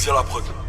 Pexia la prod.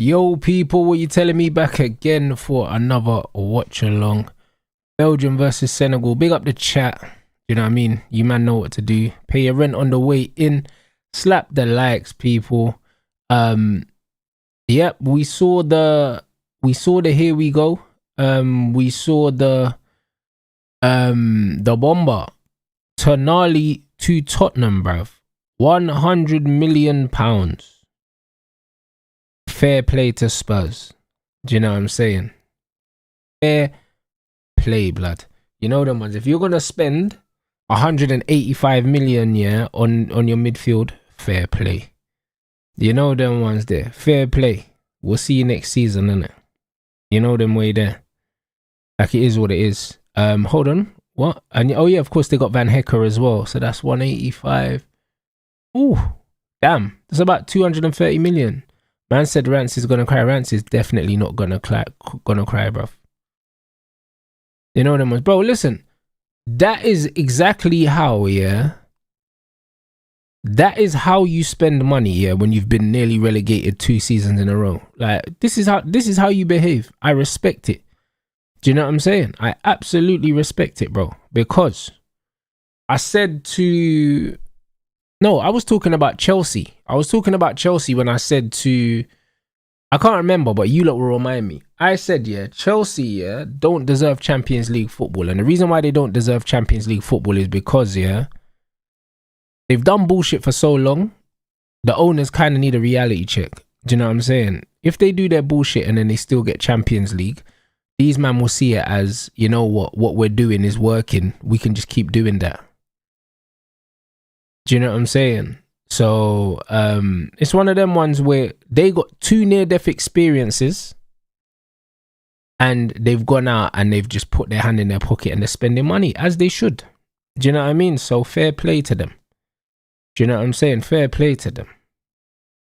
Yo, people, what you telling me? Back again for another watch along. Belgium versus Senegal. Big up the chat. You know what I mean? You man know what to do. Pay your rent on the way in. Slap the likes, people. Yep, we saw the here we go. We saw the bomber. Tonali to Tottenham, bruv. £100 million. Fair play to Spurs. Do you know what I'm saying? Fair play, blood. You know them ones. If you're gonna spend 185 million, yeah, on your midfield, fair play. You know them ones there. Fair play. We'll see you next season, innit? You know them way there. Like it is what it is. Hold on. What? And oh yeah, of course they got Van Hecker as well. So that's 185. Ooh, damn. That's about 230 million. Man said Rance is gonna cry. Rance is definitely not gonna cry, bruv. You know them ones, bro. Listen, that is exactly how, yeah. That is how you spend money, yeah. When you've been nearly relegated 2 seasons in a row, like this is how you behave. I respect it. Do you know what I'm saying? I absolutely respect it, bro. Because I said to. No, I was talking about Chelsea. I was talking about Chelsea when I said to... I can't remember, but you lot will remind me. I said, yeah, Chelsea, yeah, don't deserve Champions League football. And the reason why they don't deserve Champions League football is because, yeah, they've done bullshit for so long. The owners kind of need a reality check. Do you know what I'm saying? If they do their bullshit and then they still get Champions League, these man will see it as, you know what we're doing is working. We can just keep doing that. Do you know what I'm saying? So it's one of them ones where they got 2 near-death experiences and they've gone out and they've just put their hand in their pocket and they're spending money as they should. Do you know what I mean? So fair play to them. Do you know what I'm saying? Fair play to them.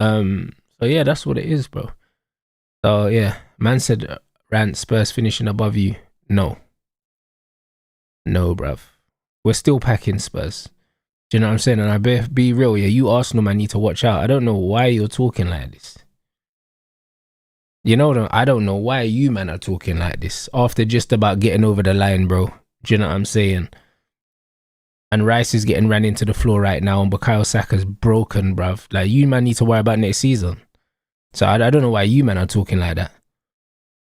So yeah, that's what it is, bro. So yeah, man said Rant Spurs finishing above you. No, bruv. We're still packing Spurs. Do you know what I'm saying? And I better be real, yeah, you Arsenal man need to watch out. I don't know why you're talking like this. You know, I don't know why you man are talking like this after just about getting over the line, bro. Do you know what I'm saying? And Rice is getting ran into the floor right now and Bukayo Saka's broken, bruv. Like, you man need to worry about next season. So I don't know why you man are talking like that.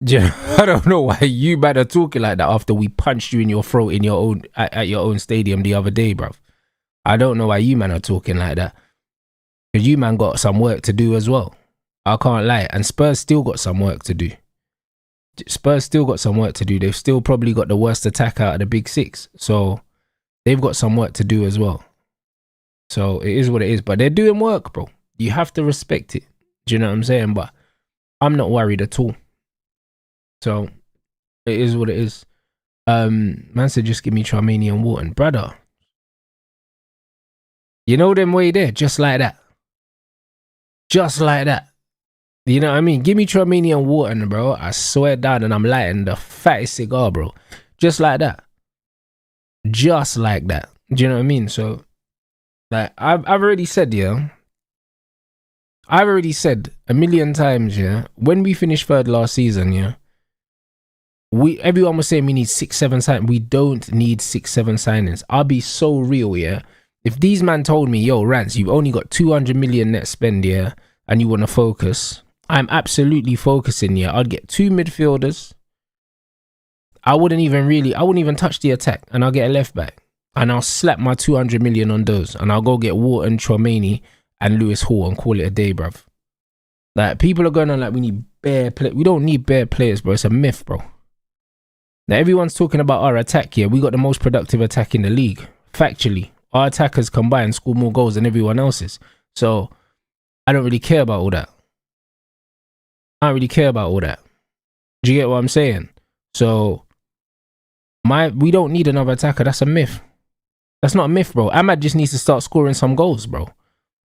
I don't know why you man are talking like that after we punched you in your throat in your own at your own stadium the other day, bruv. I don't know why you man are talking like that. Because you man got some work to do as well. I can't lie. And Spurs still got some work to do. They've still probably got the worst attack out of the big 6. So they've got some work to do as well. So it is what it is. But they're doing work, bro. You have to respect it. Do you know what I'm saying? But I'm not worried at all. So it is what it is. Man said just give me Charmanian Wharton. Brother. You know them way there, just like that. Just like that. You know what I mean? Give me Charmanian Wharton, bro. I swear down and I'm lighting the fattest cigar, bro. Just like that. Just like that. Do you know what I mean? So, like, I've already said, yeah. I've already said a million times, yeah. When we finished 3rd last season, yeah. Everyone was saying we need 6-7 signings. We don't need 6-7 signings. I'll be so real, yeah. If these man told me, yo, Rance, you've only got 200 million net spend, yeah, and you want to focus, I'm absolutely focusing, yeah. I'd get 2 midfielders. I wouldn't even touch the attack, and I'll get a left back. And I'll slap my 200 million on those, and I'll go get Wharton, Chouameni, and Lewis Hall and call it a day, bruv. Like, people are going on like we need bare play. We don't need bare players, bro. It's a myth, bro. Now, everyone's talking about our attack here. We got the most productive attack in the league, factually. Our attackers combined score more goals than everyone else's. So, I don't really care about all that. Do you get what I'm saying? So, we don't need another attacker. That's a myth. That's not a myth, bro. Ahmad just needs to start scoring some goals, bro.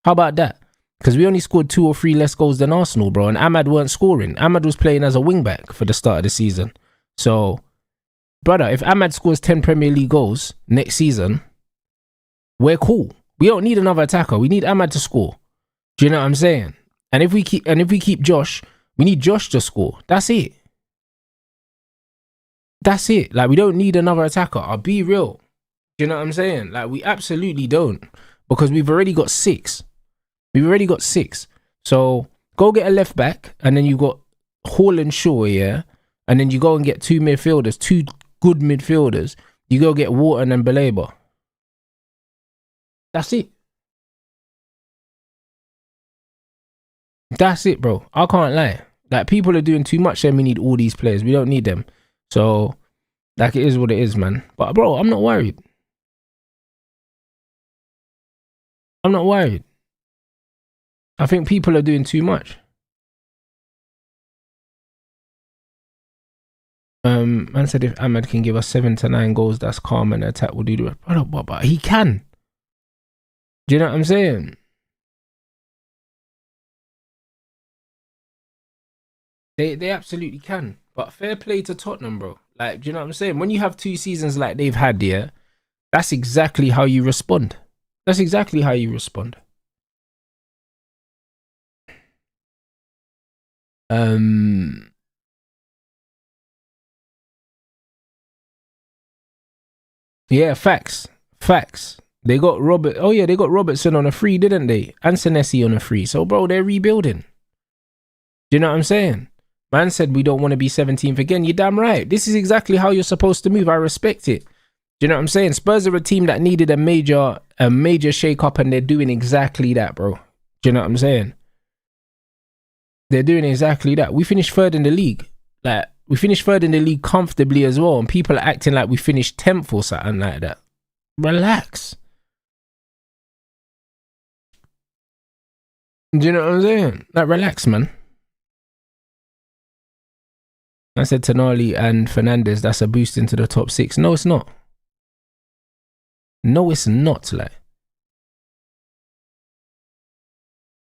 How about that? Because we only scored 2 or 3 less goals than Arsenal, bro. And Ahmad weren't scoring. Ahmad was playing as a wing-back for the start of the season. So, brother, if Ahmad scores 10 Premier League goals next season, we're cool. We don't need another attacker. We need Ahmad to score. Do you know what I'm saying? And if we keep Josh, We need Josh to score. That's it. That's it. Like, we don't need another attacker. I'll be real. Do you know what I'm saying? Like, we absolutely don't. Because we've already got 6. We've already got 6. So, go get a left back, and then you got Hall and Shaw, yeah? And then you go and get 2 midfielders, 2 good midfielders. You go get Wharton and Baleba. That's it. That's it, bro. I can't lie. Like, people are doing too much, and we need all these players. We don't need them. So, like, it is what it is, man. But, bro, I'm not worried. I'm not worried. I think people are doing too much. Man said if Ahmed can give us 7 to 9 goals, that's calm and the attack will do the rest. But he can. Do you know what I'm saying? They absolutely can. But fair play to Tottenham, bro. Like, do you know what I'm saying? When you have 2 seasons like they've had, yeah, that's exactly how you respond. That's exactly how you respond. Yeah, facts. They got they got Robertson on a free, didn't they? And Senesi on a free. So, bro, they're rebuilding. Do you know what I'm saying? Man said we don't want to be 17th again. You're damn right. This is exactly how you're supposed to move. I respect it. Do you know what I'm saying? Spurs are a team that needed a major shake-up, and they're doing exactly that, bro. Do you know what I'm saying? They're doing exactly that. We finished 3rd in the league. Like, we finished 3rd in the league comfortably as well, and people are acting like we finished 10th or something like that. Relax. Do you know what I'm saying? Like, relax, man. I said Tonali and Fernandes, that's a boost into the top 6. No, it's not. No, it's not, like.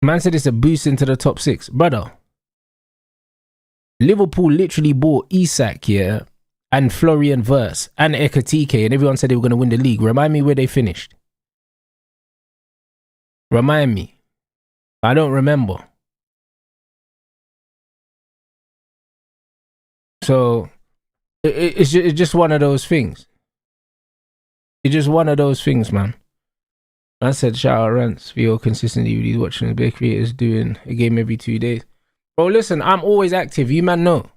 Man said it's a boost into the top 6. Brother, Liverpool literally bought Isak, yeah, and Florian Wirtz and Ekatike, and everyone said they were going to win the league. Remind me where they finished. Remind me. I don't remember. So, it's just one of those things. It's just one of those things, man. I said, shout out Rants for your consistency with these watching the big creators doing a game every 2 days. Bro, listen, I'm always active. You man know.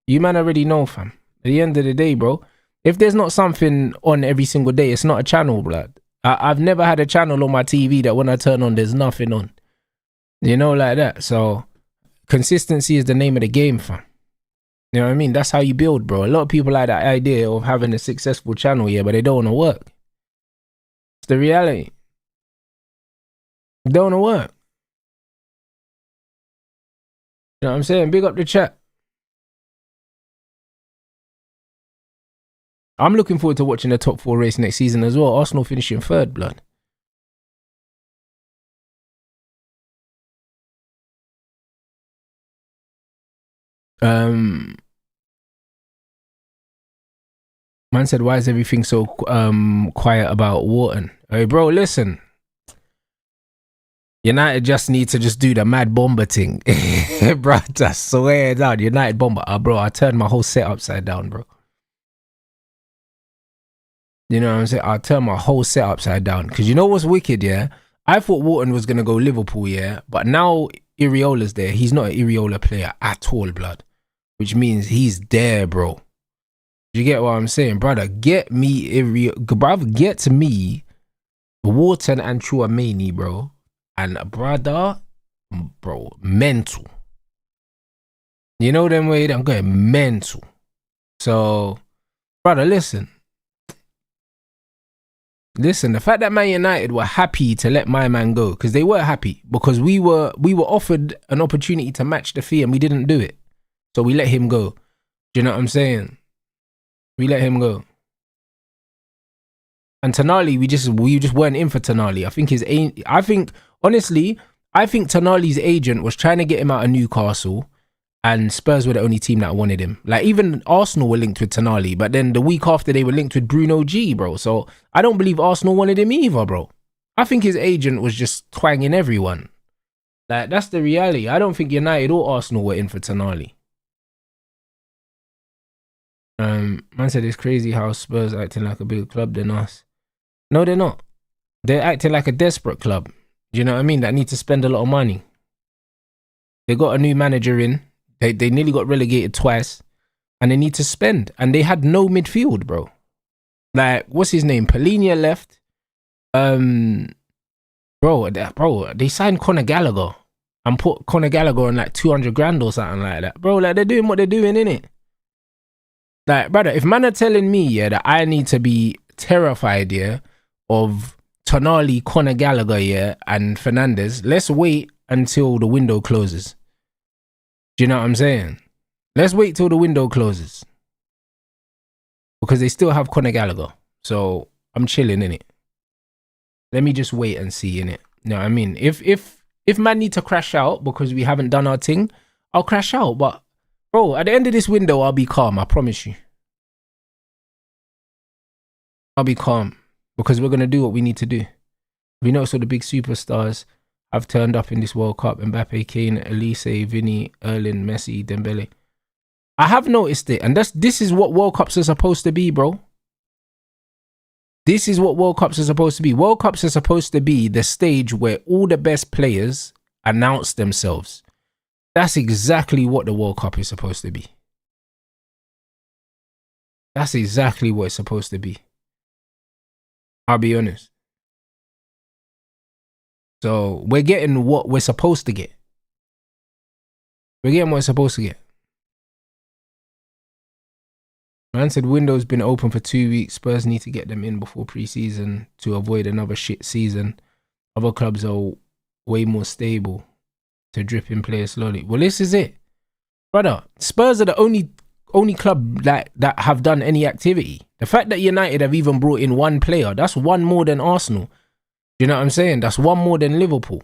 You man already know, fam. At the end of the day, bro, if there's not something on every single day, it's not a channel, blood. I've never had a channel on my TV that when I turn on, there's nothing on. You know, like that. So, consistency is the name of the game, fam. You know what I mean? That's how you build, bro. A lot of people like that idea of having a successful channel, yeah, but they don't want to work. It's the reality. They don't want to work. You know what I'm saying? Big up the chat. I'm looking forward to watching the top 4 race next season as well. Arsenal finishing 3rd, blood. Man said, why is everything so quiet about Wharton? Hey, bro, listen. United just need to just do the mad bomber thing. Bro, I swear down. United bomber. Bro, I turned my whole set upside down, bro. You know what I'm saying? I turned my whole set upside down. Because you know what's wicked, yeah? I thought Wharton was going to go Liverpool, yeah? But now Iriola's there. He's not an Iriola player at all, blood. Which means he's there, bro. You get what I'm saying? Brother, get me brother, get to me Wharton and Chouameni, bro. And brother, bro, mental. You know them way? I'm going mental. So, brother, listen. Listen, the fact that Man United were happy to let my man go, because they were happy, because we were offered an opportunity to match the fee and we didn't do it. So we let him go. Do you know what I'm saying? We let him go. And Tonali, we just weren't in for Tonali. Honestly, I think Tonali's agent was trying to get him out of Newcastle, and Spurs were the only team that wanted him. Like, even Arsenal were linked with Tonali, but then the week after they were linked with Bruno G, bro. So I don't believe Arsenal wanted him either, bro. I think his agent was just twanging everyone. Like, that's the reality. I don't think United or Arsenal were in for Tonali. Man said it's crazy how Spurs acting like a big club than us. No, they're not. They're acting like a desperate club. Do you know what I mean? That need to spend a lot of money. They got a new manager in. They nearly got relegated twice. And they need to spend. And they had no midfield, bro. Like, what's his name? Polinia left. Bro, they signed Conor Gallagher. And put Conor Gallagher on like 200 grand or something like that. Bro, like, they're doing what they're doing, innit? Like, brother, if man are telling me, yeah, that I need to be terrified, yeah, of Tonali, Conor Gallagher, yeah, and Fernandez, let's wait until the window closes. Do you know what I'm saying? Let's wait till the window closes. Because they still have Conor Gallagher. So, I'm chilling, innit? Let me just wait and see, innit? You know what I mean? If man need to crash out because we haven't done our thing, I'll crash out, but bro, at the end of this window, I'll be calm. I promise you. I'll be calm because we're going to do what we need to do. We know so the big superstars have turned up in this World Cup. Mbappe, Kane, Elise, Vinny, Erling, Messi, Dembele. I have noticed it. And this is what World Cups are supposed to be, bro. This is what World Cups are supposed to be. World Cups are supposed to be the stage where all the best players announce themselves. That's exactly what the World Cup is supposed to be. That's exactly what it's supposed to be. I'll be honest. So we're getting what we're supposed to get. We're getting what we're supposed to get. Man said window's been open for 2 weeks. Spurs need to get them in before pre-season to avoid another shit season. Other clubs are way more stable to drip in players slowly. Well, this is it. Brother, Spurs are the only club that have done any activity. The fact that United have even brought in one player, that's one more than Arsenal. Do you know what I'm saying? That's one more than Liverpool.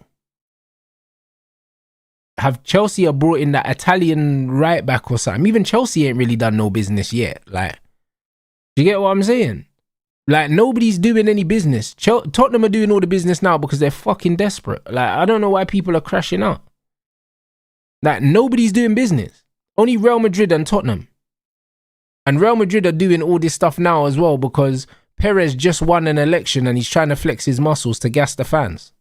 Have Chelsea brought in that Italian right back or something? Even Chelsea ain't really done no business yet. Like, do you get what I'm saying? Like, nobody's doing any business. Tottenham are doing all the business now because they're fucking desperate. Like, I don't know why people are crashing out. Like, nobody's doing business. Only Real Madrid and Tottenham. And Real Madrid are doing all this stuff now as well because Perez just won an election and he's trying to flex his muscles to gas the fans.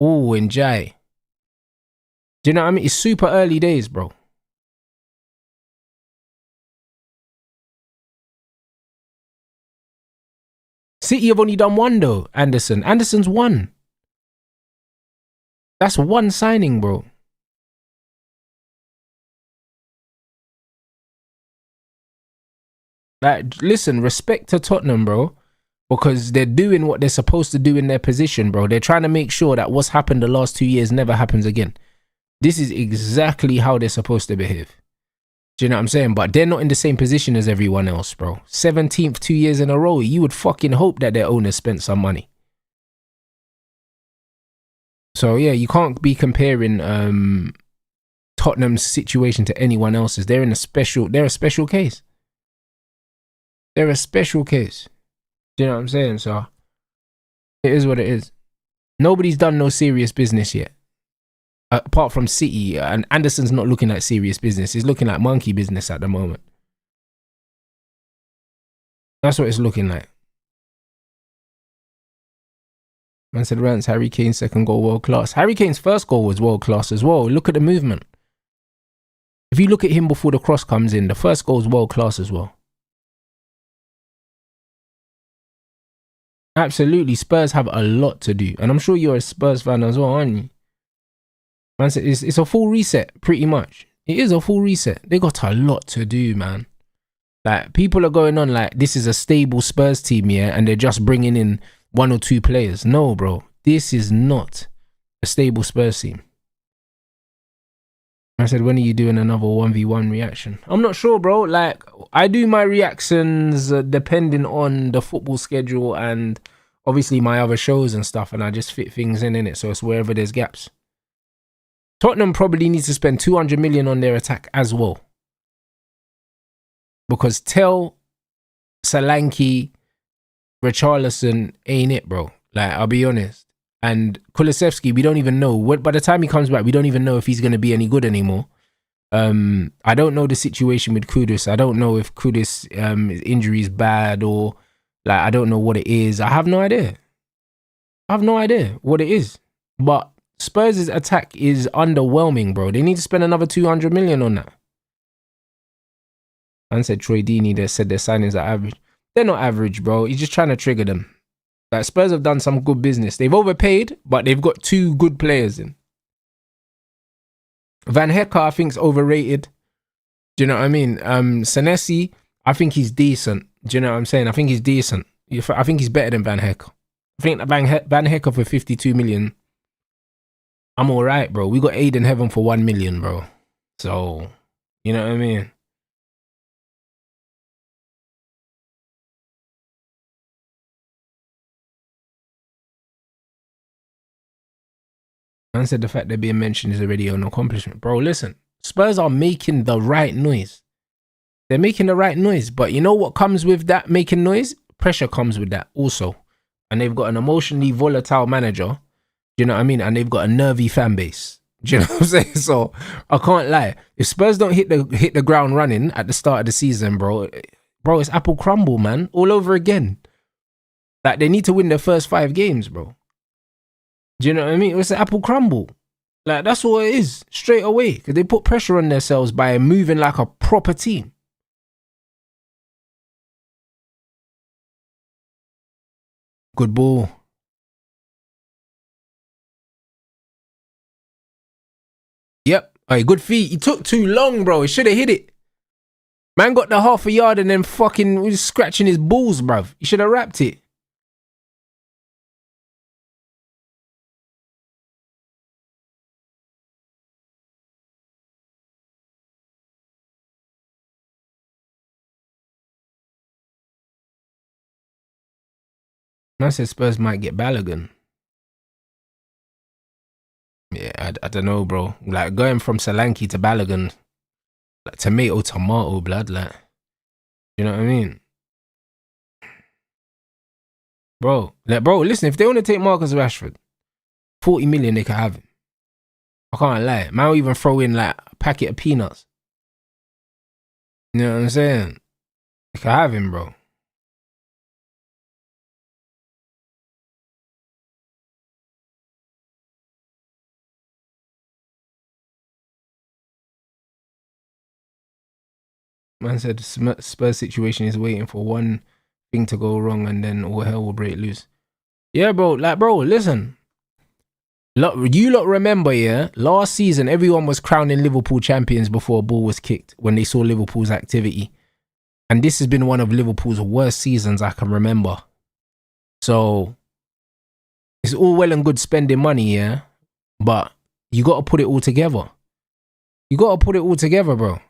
Oh, enjoy. Do you know what I mean? It's super early days, bro. City have only done one though, Anderson. Anderson's one. That's one signing, bro. Like, listen, respect to Tottenham, bro. Because they're doing what they're supposed to do in their position, bro. They're trying to make sure that what's happened the last 2 years never happens again. This is exactly how they're supposed to behave. Do you know what I'm saying? But they're not in the same position as everyone else, bro. 17th 2 years in a row. You would fucking hope that their owners spent some money. So, yeah, you can't be comparing Tottenham's situation to anyone else's. They're a special case. They're a special case. Do you know what I'm saying? So, it is what it is. Nobody's done no serious business yet. Apart from City, and Anderson's not looking like serious business. He's looking like monkey business at the moment. That's what it's looking like. Man said, Rance, Harry Kane's second goal world class. Harry Kane's first goal was world class as well. Look at the movement. If you look at him before the cross comes in, the first goal is world class as well. Absolutely, Spurs have a lot to do. And I'm sure you're a Spurs fan as well, aren't you? Man said, it's a full reset, pretty much. It is a full reset. They got a lot to do, man. Like, people are going on like this is a stable Spurs team, yeah, and they're just bringing in 1 or 2 players. No, bro. This is not a stable Spurs team. I said, when are you doing another 1v1 reaction? I'm not sure, bro. Like, I do my reactions depending on the football schedule and obviously my other shows and stuff, and I just fit things in it. So it's wherever there's gaps. Tottenham probably needs to spend 200 million on their attack as well. Because Tell, Solanke, Richarlison ain't it, bro. Like, I'll be honest. And Kulusevski, we don't even know. By the time he comes back, we don't even know if he's going to be any good anymore. I don't know the situation with Kudus. I don't know if Kudus' injury is bad or like I don't know what it is. I have no idea. I have no idea what it is. But Spurs' attack is underwhelming, bro. They need to spend another 200 million on that. Man said Troy Deeney, they said their signings are average. They're not average, bro. He's just trying to trigger them. Like Spurs have done some good business. They've overpaid, but they've got 2 good players in. Van Hecke, I think, is overrated. Do you know what I mean? Senesi, I think he's decent. Do you know what I'm saying? I think he's decent. I think he's better than Van Hecke. I think Van Hecke for 52 million. I'm all right, bro. We got Aiden Heaven for 1 million, bro. So, you know what I mean? Man said the fact they're being mentioned is already an accomplishment. Bro, listen. Spurs are making the right noise. They're making the right noise. But you know what comes with that making noise? Pressure comes with that also. And they've got an emotionally volatile manager. Do you know what I mean? And they've got a nervy fan base. Do you know what I'm saying? So I can't lie. If Spurs don't hit the ground running at the start of the season, bro, it's apple crumble, man. All over again. Like they need to win their first 5 games, bro. Do you know what I mean? It's an apple crumble. Like, that's all it is. Straight away. Because they put pressure on themselves by moving like a proper team. Good ball. Yep. Hey, good feet. He took too long, bro. He should have hit it. Man got the half a yard and then fucking was scratching his balls, bruv. He should have wrapped it. Man said Spurs might get Balogun. Yeah, I don't know, bro. Like, going from Solanke to Balogun, like, tomato, blood, like, you know what I mean? Bro, listen, if they want to take Marcus Rashford, 40 million they could have him. I can't lie. Man will even throw in, like, a packet of peanuts. You know what I'm saying? They could have him, bro. Man said the Spurs situation is waiting for one thing to go wrong and then all hell will break loose. Yeah, bro. Like, bro, listen. You lot remember, yeah? Last season, everyone was crowning Liverpool champions before a ball was kicked when they saw Liverpool's activity. And this has been one of Liverpool's worst seasons I can remember. So, it's all well and good spending money, yeah? But you got to put it all together. You got to put it all together, bro.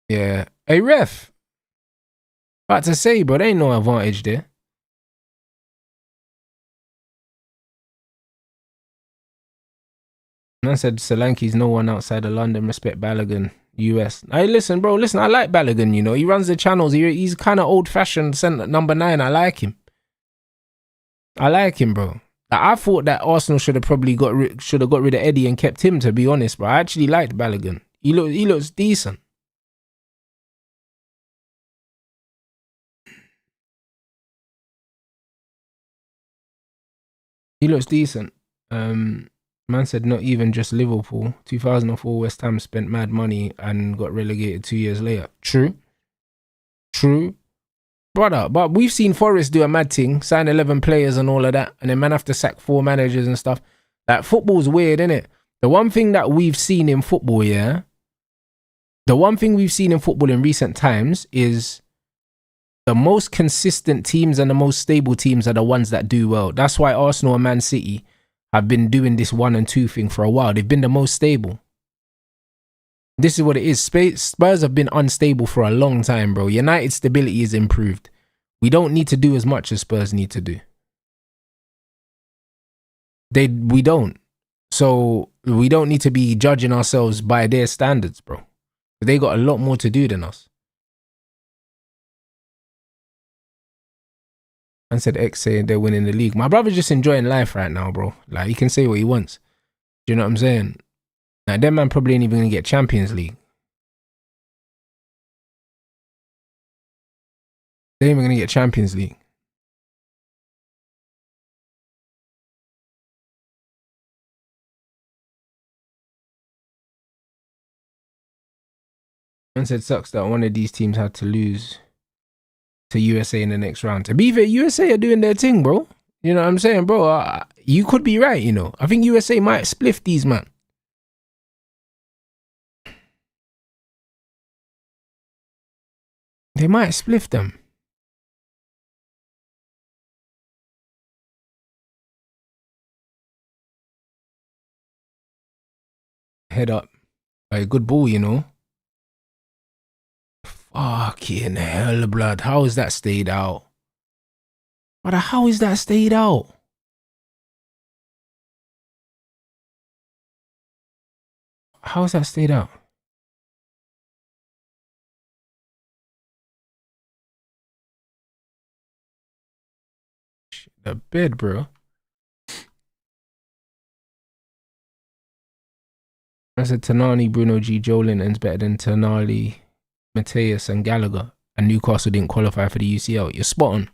Yeah. Hey, ref. About to say, bro, there ain't no advantage there. Man said Solanke's no one outside of London. Respect Balogun, US. Hey, listen, bro. Listen, I like Balogun, you know. He runs the channels. He's kind of old-fashioned, number 9. I like him. I like him, bro. I thought that Arsenal should have probably got rid of Eddie and kept him, to be honest, bro. I actually liked Balogun. He looks decent. He looks decent. Man said not even just Liverpool. 2004 West Ham spent mad money and got relegated 2 years later. True. Brother, but we've seen Forest do a mad thing, sign 11 players and all of that, and then man have to sack 4 managers and stuff. Like, football's weird, innit? The one thing that we've seen in football, yeah? The one thing we've seen in football in recent times is the most consistent teams and the most stable teams are the ones that do well. That's why Arsenal and Man City have been doing this 1 and 2 thing for a while. They've been the most stable. This is what it is. Spurs have been unstable for a long time, bro. United's stability is improved. We don't need to do as much as Spurs need to do. We don't. So we don't need to be judging ourselves by their standards, bro. They got a lot more to do than us. And said X saying they're winning the league. My brother's just enjoying life right now, bro. Like, he can say what he wants. Do you know what I'm saying? Like, them man probably ain't even gonna get Champions League. They ain't even gonna get Champions League. And said sucks that one of these teams had to lose to USA in the next round. To be fair, USA are doing their thing, bro. You know what I'm saying, bro? You could be right, you know. I think USA might spliff these, man. They might spliff them. Head up. A good ball, you know. Fucking hell, blood. How is that stayed out? But how is that stayed out? How is that stayed out? The bed, bro. I said Tonali, Bruno G, Joelinton's better than Tonali, Mateus and Gallagher. And Newcastle didn't qualify for the UCL. You're spot on.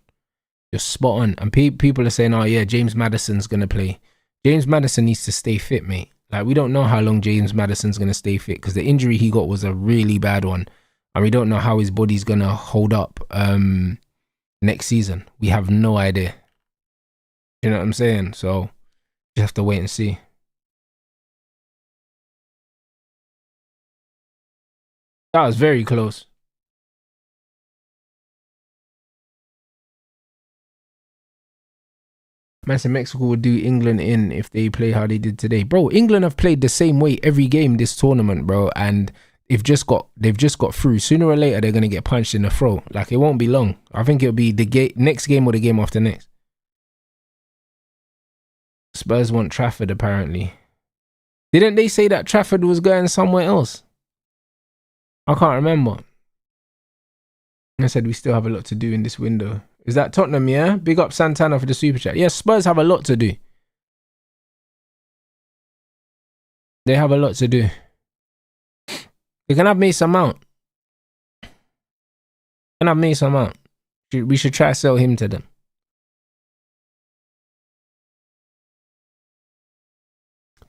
You're spot on. And people are saying, oh yeah, James Maddison's going to play. James Maddison needs to stay fit, mate. Like, we don't know how long James Maddison's going to stay fit because the injury he got was a really bad one. And we don't know how his body's going to hold up next season. We have no idea. You know what I'm saying? So, you have to wait and see. That was very close. Man said Mexico would do England in if they play how they did today. Bro, England have played the same way every game this tournament, bro. And they've just got through. Sooner or later, they're going to get punched in the throat. Like, it won't be long. I think it'll be the next game or the game after next. Spurs want Trafford, apparently. Didn't they say that Trafford was going somewhere else? I can't remember. I said we still have a lot to do in this window. Is that Tottenham, yeah? Big up Santana for the super chat. Yes, Spurs have a lot to do. They have a lot to do. They can have Mason Mount. Can have Mason Mount. We should try to sell him to them.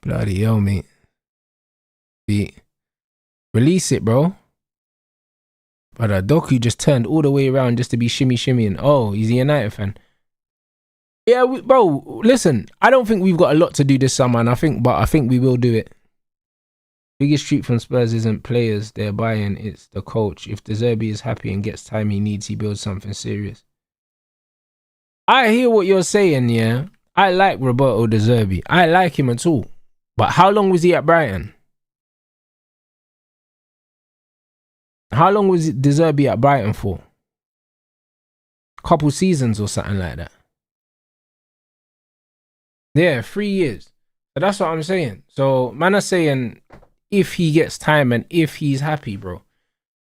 Bloody hell, mate. Release it, bro. But Doku just turned all the way around just to be shimmying. Oh, he's a United fan. Yeah, bro, listen. I don't think we've got a lot to do this summer, and I think we will do it. Biggest treat from Spurs isn't players they're buying, it's the coach. If De Zerbi is happy and gets time he needs, he builds something serious. I hear what you're saying, yeah. I like Roberto De Zerbi. I like him at all. But how long was he at Brighton? How long was De Zerbi at Brighton for? Couple seasons or something like that. Yeah, 3 years. So that's what I'm saying. So, man are saying if he gets time and if he's happy, bro.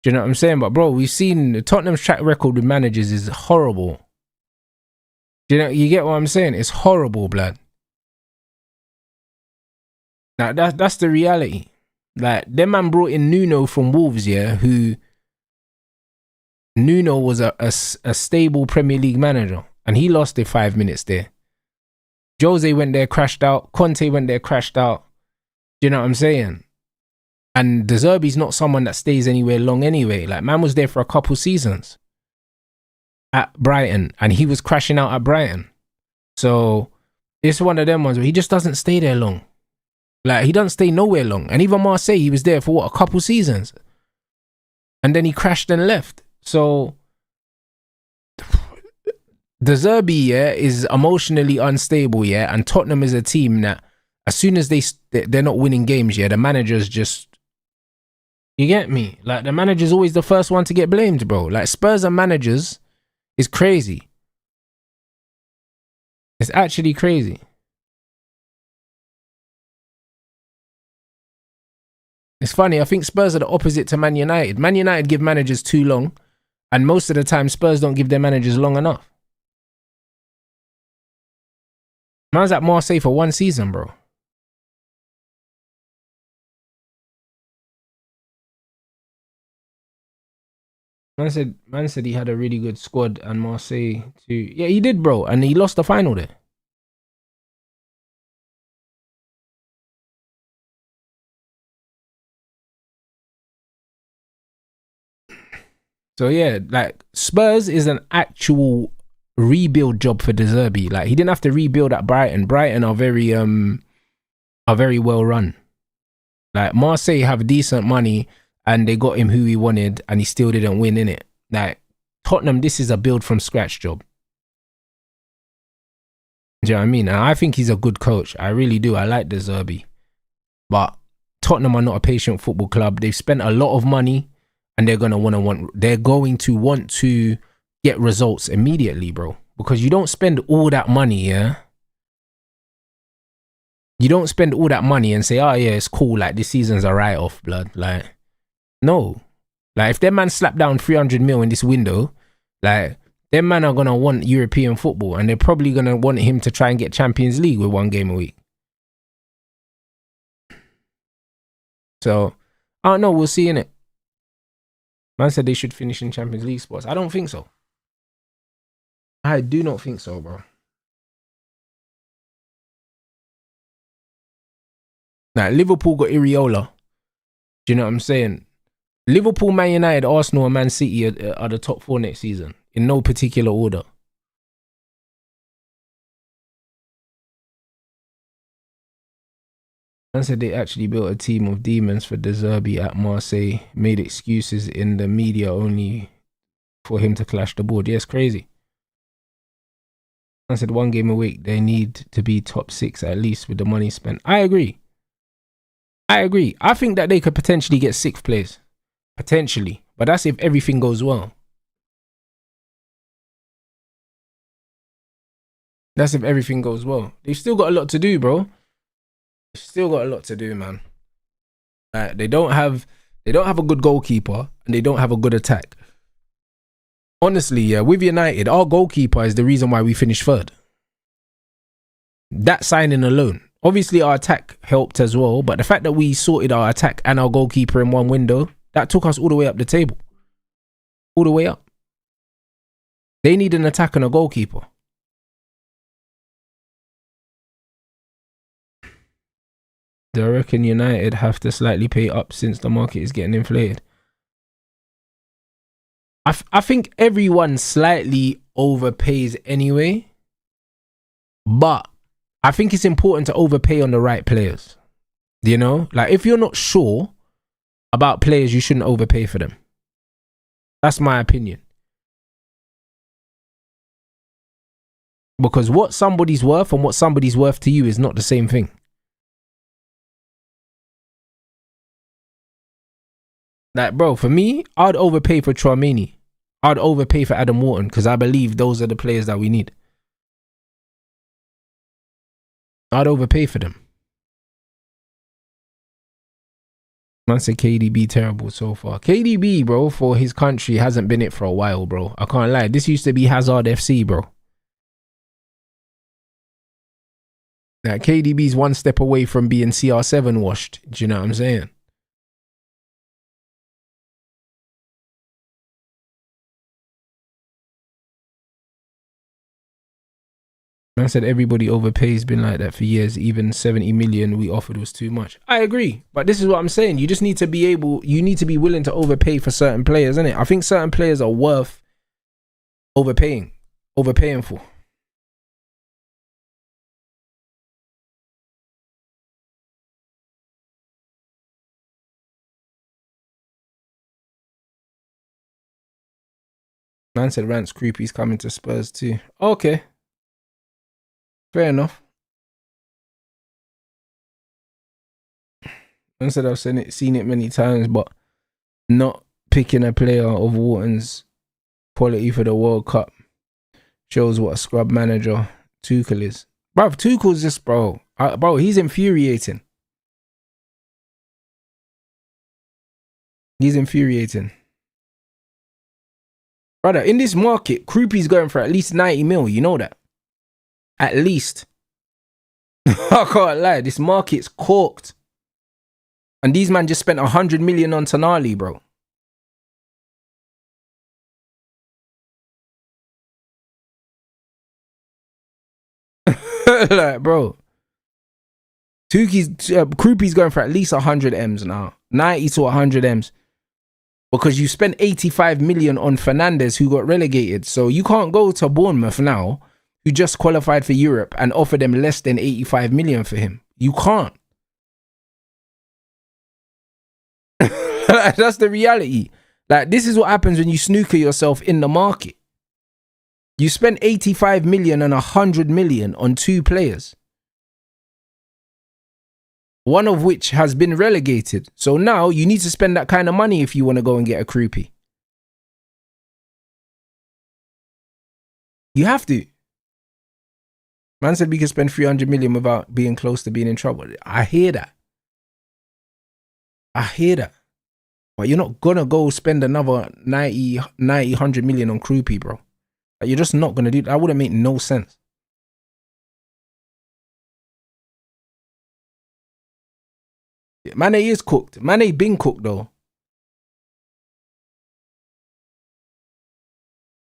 Do you know what I'm saying? But, bro, we've seen Tottenham's track record with managers is horrible. Do you get what I'm saying? It's horrible, blood. Now, that's the reality. Like, them man brought in Nuno from Wolves, yeah, who Nuno was a stable Premier League manager, and he lost it 5 minutes there. Jose went there, crashed out. Conte went there, crashed out. Do you know what I'm saying? And De Zerbi's not someone that stays anywhere long anyway. Like, man was there for a couple seasons at Brighton, and he was crashing out at Brighton. So, it's one of them ones where he just doesn't stay there long. Like, he doesn't stay nowhere long. And even Marseille, he was there for what, a couple seasons? And then he crashed and left. So, De Zerbi, yeah, is emotionally unstable, yeah, and Tottenham is a team that as soon as they're not winning games, yeah, the manager's just, you get me? Like, the manager's always the first one to get blamed, bro. Like, Spurs and managers is crazy. It's actually crazy. It's funny, I think Spurs are the opposite to Man United. Man United give managers too long, and most of the time Spurs don't give their managers long enough. Man's at Marseille for 1 season, bro. Man said he had a really good squad and Marseille too. Yeah, he did, bro. And he lost the final there. So yeah, like Spurs is an actual rebuild job for De Zerbi. Like he didn't have to rebuild at Brighton. Brighton are very well run. Like Marseille have decent money and they got him who he wanted and he still didn't win in it. Like Tottenham, this is a build from scratch job. Do you know what I mean? And I think he's a good coach. I really do. I like De Zerbi. But Tottenham are not a patient football club. They've spent a lot of money and they're going to want to get results immediately, bro. Because you don't spend all that money, yeah? You don't spend all that money and say, oh yeah, it's cool, like this season's a write-off, blood. Like, no. Like, if them man slap down 300 mil in this window, like, them man are going to want European football and they're probably going to want him to try and get Champions League with 1 game a week. So, I don't know, we'll see, innit? Man said they should finish in Champions League spots. I don't think so. I do not think so, bro. Now, Liverpool got Iriola. Do you know what I'm saying? Liverpool, Man United, Arsenal and Man City are the top 4 next season. In no particular order. Man said they actually built a team of demons for De Zerbi at Marseille. Made excuses in the media only for him to clash the board. Yes, crazy. Man said 1 game a week. They need to be top 6 at least with the money spent. I agree. I think that they could potentially get 6th place. Potentially. But that's if everything goes well. That's if everything goes well. They've still got a lot to do, bro. They've still got a lot to do, man. They don't have a good goalkeeper and they don't have a good attack. Honestly, yeah, with United, our goalkeeper is the reason why we finished 3rd. That signing alone. Obviously, our attack helped as well, but the fact that we sorted our attack and our goalkeeper in 1 window, that took us all the way up the table. All the way up. They need an attack and a goalkeeper. Do I reckon United have to slightly pay up since the market is getting inflated? I think everyone slightly overpays anyway, but I think it's important to overpay on the right players. You know, like if you're not sure about players, you shouldn't overpay for them. That's my opinion. Because what somebody's worth and what somebody's worth to you is not the same thing. Like, bro, for me, I'd overpay for Tchouaméni. I'd overpay for Adam Wharton because I believe those are the players that we need. I'd overpay for them. Man said KDB terrible so far. KDB, bro, for his country hasn't been it for a while, bro. I can't lie. This used to be Hazard FC, bro. Like, KDB's 1 step away from being CR7 washed. Do you know what I'm saying? Man said everybody overpays, been like that for years. Even 70 million we offered was too much. I agree, but this is what I'm saying. You just need to be you need to be willing to overpay for certain players, innit? I think certain players are worth overpaying for. Man said Rance Creepy's coming to Spurs too. Okay. Fair enough. I said I've seen it many times, but not picking a player of Wharton's quality for the World Cup shows what a scrub manager Tuchel is. Bro, Tuchel's just, bro, he's infuriating. He's infuriating. Brother, in this market, Krupi's going for at least 90 mil. You know that? At least. I can't lie. This market's corked. And these man just spent 100 million on Tonali, bro. Like, bro. Krupi's going for at least 100 M's now. 90 to 100 M's. Because you spent 85 million on Fernandes, who got relegated. So you can't go to Bournemouth now, who just qualified for Europe, and offer them less than 85 million for him. You can't. That's the reality. Like, this is what happens when you snooker yourself in the market. You spent 85 million and 100 million on two players, one of which has been relegated. So now you need to spend that kind of money if you want to go and get a Krupi. You have to. Man said we can spend 300 million without being close to being in trouble. I hear that. But you're not going to go spend another 90, 100 million on Krupi, bro. Like, you're just not going to do that. That wouldn't make no sense. Mane is cooked. Mane been cooked, though.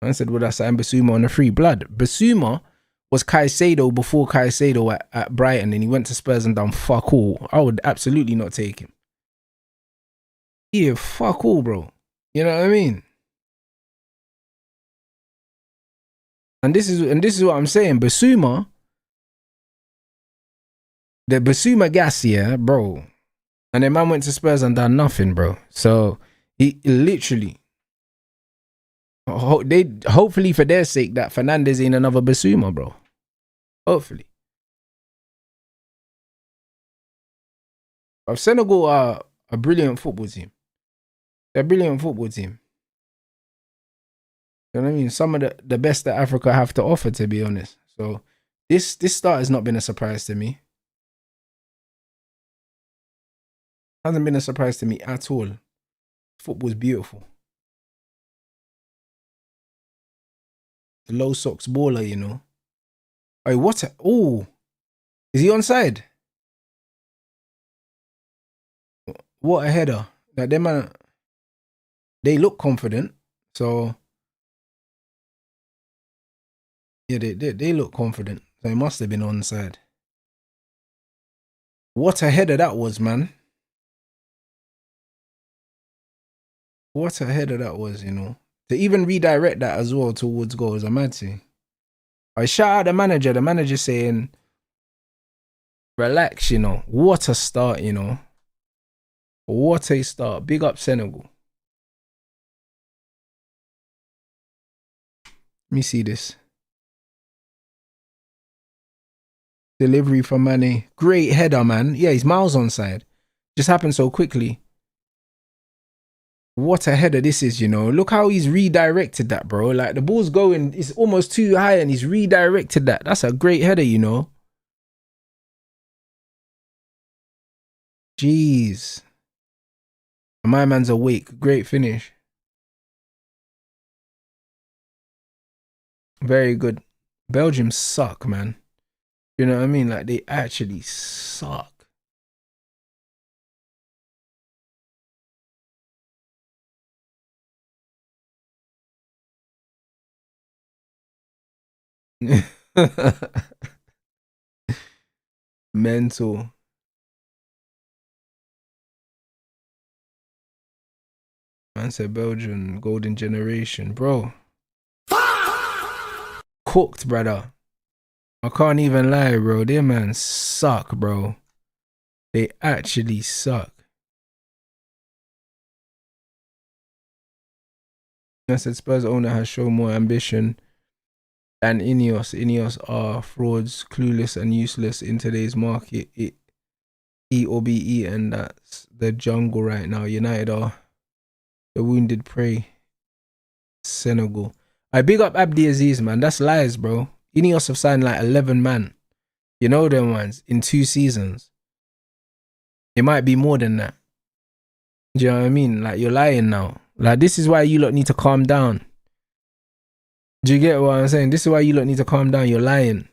Man said, would I sign Basuma on a free blood? Basuma was Caicedo before Caicedo at Brighton, and he went to Spurs and done fuck all. I would absolutely not take him. Yeah, fuck all, bro. You know what I mean? And this is what I'm saying. Basuma, the Basuma gas, yeah, bro. And then man went to Spurs and done nothing, bro. So he literally, hopefully for their sake, that Fernandes ain't another Basuma, bro. Hopefully. But Senegal are a brilliant football team. They're a brilliant football team. You know what I mean? Some of the best that Africa have to offer, to be honest. So this start has not been a surprise to me. Hasn't been a surprise to me at all. Football's beautiful. The low socks baller, you know. Oh, what? Oh, is he onside? What a header! Like, them man, they look confident. So yeah, they look confident. So it must have been onside. What a header that was, man. What a header that was, you know. To even redirect that as well towards goal is a mad thing. I shout out the manager. The manager saying, relax, you know. What a start, you know. What a start. Big up Senegal. Let me see this. Delivery from Mane. Great header, man. Yeah, he's miles onside. Just happened so quickly. What a header this is, you know. Look how he's redirected that, bro. Like, the ball's going, it's almost too high and he's redirected that. That's a great header, you know. Jeez. My man's awake. Great finish. Very good. Belgium suck, man. You know what I mean? Like, they actually suck. Mental. Man said Belgium, golden generation. Bro. Cooked, brother. I can't even lie, bro. Their man suck, bro. They actually suck. I said Spurs owner has shown more ambition than Ineos. Ineos are frauds, clueless and useless in today's market. Eat or be eaten. That's the jungle right now. United are the wounded prey. Senegal. I big up Abdi Aziz, man. That's lies, bro. Ineos have signed like 11 man. You know them ones in 2 seasons. It might be more than that. Do you know what I mean? Like, you're lying now. Like, this is why you lot need to calm down. Do you get what I'm saying? This is why you lot need to calm down. You're lying.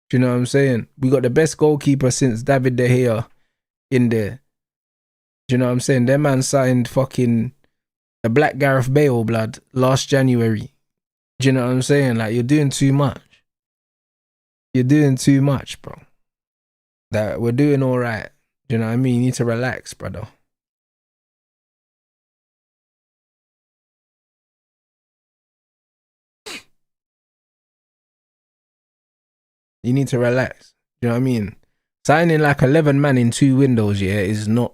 Do you know what I'm saying? We got the best goalkeeper since David De Gea in there. Do you know what I'm saying? Their man signed fucking a black Gareth Bale, blood, last January. Do you know what I'm saying? Like, you're doing too much. You're doing too much, bro. That we're doing all right. Do you know what I mean? You need to relax, brother. You need to relax. Do you know what I mean? Signing like 11 man in 2 windows, yeah, is not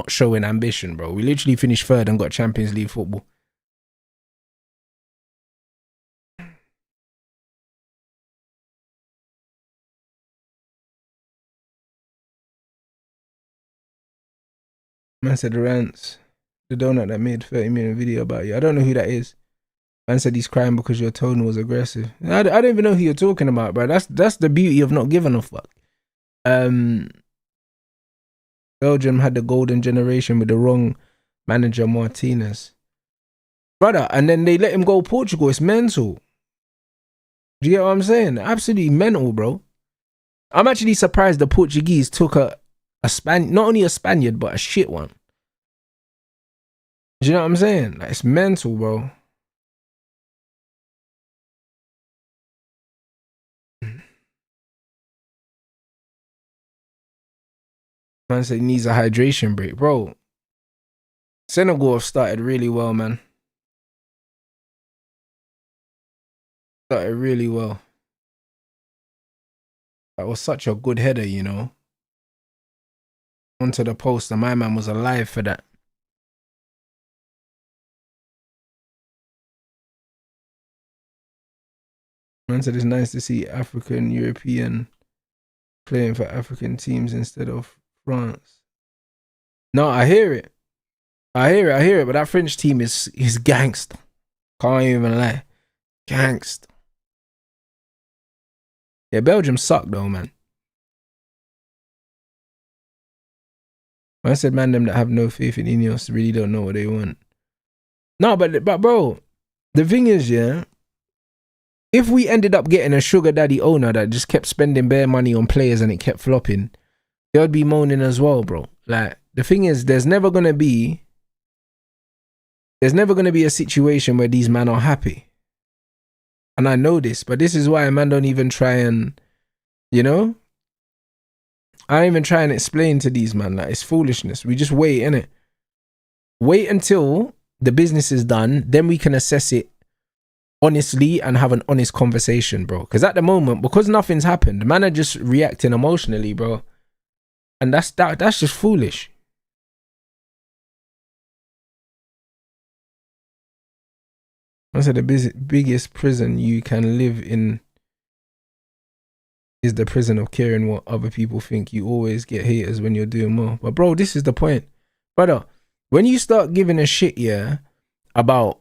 showing ambition, bro. We literally finished 3rd and got Champions League football. Man said the rants, the donut that made 30-minute video about you. I don't know who that is. Man said he's crying because your tone was aggressive. I don't even know who you're talking about, bro. That's the beauty of not giving a fuck. Belgium had the golden generation with the wrong manager, Martinez. Brother, and then they let him go Portugal. It's mental. Do you get what I'm saying? Absolutely mental, bro. I'm actually surprised the Portuguese took a not only a Spaniard, but a shit one. Do you know what I'm saying? Like, it's mental, bro. Man said he needs a hydration break. Bro, Senegal have started really well, man. Started really well. That was such a good header, you know. Onto the post, and my man was alive for that. Man said it's nice to see African, European playing for African teams instead of France. No, I hear it. I hear it, but that French team is gangster. Can't even lie. Gangster. Yeah, Belgium suck though, man. I said, man, them that have no faith in Ineos really don't know what they want. No, but bro, the thing is, yeah, if we ended up getting a sugar daddy owner that just kept spending bare money on players and it kept flopping, they would be moaning as well, bro. Like, the thing is, there's never gonna be a situation where these men are happy. And I know this, but this is why a man don't even try and, you know, I don't even try and explain to these man, like, it's foolishness. We just wait, innit? Wait until the business is done, then we can assess it honestly and have an honest conversation, bro. Because at the moment, because nothing's happened, the man are just reacting emotionally, bro. And that's just foolish. I said the biggest prison you can live in is the prison of caring what other people think. You always get haters when you're doing more. But bro, this is the point. Brother, when you start giving a shit, yeah, about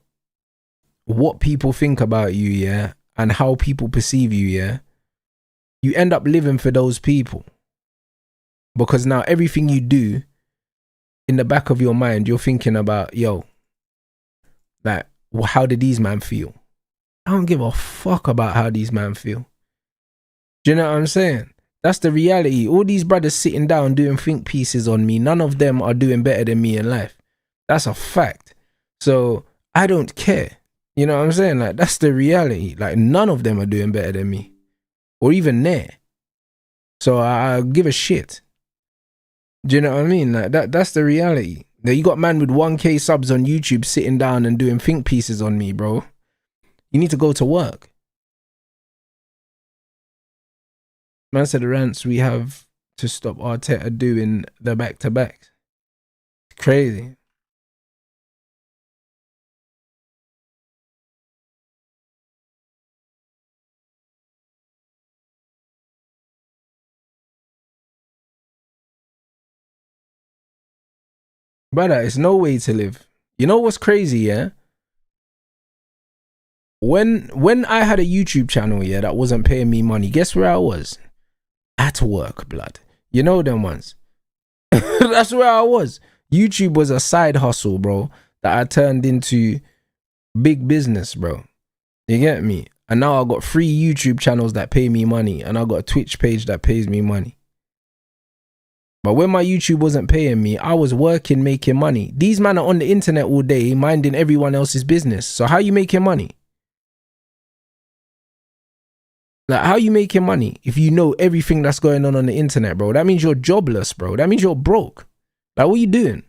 what people think about you, yeah, and how people perceive you, yeah, you end up living for those people. Because now everything you do, in the back of your mind, you're thinking about, yo, like, how did these men feel? I don't give a fuck about how these men feel. Do you know what I'm saying? That's the reality. All these brothers sitting down doing think pieces on me, none of them are doing better than me in life. That's a fact. So I don't care. You know what I'm saying? Like, that's the reality. Like, none of them are doing better than me. Or even there. So I give a shit. Do you know what I mean? Like, that's the reality. Now, you got man with 1K subs on YouTube sitting down and doing think pieces on me, bro. You need to go to work. Man said the rants we have to stop Arteta doing the back-to-backs. Crazy. Brother, it's no way to live. You know what's crazy, yeah? When I had a YouTube channel, yeah, that wasn't paying me money, guess where I was? At work, blood. You know them ones. That's where I was. YouTube was a side hustle, bro, that I turned into big business, bro. You get me? And now I got 3 YouTube channels that pay me money, and I got a Twitch page that pays me money. But when my YouTube wasn't paying me, I was working, making money. These men are on the internet all day, minding everyone else's business. So how you making money? Like, how you making money if you know everything that's going on the internet, bro? That means you're jobless, bro. That means you're broke. Like, what are you doing?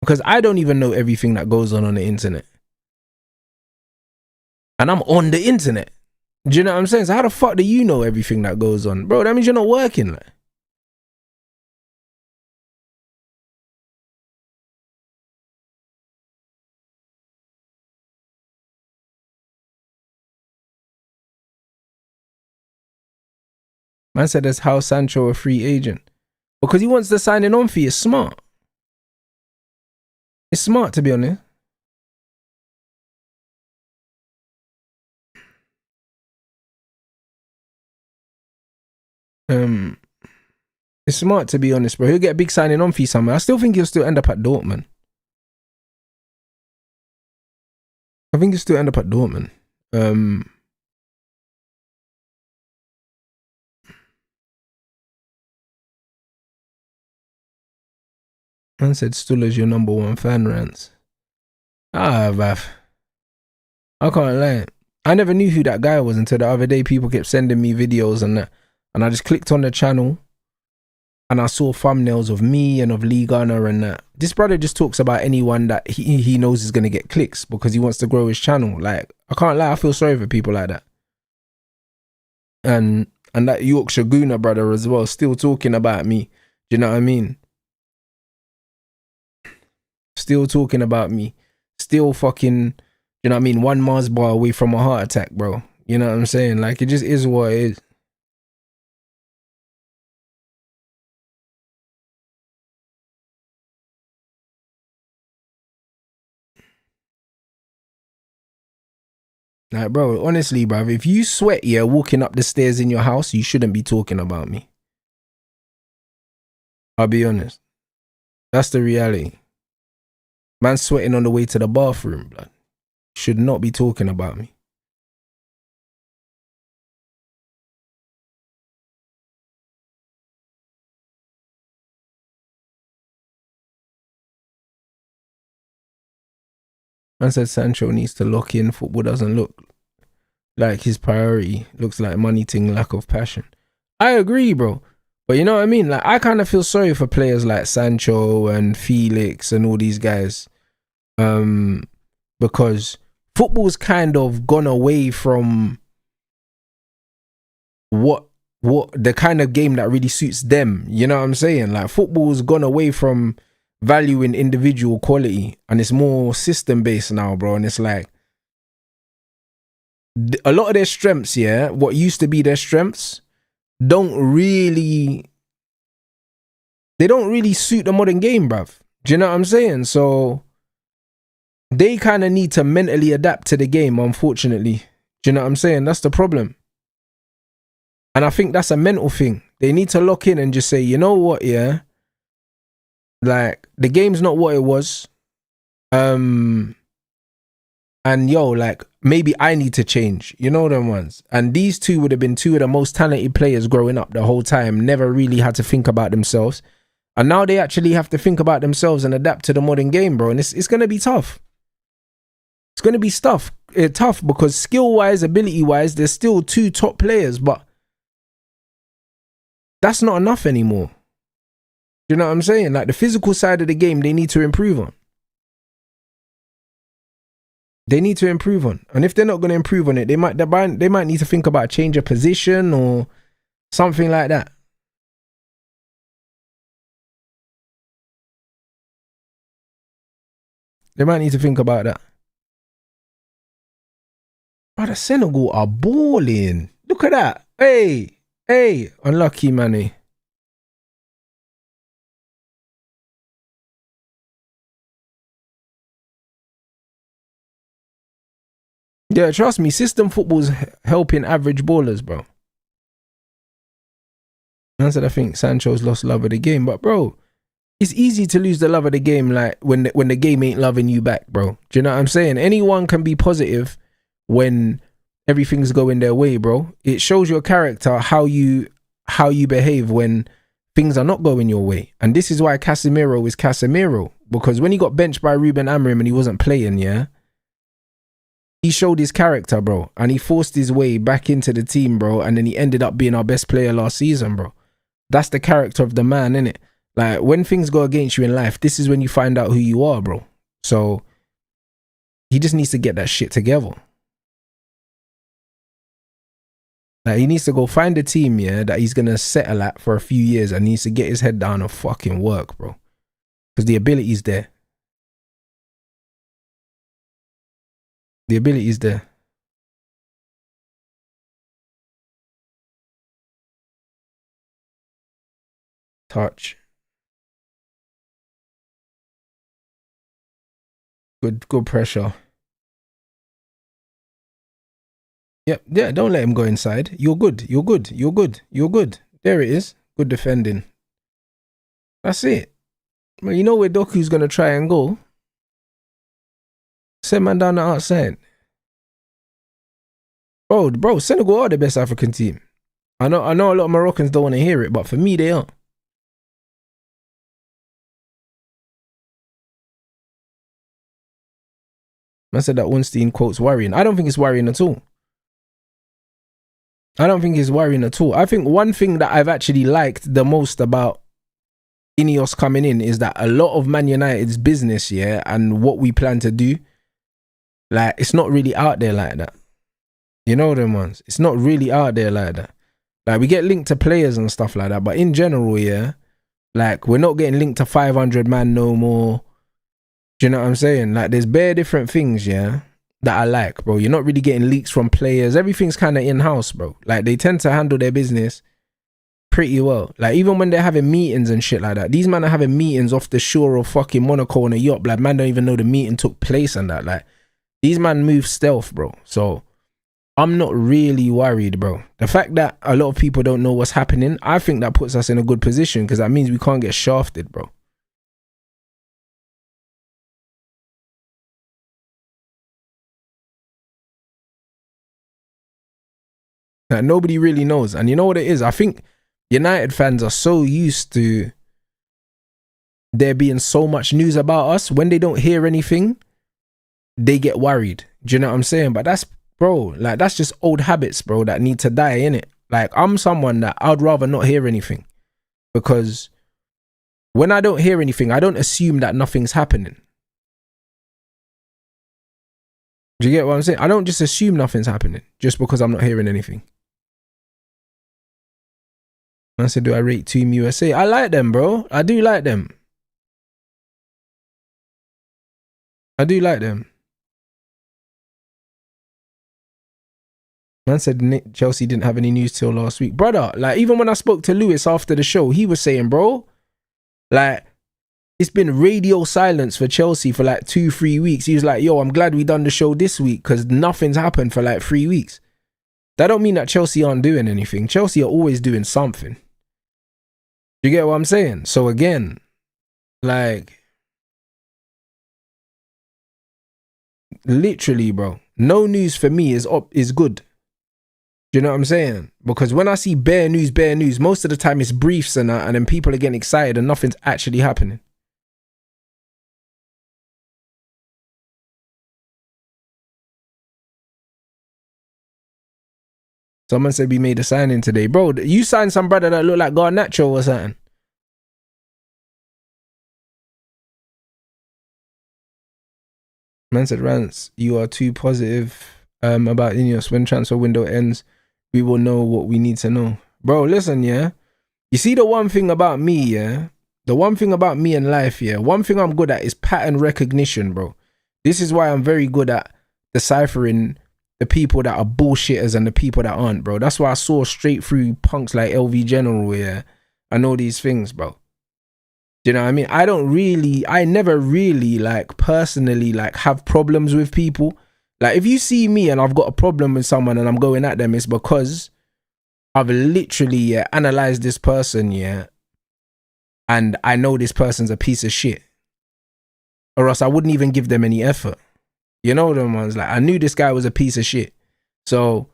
Because I don't even know everything that goes on the internet. And I'm on the internet. Do you know what I'm saying? So how the fuck do you know everything that goes on? Bro, that means you're not working. Like. Man said that's how Sancho a free agent. Because he wants the signing on fee. It's smart. It's smart, to be honest. It's smart, to be honest, bro. He'll get a big signing on fee somewhere. I still think he'll still end up at Dortmund. I think he'll still end up at Dortmund. Man said Stulla's your number 1 fan, Rance. Vav. I can't lie. I never knew who that guy was until the other day. People kept sending me videos and that. And I just clicked on the channel. And I saw thumbnails of me and of Lee Gunner and that. This brother just talks about anyone that he knows is going to get clicks because he wants to grow his channel. Like, I can't lie, I feel sorry for people like that. And that Yorkshire Gooner brother as well, still talking about me. Do you know what I mean? Still talking about me. Still fucking, you know what I mean? 1 Mars bar away from a heart attack, bro. You know what I'm saying? Like, it just is what it is. Like, bro, honestly, bro, if you sweat, yeah, walking up the stairs in your house, you shouldn't be talking about me. I'll be honest. That's the reality. Man sweating on the way to the bathroom, blood. Should not be talking about me. Man said Sancho needs to lock in. Football doesn't look like his priority. Looks like money thing, lack of passion. I agree, bro. But you know what I mean? Like, I kind of feel sorry for players like Sancho and Felix and all these guys. Because football's kind of gone away from what the kind of game that really suits them. You know what I'm saying? Like, football's gone away from valuing individual quality and it's more system based now, bro. And it's like a lot of their strengths, yeah, what used to be their strengths don't really suit the modern game, bruv. Do you know what I'm saying? So they kind of need to mentally adapt to the game, unfortunately. Do you know what I'm saying? That's the problem. And I think that's a mental thing. They need to lock in and just say, you know what, yeah, like, the game's not what it was. And yo, like, maybe I need to change. You know them ones. And these two would have been 2 of the most talented players growing up the whole time. Never really had to think about themselves. And now they actually have to think about themselves and adapt to the modern game, bro. And it's going to be tough. It's going to be tough because skill-wise, ability-wise, there's still 2 top players. But that's not enough anymore. You know what I'm saying? Like, the physical side of the game, they need to improve on. They need to improve on. And if they're not going to improve on it, they might need to think about a change of position or something like that. They might need to think about that. Oh, the Senegal are balling. Look at that. Hey, unlucky, man. Yeah, trust me, system football's helping average ballers, bro. I said I think Sancho's lost love of the game, but bro, it's easy to lose the love of the game, like when the game ain't loving you back, bro. Do you know what I'm saying? Anyone can be positive when everything's going their way, bro. It shows your character how you behave when things are not going your way. And this is why Casemiro is Casemiro, because when he got benched by Ruben Amorim and he wasn't playing, yeah, he showed his character, bro, and he forced his way back into the team, bro, and then he ended up being our best player last season, bro. That's the character of the man, innit? Like, when things go against you in life, this is when you find out who you are, bro. So he just needs to get that shit together. Like, he needs to go find a team, yeah, that he's gonna settle at for a few years, and needs to get his head down and fucking work, bro. Because the ability's there. The ability's there. Touch. Good pressure. Yep, yeah, don't let him go inside. You're good. There it is. Good defending. That's it. Well, you know where Doku's gonna try and go. Send man down the outside. Bro, Senegal are the best African team. I know a lot of Moroccans don't want to hear it, but for me they are. I said that Weinstein quote's worrying. I don't think it's worrying at all. I think one thing that I've actually liked the most about Ineos coming in is that a lot of Man United's business, yeah, and what we plan to do, like, it's not really out there like that. You know them ones. It's not really out there like that. Like, we get linked to players and stuff like that, but in general, yeah, like, we're not getting linked to 500 man no more. Do you know what I'm saying? Like, there's bare different things, yeah, that I like, bro. You're not really getting leaks from players. Everything's kind of in-house, bro. Like, they tend to handle their business pretty well. Like, even when they're having meetings and shit like that, these men are having meetings off the shore of fucking Monaco on a yacht. Like, man don't even know the meeting took place and that. Like, these men move stealth, bro. So I'm not really worried, bro. The fact that a lot of people don't know what's happening, I think that puts us in a good position, because that means we can't get shafted, bro. Like, nobody really knows. And you know what it is? I think United fans are so used to there being so much news about us. When they don't hear anything, they get worried. Do you know what I'm saying? But that's, bro, like, that's just old habits, bro, that need to die, innit? Like, I'm someone that I'd rather not hear anything, because when I don't hear anything, I don't assume that nothing's happening. Do you get what I'm saying? I don't just assume nothing's happening just because I'm not hearing anything. I said, do I rate Team USA? I like them, bro. I do like them. Man said Chelsea didn't have any news till last week. Brother, like, even when I spoke to Lewis after the show, he was saying, bro, like, it's been radio silence for Chelsea for like 2-3 weeks. He was like, yo, I'm glad we done the show this week, because nothing's happened for like 3 weeks. That don't mean that Chelsea aren't doing anything. Chelsea are always doing something. You get what I'm saying? So again, like, literally, bro, no news for me is good. Do you know what I'm saying? Because when I see bare news, most of the time it's briefs and that, and then people are getting excited and nothing's actually happening. Someone said we made a signing today. Bro, you signed some brother that look like Garnacho or something. Man said, Rance, you are too positive about Ineos. When transfer window ends, we will know what we need to know. Bro, listen, yeah? You see, the one thing about me, yeah? The one thing about me in life, yeah? One thing I'm good at is pattern recognition, bro. This is why I'm very good at deciphering the people that are bullshitters and the people that aren't, bro. That's why I saw straight through punks like LV General, yeah? I know these things, bro. Do you know what I mean? I never really, like, personally, like, have problems with people. Like, if you see me and I've got a problem with someone and I'm going at them, it's because I've literally analyzed this person, yeah, and I know this person's a piece of shit, or else I wouldn't even give them any effort. You know them ones, like I knew this guy was a piece of shit. So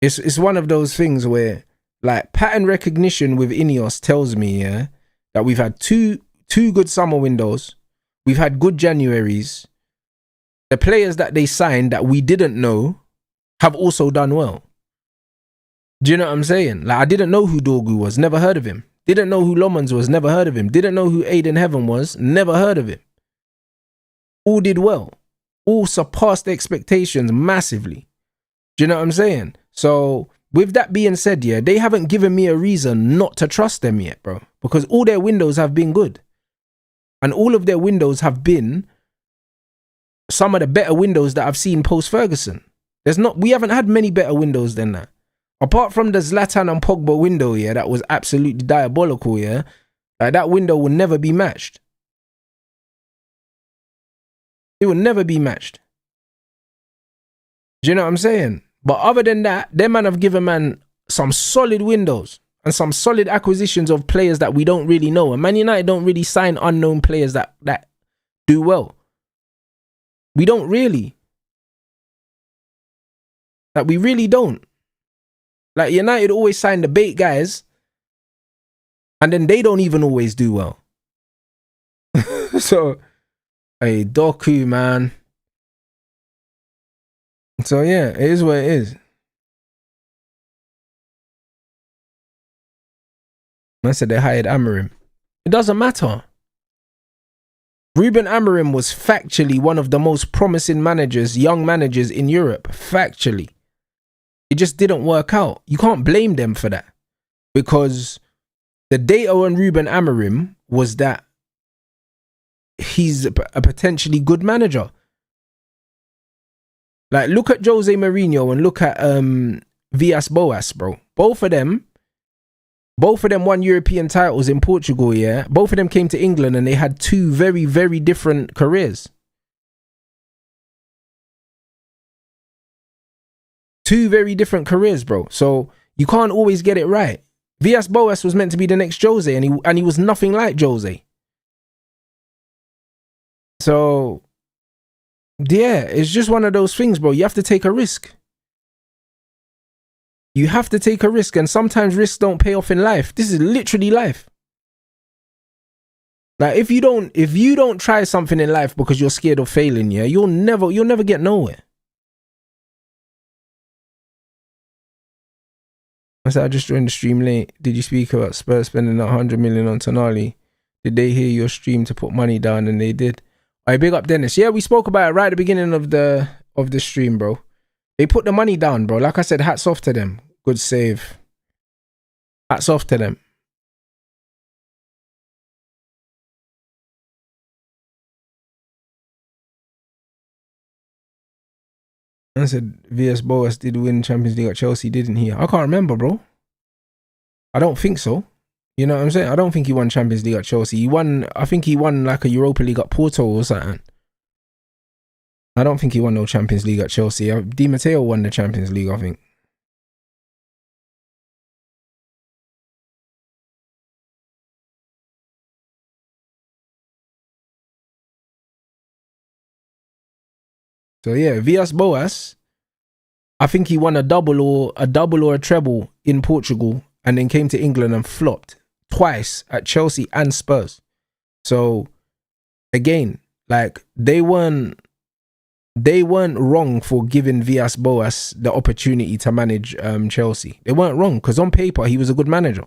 it's one of those things where like pattern recognition with Ineos tells me, yeah, that we've had two good summer windows, we've had good Januaries. The players that they signed that we didn't know have also done well. Do you know what I'm saying? Like I didn't know who Dorgu was, never heard of him. Didn't know who Lomans was, never heard of him. Didn't know who Aiden Heaven was, never heard of him. All did well. All surpassed expectations massively. Do you know what I'm saying? So with that being said, yeah, they haven't given me a reason not to trust them yet, bro. Because all their windows have been good. And all of their windows have been some of the better windows that I've seen post-Ferguson. We haven't had many better windows than that. Apart from the Zlatan and Pogba window, yeah, that was absolutely diabolical, yeah. Like that window will never be matched. It will never be matched. Do you know what I'm saying? But other than that, them man have given man some solid windows and some solid acquisitions of players that we don't really know. And Man United don't really sign unknown players that do well. We don't really. Like we really don't. Like United always sign the bait guys and then they don't even always do well. So, hey, Doku, man. So yeah, it is what it is. I said they hired Amorim. It doesn't matter. Ruben Amorim was factually one of the most promising managers, young managers in Europe. Factually. It just didn't work out. You can't blame them for that. Because the data on Ruben Amorim was that he's a potentially good manager. Like, look at Jose Mourinho and look at Villas-Boas, bro. Both of them won European titles in Portugal, yeah? Both of them came to England and they had two very, very different careers. Two very different careers, bro. So you can't always get it right. Villas-Boas was meant to be the next Jose and he was nothing like Jose. So, yeah, it's just one of those things, bro. You have to take a risk. You have to take a risk, and sometimes risks don't pay off in life. This is literally life. Like if you don't try something in life because you're scared of failing, yeah, you'll never get nowhere. I said I just joined the stream late. Did you speak about Spurs spending 100 million on Tonali? Did they hear your stream to put money down? And they did. I big up Dennis. Yeah, we spoke about it right at the beginning of the stream, bro. They put the money down, bro. Like I said, hats off to them. Good save. Hats off to them. I said Villas-Boas did win Champions League at Chelsea, didn't he? I can't remember, bro. I don't think so. You know what I'm saying? I don't think he won Champions League at Chelsea. I think he won like a Europa League at Porto or something. I don't think he won no Champions League at Chelsea. Di Matteo won the Champions League, I think. So yeah, Villas-Boas, I think he won a double or a treble in Portugal and then came to England and flopped twice at Chelsea and Spurs. So again, like they weren't wrong for giving Villas-Boas the opportunity to manage Chelsea. They weren't wrong because on paper he was a good manager.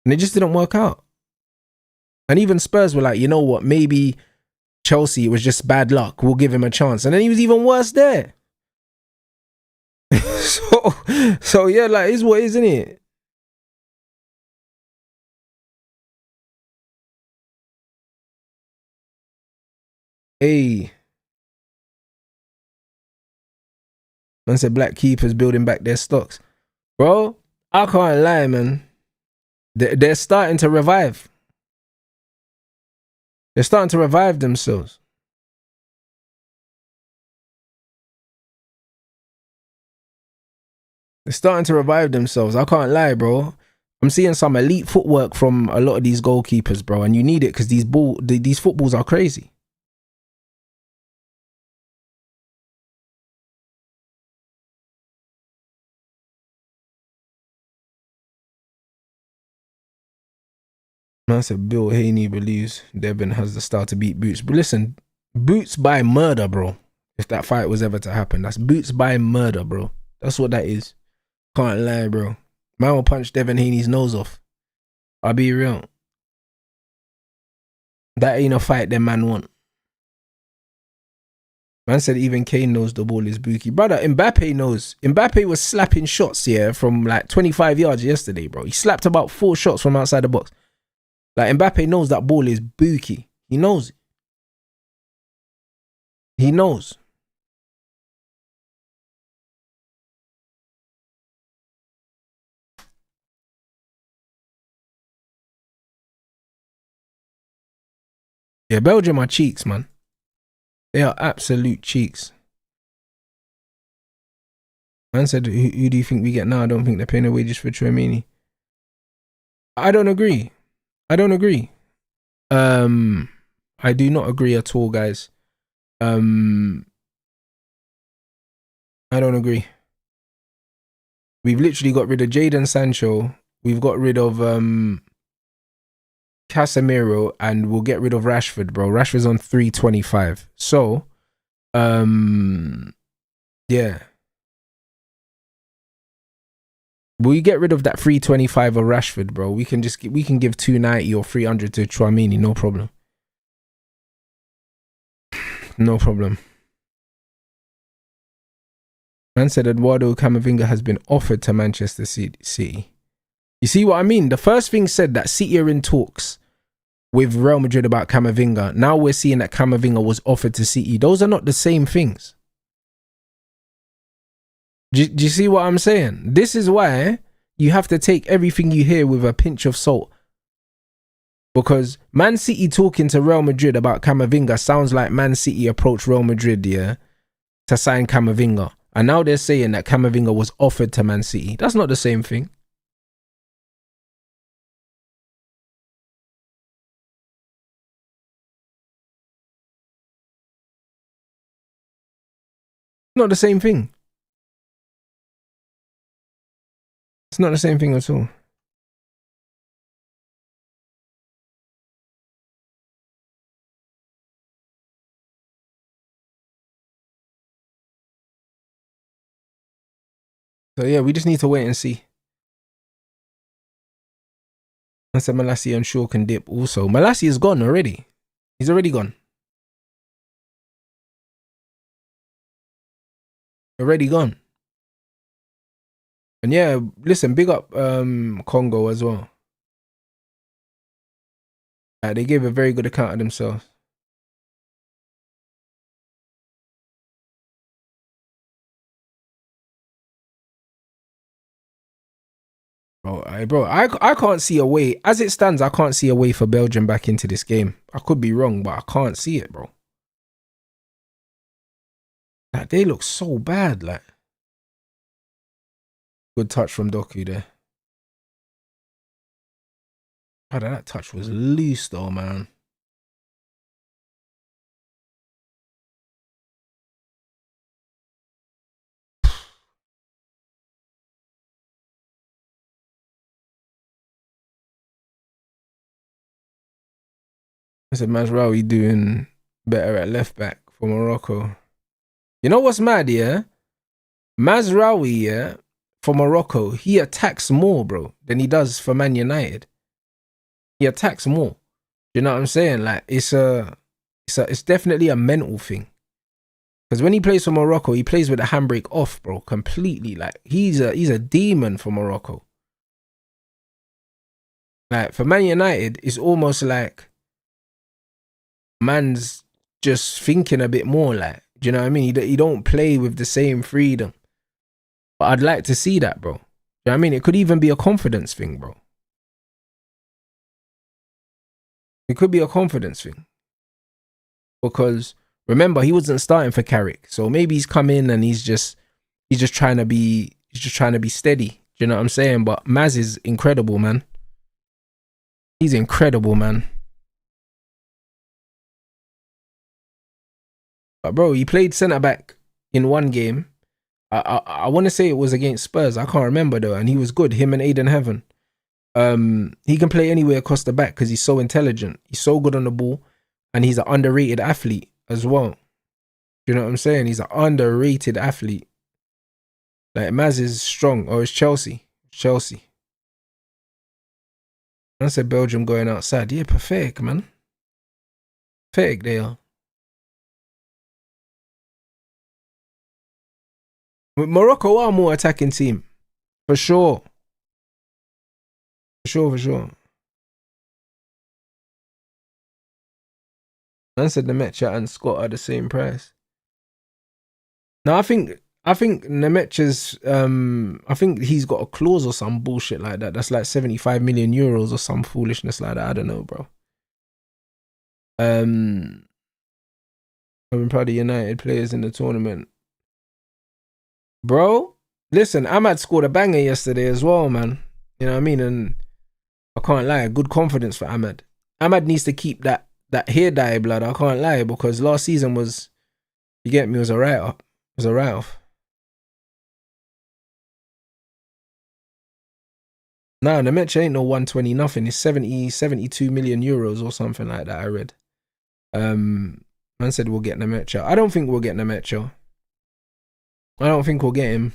And it just didn't work out. And even Spurs were like, you know what, maybe Chelsea, it was just bad luck. We'll give him a chance. And then he was even worse there. so yeah, like, it's what isn't it? Hey. Man said black keepers building back their stocks. Bro, I can't lie, man. They're starting to revive. They're starting to revive themselves. They're starting to revive themselves. I can't lie, bro. I'm seeing some elite footwork from a lot of these goalkeepers, bro, and you need it because these footballs are crazy. Man said Bill Haney believes Devin has the style to beat Boots. But listen, Boots by murder, bro. If that fight was ever to happen, that's Boots by murder, bro. That's what that is. Can't lie, bro. Man will punch Devin Haney's nose off. I'll be real. That ain't a fight them man want. Man said even Kane knows the ball is bookie. Brother, Mbappe knows. Mbappe was slapping shots, yeah, from like 25 yards yesterday, bro. He slapped about 4 shots from outside the box. Like, Mbappe knows that ball is bookie. He knows it. He knows. Yeah, Belgium are cheeks, man. They are absolute cheeks. Man said, who do you think we get now? I don't think they're paying the wages for Tchouaméni. I don't agree. I don't agree. I do not agree at all, guys. I don't agree. We've literally got rid of Jadon Sancho. We've got rid of Casemiro, and we'll get rid of Rashford, bro. Rashford's on 325. So, yeah. We get rid of that 325 of Rashford, bro. We can give 290 or 300 to Tchouaméni, no problem. No problem. Man said Eduardo Camavinga has been offered to Manchester City. You see what I mean? The first thing said that City are in talks with Real Madrid about Camavinga. Now we're seeing that Camavinga was offered to City. Those are not the same things. Do you see what I'm saying? This is why you have to take everything you hear with a pinch of salt. Because Man City talking to Real Madrid about Camavinga sounds like Man City approached Real Madrid, yeah, to sign Camavinga. And now they're saying that Camavinga was offered to Man City. That's not the same thing. Not the same thing. It's not the same thing at all. So yeah, we just need to wait and see. I said Malassi and Shaw can dip also. Malassi is gone already. He's already gone. Already gone. And yeah, listen, big up Congo as well. They gave a very good account of themselves. Bro, I can't see a way. As it stands, I can't see a way for Belgium back into this game. I could be wrong, but I can't see it, bro. Like, they look so bad, like. Good touch from Doku there. Oh, that touch was loose though, man. I said Mazraoui doing better at left back for Morocco. You know what's mad, yeah? Mazraoui, yeah, for Morocco, he attacks more, bro, than he does for Man United. He attacks more. You know what I'm saying? Like, it's definitely a mental thing. Because when he plays for Morocco, he plays with the handbrake off, bro, completely. Like, he's a demon for Morocco. Like, for Man United, it's almost like man's just thinking a bit more, like, do you know what I mean? He don't play with the same freedom. But I'd like to see that, bro. Do you know what I mean? It could even be a confidence thing, bro. It could be a confidence thing. Because remember, he wasn't starting for Carrick. So maybe he's come in and he's just trying to be steady. Do Do you know what I'm saying? But Maz is incredible, man. He's incredible, man. But bro, he played centre back in one game. I want to say it was against Spurs. I can't remember though, and he was good. Him and Aiden Heaven. He can play anywhere across the back because he's so intelligent. He's so good on the ball, and he's an underrated athlete as well. You know what I'm saying? He's an underrated athlete. Like Maz is strong. Oh, it's Chelsea. Chelsea. I said Belgium going outside. Yeah, pathetic, man. Pathetic they are. Morocco are a more attacking team. For sure. For sure. I said Nemecha and Scott are the same price. No, I think Nemecha's I think he's got a clause or some bullshit like that. That's like 75 million euros or some foolishness like that. I don't know, bro. I'm proud of United players in the tournament. Bro, listen, Ahmad scored a banger yesterday as well, man. You know what I mean? And I can't lie, good confidence for Ahmad. Ahmad needs to keep that hair dye, blood. I can't lie, because last season was, you get me, was a write-off. It was a write-off. Nah, the match ain't no 120 nothing. It's 72 million euros or something like that, I read. Man said we'll get Nemecha. I don't think we'll get Nemecha. I don't think we'll get him.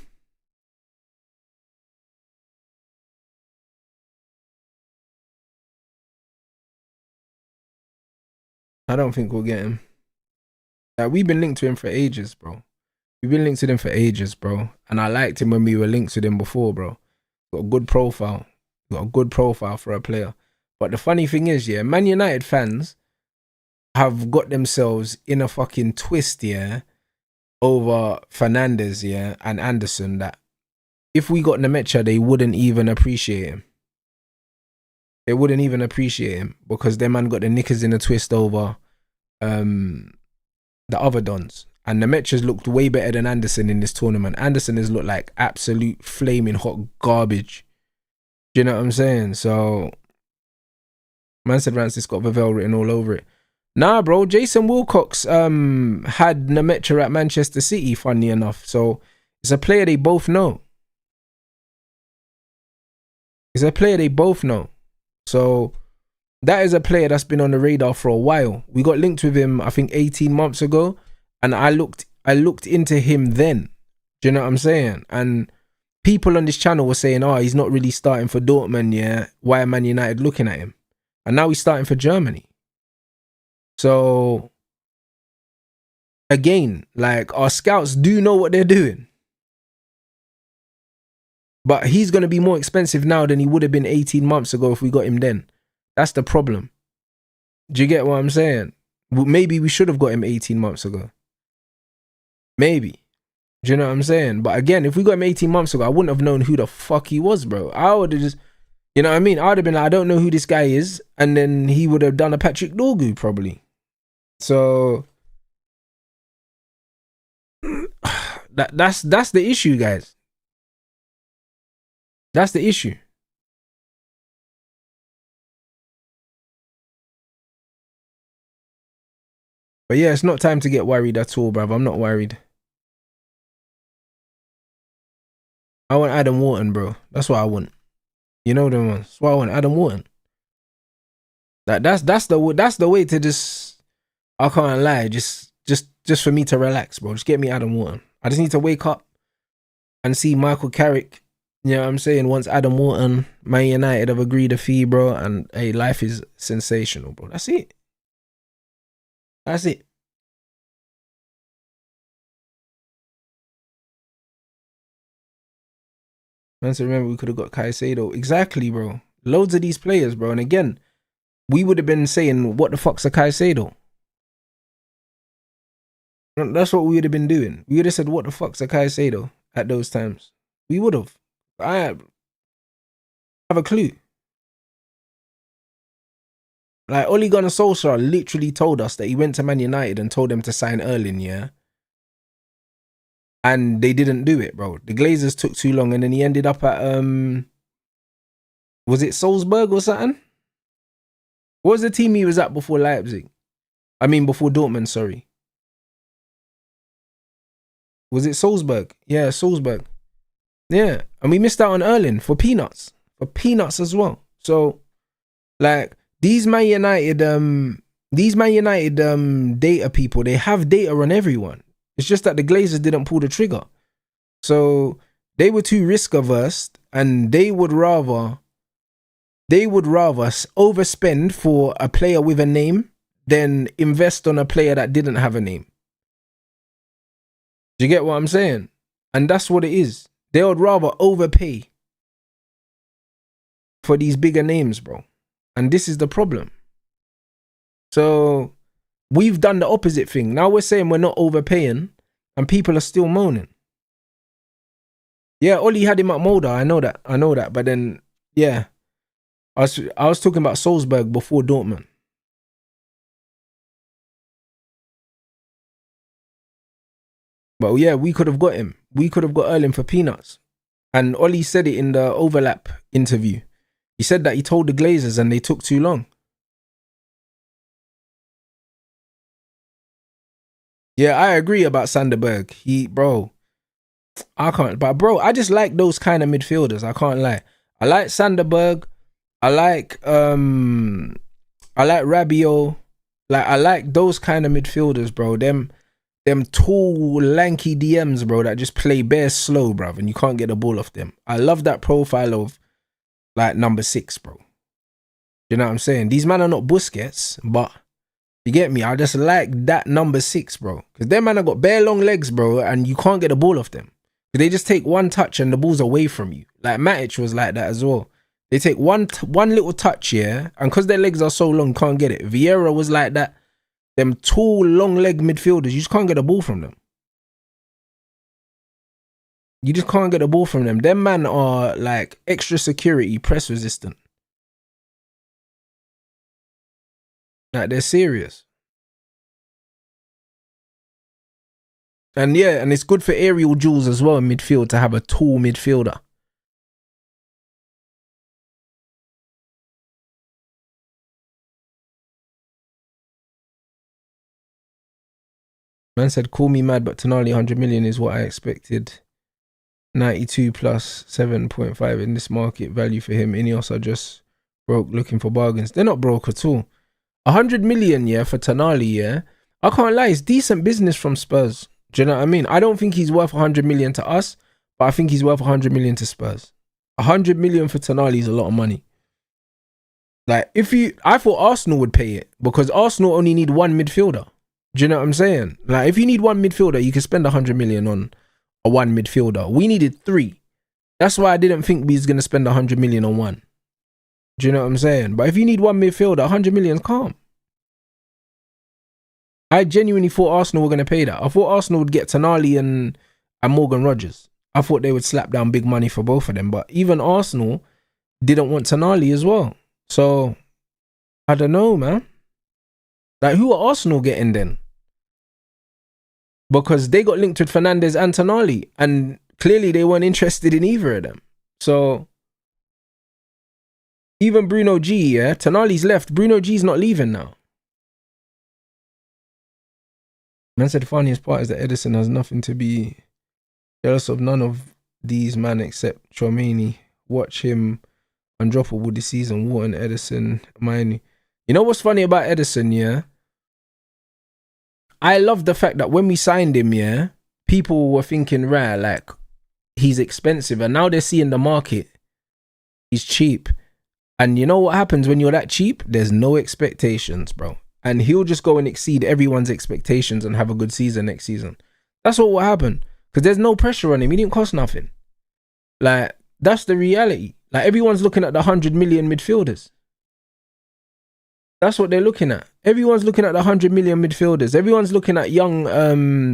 I don't think we'll get him. We've been linked to him for ages, bro. We've been linked to him for ages, bro. And I liked him when we were linked to him before, bro. Got a good profile. Got a good profile for a player. But the funny thing is, yeah, Man United fans have got themselves in a fucking twist, yeah, over Fernandes, yeah, and Anderson, that if we got Nemecha, they wouldn't even appreciate him. They wouldn't even appreciate him because their man got the knickers in a twist over the other dons. And Nemecha's looked way better than Anderson in this tournament. Anderson has looked like absolute flaming hot garbage. Do you know what I'm saying? So, man said Francis got Vavel written all over it. Nah, bro, Jason Wilcox had Nemecha at Manchester City, funny enough. So, it's a player they both know. It's a player they both know. So, that is a player that's been on the radar for a while. We got linked with him, I think, 18 months ago. And I looked into him then. Do you know what I'm saying? And people on this channel were saying, oh, he's not really starting for Dortmund, yeah. Why are Man United looking at him? And now he's starting for Germany. So, again, like, our scouts do know what they're doing. But he's going to be more expensive now than he would have been 18 months ago if we got him then. That's the problem. Do you get what I'm saying? Maybe we should have got him 18 months ago. Maybe. Do you know what I'm saying? But again, if we got him 18 months ago, I wouldn't have known who the fuck he was, bro. I would have just, you know what I mean? I would have been like, I don't know who this guy is. And then he would have done a Patrick Dorgu, probably. So, that's the issue, guys. That's the issue. But yeah, it's not time to get worried at all, bruv. I'm not worried. I want Adam Wharton, bro. That's what I want. You know them ones. That's what I want, Adam Wharton. That's the way to just, I can't lie, just for me to relax, bro. Just get me Adam Wharton. I just need to wake up and see Michael Carrick. You know what I'm saying? Once Adam Wharton, Man United have agreed a fee, bro, and hey, life is sensational, bro. That's it. That's it. Man, so remember we could have got Caicedo. Exactly, bro. Loads of these players, bro. And again, we would have been saying, what the fuck's a Caicedo? That's what we would have been doing. We would have said, what the fuck's a Caicedo at those times? We would have. I have a clue. Like, Ole Gunnar Solskjaer literally told us that he went to Man United and told them to sign Erling, yeah? and they didn't do it, bro. The Glazers took too long, and then he ended up at was it Salzburg or something? What was the team he was at before Leipzig? I mean, before Dortmund, sorry. Was it Salzburg? Yeah, Salzburg. Yeah, and we missed out on Erling for peanuts. For peanuts as well. So, like, these Man United data people, they have data on everyone. It's just that the Glazers didn't pull the trigger. So, they were too risk averse, and they would rather overspend for a player with a name than invest on a player that didn't have a name. Do you get what I'm saying? And that's what it is. They would rather overpay for these bigger names, bro. And this is the problem. So we've done the opposite thing. Now we're saying we're not overpaying and people are still moaning. Yeah, Oli had him at Mulder. I know that. But then, yeah, I was talking about Salzburg before Dortmund. But yeah, we could have got him. We could have got Erling for peanuts. And Oli said it in the overlap interview. He said that he told the Glazers and they took too long. Yeah, I agree about Sanderberg. I can't. But bro, I just like those kind of midfielders. I can't lie. I like Sanderberg. I like Rabiot. Like, I like those kind of midfielders, bro. Them tall, lanky DMs, bro, that just play bare slow, bro, and you can't get the ball off them. I love that profile of, like, number 6, bro. You know what I'm saying? These men are not Busquets, but you get me? I just like that number 6, bro. Because them man have got bare long legs, bro, and you can't get the ball off them. They just take one touch and the ball's away from you. Like, Matic was like that as well. They take one little touch, yeah, and because their legs are so long, can't get it. Vieira was like that. Them tall, long leg midfielders, you just can't get a ball from them. You just can't get a ball from them. Them man are like extra security, press resistant. Like, they're serious. And yeah, and it's good for aerial duels as well in midfield to have a tall midfielder. Man said, call me mad, but Tonali 100 million is what I expected. 92 plus 7.5 in this market value for him. Ineos are just broke looking for bargains. They're not broke at all. 100 million, yeah, for Tonali, yeah. I can't lie, it's decent business from Spurs. Do you know what I mean? I don't think he's worth 100 million to us, but I think he's worth 100 million to Spurs. 100 million for Tonali is a lot of money. Like, I thought Arsenal would pay it because Arsenal only need one midfielder. Do you know what I'm saying? Like, if you need one midfielder, you can spend 100 million on a one midfielder. We needed 3. That's why I didn't think we was going to spend 100 million on one. Do you know what I'm saying? But if you need one midfielder, 100 million is calm. I genuinely thought Arsenal were going to pay that. I thought Arsenal would get Tonali and Morgan Rogers. I thought they would slap down big money for both of them. But even Arsenal didn't want Tonali as well. So, I don't know, man. Like, who are Arsenal getting then? Because they got linked with Fernandes and Tonali, and clearly they weren't interested in either of them. So, even Bruno G, yeah, Tonali's left. Bruno G's not leaving now. Man said the funniest part is that Edison has nothing to be jealous of. None of these men except Chouameni. Watch him undroppable this season. Wharton, Edison, Hermione. You know what's funny about Edison, yeah? I love the fact that when we signed him, yeah, people were thinking, rare, like, he's expensive. And now they're seeing the market. He's cheap. And you know what happens when you're that cheap? There's no expectations, bro. And he'll just go and exceed everyone's expectations and have a good season next season. That's what will happen. Because there's no pressure on him. He didn't cost nothing. Like, that's the reality. Like, everyone's looking at the 100 million midfielders. That's what they're looking at. Everyone's looking at the 100 million midfielders. Everyone's looking at young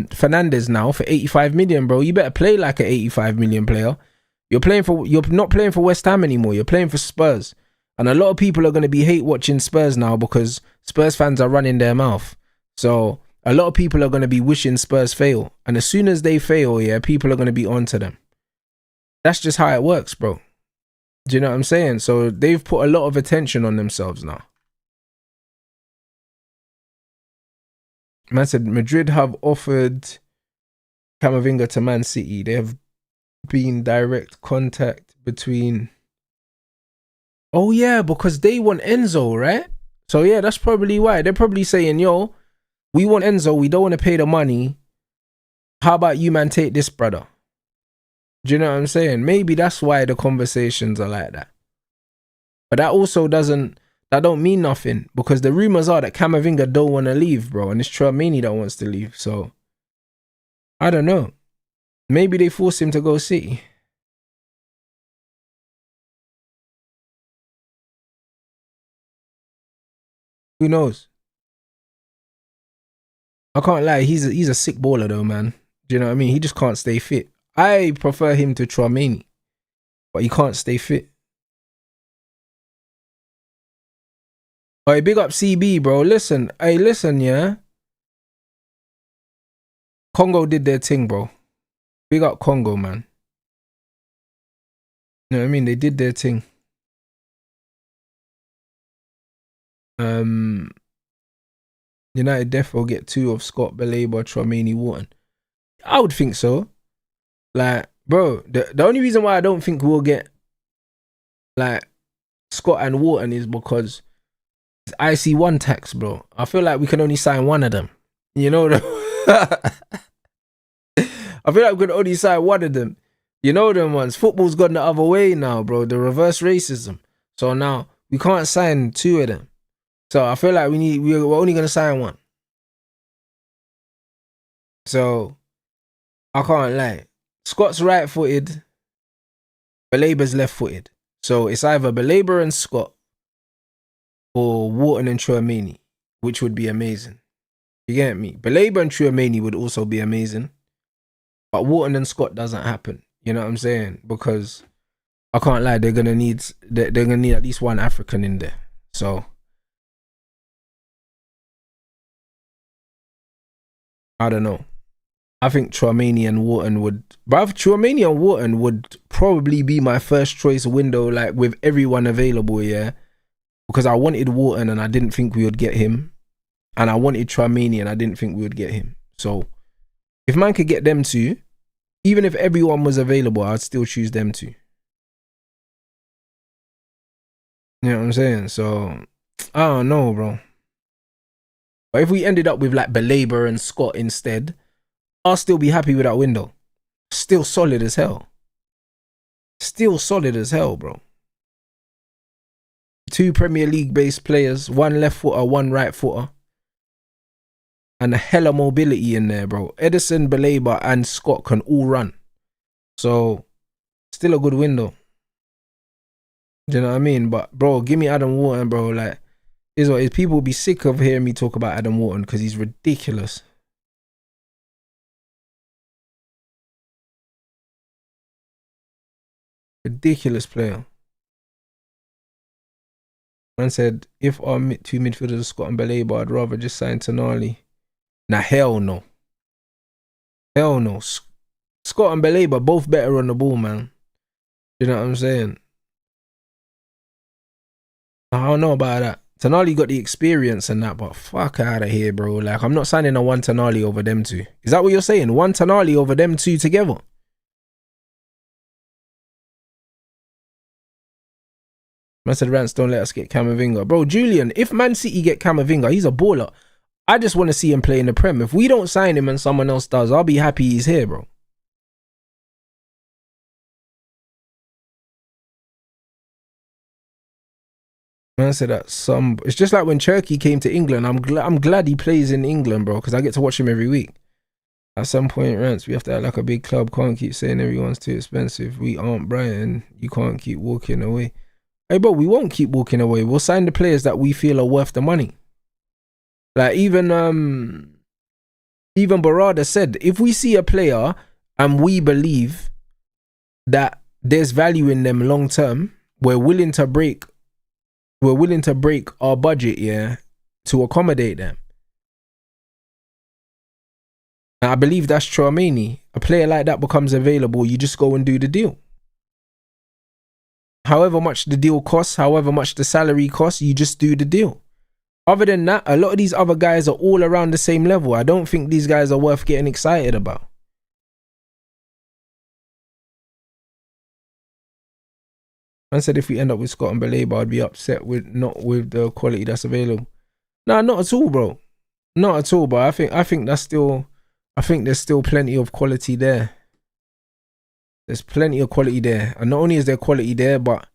Fernandes now for 85 million, bro. You better play like an 85 million player. You're not playing for West Ham anymore. You're playing for Spurs. And a lot of people are going to be hate watching Spurs now because Spurs fans are running their mouth. So a lot of people are going to be wishing Spurs fail. And as soon as they fail, yeah, people are going to be onto them. That's just how it works, bro. Do you know what I'm saying? So they've put a lot of attention on themselves now. Man said Madrid have offered Camavinga to Man City. They have been direct contact between... Oh yeah, because they want Enzo, right? So yeah, that's probably why. They're probably saying, yo, we want Enzo, we don't want to pay the money. How about you, man, take this, brother? Do you know what I'm saying? Maybe that's why the conversations are like that. But that also that don't mean nothing, because the rumours are that Camavinga don't want to leave, bro, and it's Tchouaméni that wants to leave. So I don't know. Maybe they force him to go City. Who knows? I can't lie, he's a sick baller though, man. Do you know what I mean? He just can't stay fit. I prefer him to Tchouaméni, but he can't stay fit. Hey, big up CB, bro. Listen, yeah. Congo did their thing, bro. Big up Congo, man. You know what I mean? They did their thing. United def will get 2 of Scott, Baleba, Tchouaméni, Wharton. I would think so. Like, bro, the only reason why I don't think we'll get like Scott and Wharton is because it's IC1 tax, bro. I feel like we can only sign one of them. You know, I feel like we can only sign one of them. You know them ones. Football's gone the other way now, bro. The reverse racism. So now we can't sign 2 of them. So I feel like we're only gonna sign 1. So I can't lie. Scott's right-footed, Baleba's left-footed. So it's either Baleba and Scott or Wharton and Tchouaméni, which would be amazing. You get me? Baleba and Tchouaméni would also be amazing, but Wharton and Scott doesn't happen. You know what I'm saying? Because I can't lie, they're gonna need at least one African in there. So I don't know. I think Tchouaméni and Wharton would... Bruv, Tchouaméni and Wharton would probably be my first choice window, like, with everyone available, yeah? Because I wanted Wharton and I didn't think we would get him. And I wanted Tchouaméni and I didn't think we would get him. So, if man could get them 2, even if everyone was available, I'd still choose them 2. You know what I'm saying? So, I don't know, bro. But if we ended up with, like, Baleba and Scott instead... I'll still be happy with that window. Still solid as hell. Still solid as hell, bro. 2 Premier League based players, 1 left footer, 1 right footer. And a hella mobility in there, bro. Edison, Baleba and Scott can all run. So, still a good window. Do you know what I mean? But, bro, give me Adam Wharton, bro. Like, is people will be sick of hearing me talk about Adam Wharton because he's ridiculous. Ridiculous player. Man said, if our 2 midfielders are Scott and Baleba, I'd rather just sign Tonali. Nah, hell no. Hell no. Scott and Baleba both better on the ball, man. You know what I'm saying? I don't know about that. Tonali got the experience and that, but fuck out of here, bro. Like, I'm not signing a 1 Tonali over them 2. Is that what you're saying? 1 Tonali over them 2 together? Man said, Rants, don't let us get Camavinga. Bro, Julian, if Man City get Camavinga, he's a baller. I just want to see him play in the Prem. If we don't sign him and someone else does, I'll be happy he's here, bro. Man said that it's just like when Cherky came to England. I'm glad he plays in England, bro, because I get to watch him every week. At some point, Rants, we have to act like a big club. Can't keep saying everyone's too expensive. We aren't Brighton. You can't keep walking away. Hey, bro, we won't keep walking away. We'll sign the players that we feel are worth the money. Like, even Barada said, if we see a player and we believe that there's value in them long term, we're willing to break our budget, yeah, to accommodate them. And I believe that's Tchouaméni. A player like that becomes available, you just go and do the deal. However much the deal costs, however much the salary costs, you just do the deal. Other than that, a lot of these other guys are all around the same level. I don't think these guys are worth getting excited about. I said if we end up with Scott and Baleba, I'd be upset with not with the quality that's available. No, not at all, bro. Not at all, but I think that's still, I think there's still plenty of quality there. There's plenty of quality there, and not only is there quality there, but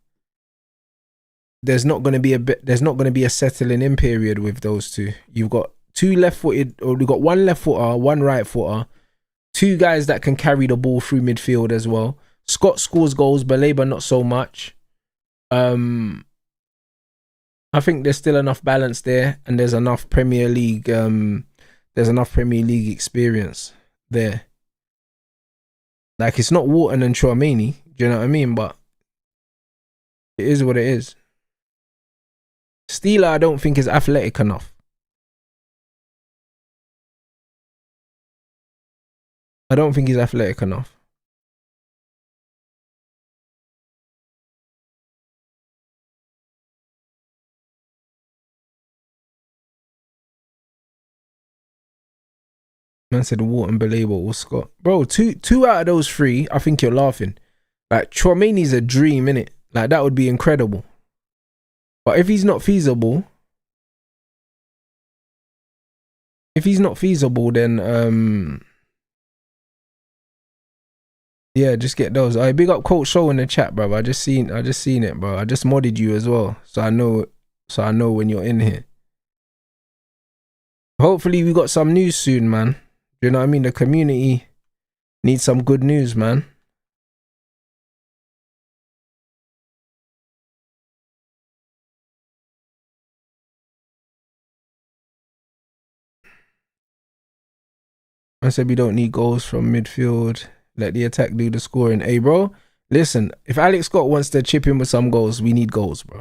there's not going to be a settling in period with those two. You've got two left-footed, or we've got one left footer, one right footer, two guys that can carry the ball through midfield as well. Scott scores goals, Baleba not so much. I think there's still enough balance there, and there's enough Premier League experience there. Like, it's not Wharton and Tchouaméni, do you know what I mean? But it is what it is. Steeler, I don't think is athletic enough. I don't think he's athletic enough. Man said Wharton, Baleba or Scott. Bro, two out of those three, I think you're laughing. Like, Tchouaméni's a dream, innit? Like, that would be incredible. But if he's not feasible, then yeah, just get those. I big up Coach Show in the chat, bro. I just seen it, bro. I just modded you as well, so I know when you're in here. Hopefully we got some news soon, man. Do you know what I mean? The community needs some good news, man. I said we don't need goals from midfield. Let the attack do the scoring. Hey, bro, listen, if Alex Scott wants to chip in with some goals, we need goals, bro.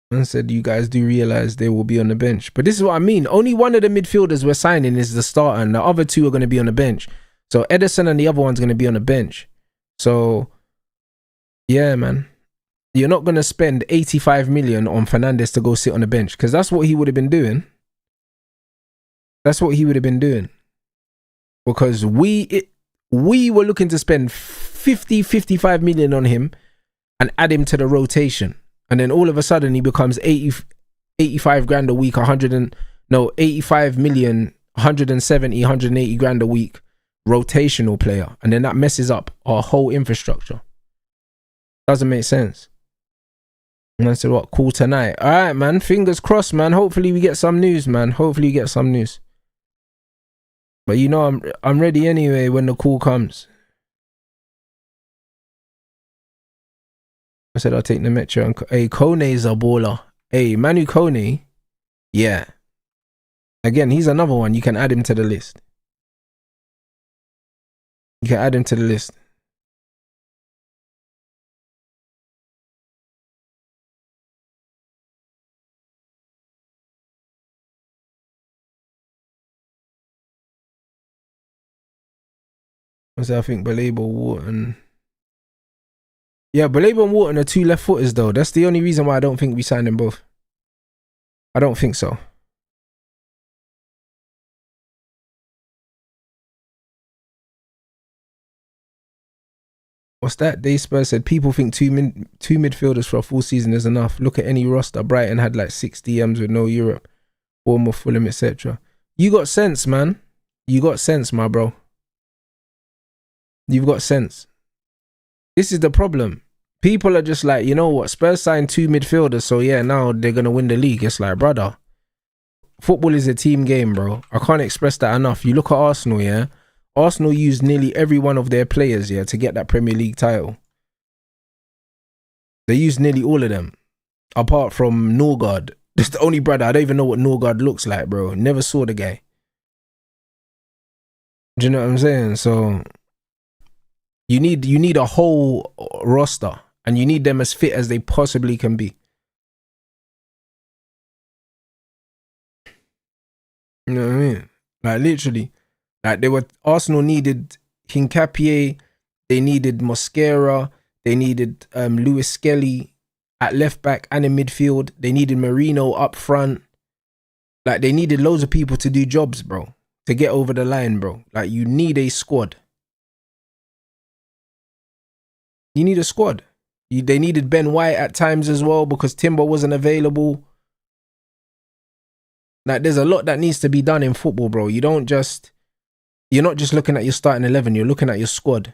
And said you guys do realize they will be on the bench. But this is what I mean. Only one of the midfielders we're signing is the starter, and the other two are going to be on the bench. So Edison and the other one's going to be on the bench. So, yeah, man. You're not going to spend 85 million on Fernandes to go sit on the bench, because that's what he would have been doing. That's what he would have been doing. Because we were looking to spend 55 million on him and add him to the rotation. And then all of a sudden he becomes 85 grand a week, 85 million, 170, 180 grand a week rotational player. And then that messes up our whole infrastructure. Doesn't make sense. And I said, what, call tonight? All right, man. Fingers crossed, man. Hopefully we get some news, man. Hopefully we get some news. But you know, I'm ready anyway when the call comes. I said I'll take the Metro. Hey, Kone's a baller. Hey, Manu Kone. Yeah. Again, he's another one. You can add him to the list. You can add him to the list. I think Baleba, Wharton. Yeah, Baleba and Wharton are two left footers though. That's the only reason why I don't think we signed them both. I don't think so. What's that? Day Spurs said people think two midfielders for a full season is enough. Look at any roster. Brighton had like 6 DMs with no Europe. Bournemouth, Fulham, etc. You got sense, man. You got sense, my bro. You've got sense. This is the problem. People are just like, you know what? Spurs signed 2 midfielders, so yeah, now they're going to win the league. It's like, brother, football is a team game, bro. I can't express that enough. You look at Arsenal, yeah? Arsenal used nearly every one of their players, yeah, to get that Premier League title. They used nearly all of them. Apart from Norgard. That's the only brother. I don't even know what Norgard looks like, bro. Never saw the guy. Do you know what I'm saying? So you need a whole roster, and you need them as fit as they possibly can be. Like literally. Like Arsenal needed Hincapié, they needed Mosquera, they needed Lewis Skelly at left back and in midfield. They needed Marino up front. Like they needed loads of people to do jobs, bro. To get over the line, bro. Like you need a squad. You need a squad. They needed Ben White at times as well because Timber wasn't available. Like there's a lot that needs to be done in football, bro. You're not just looking at your starting 11, you're looking at your squad.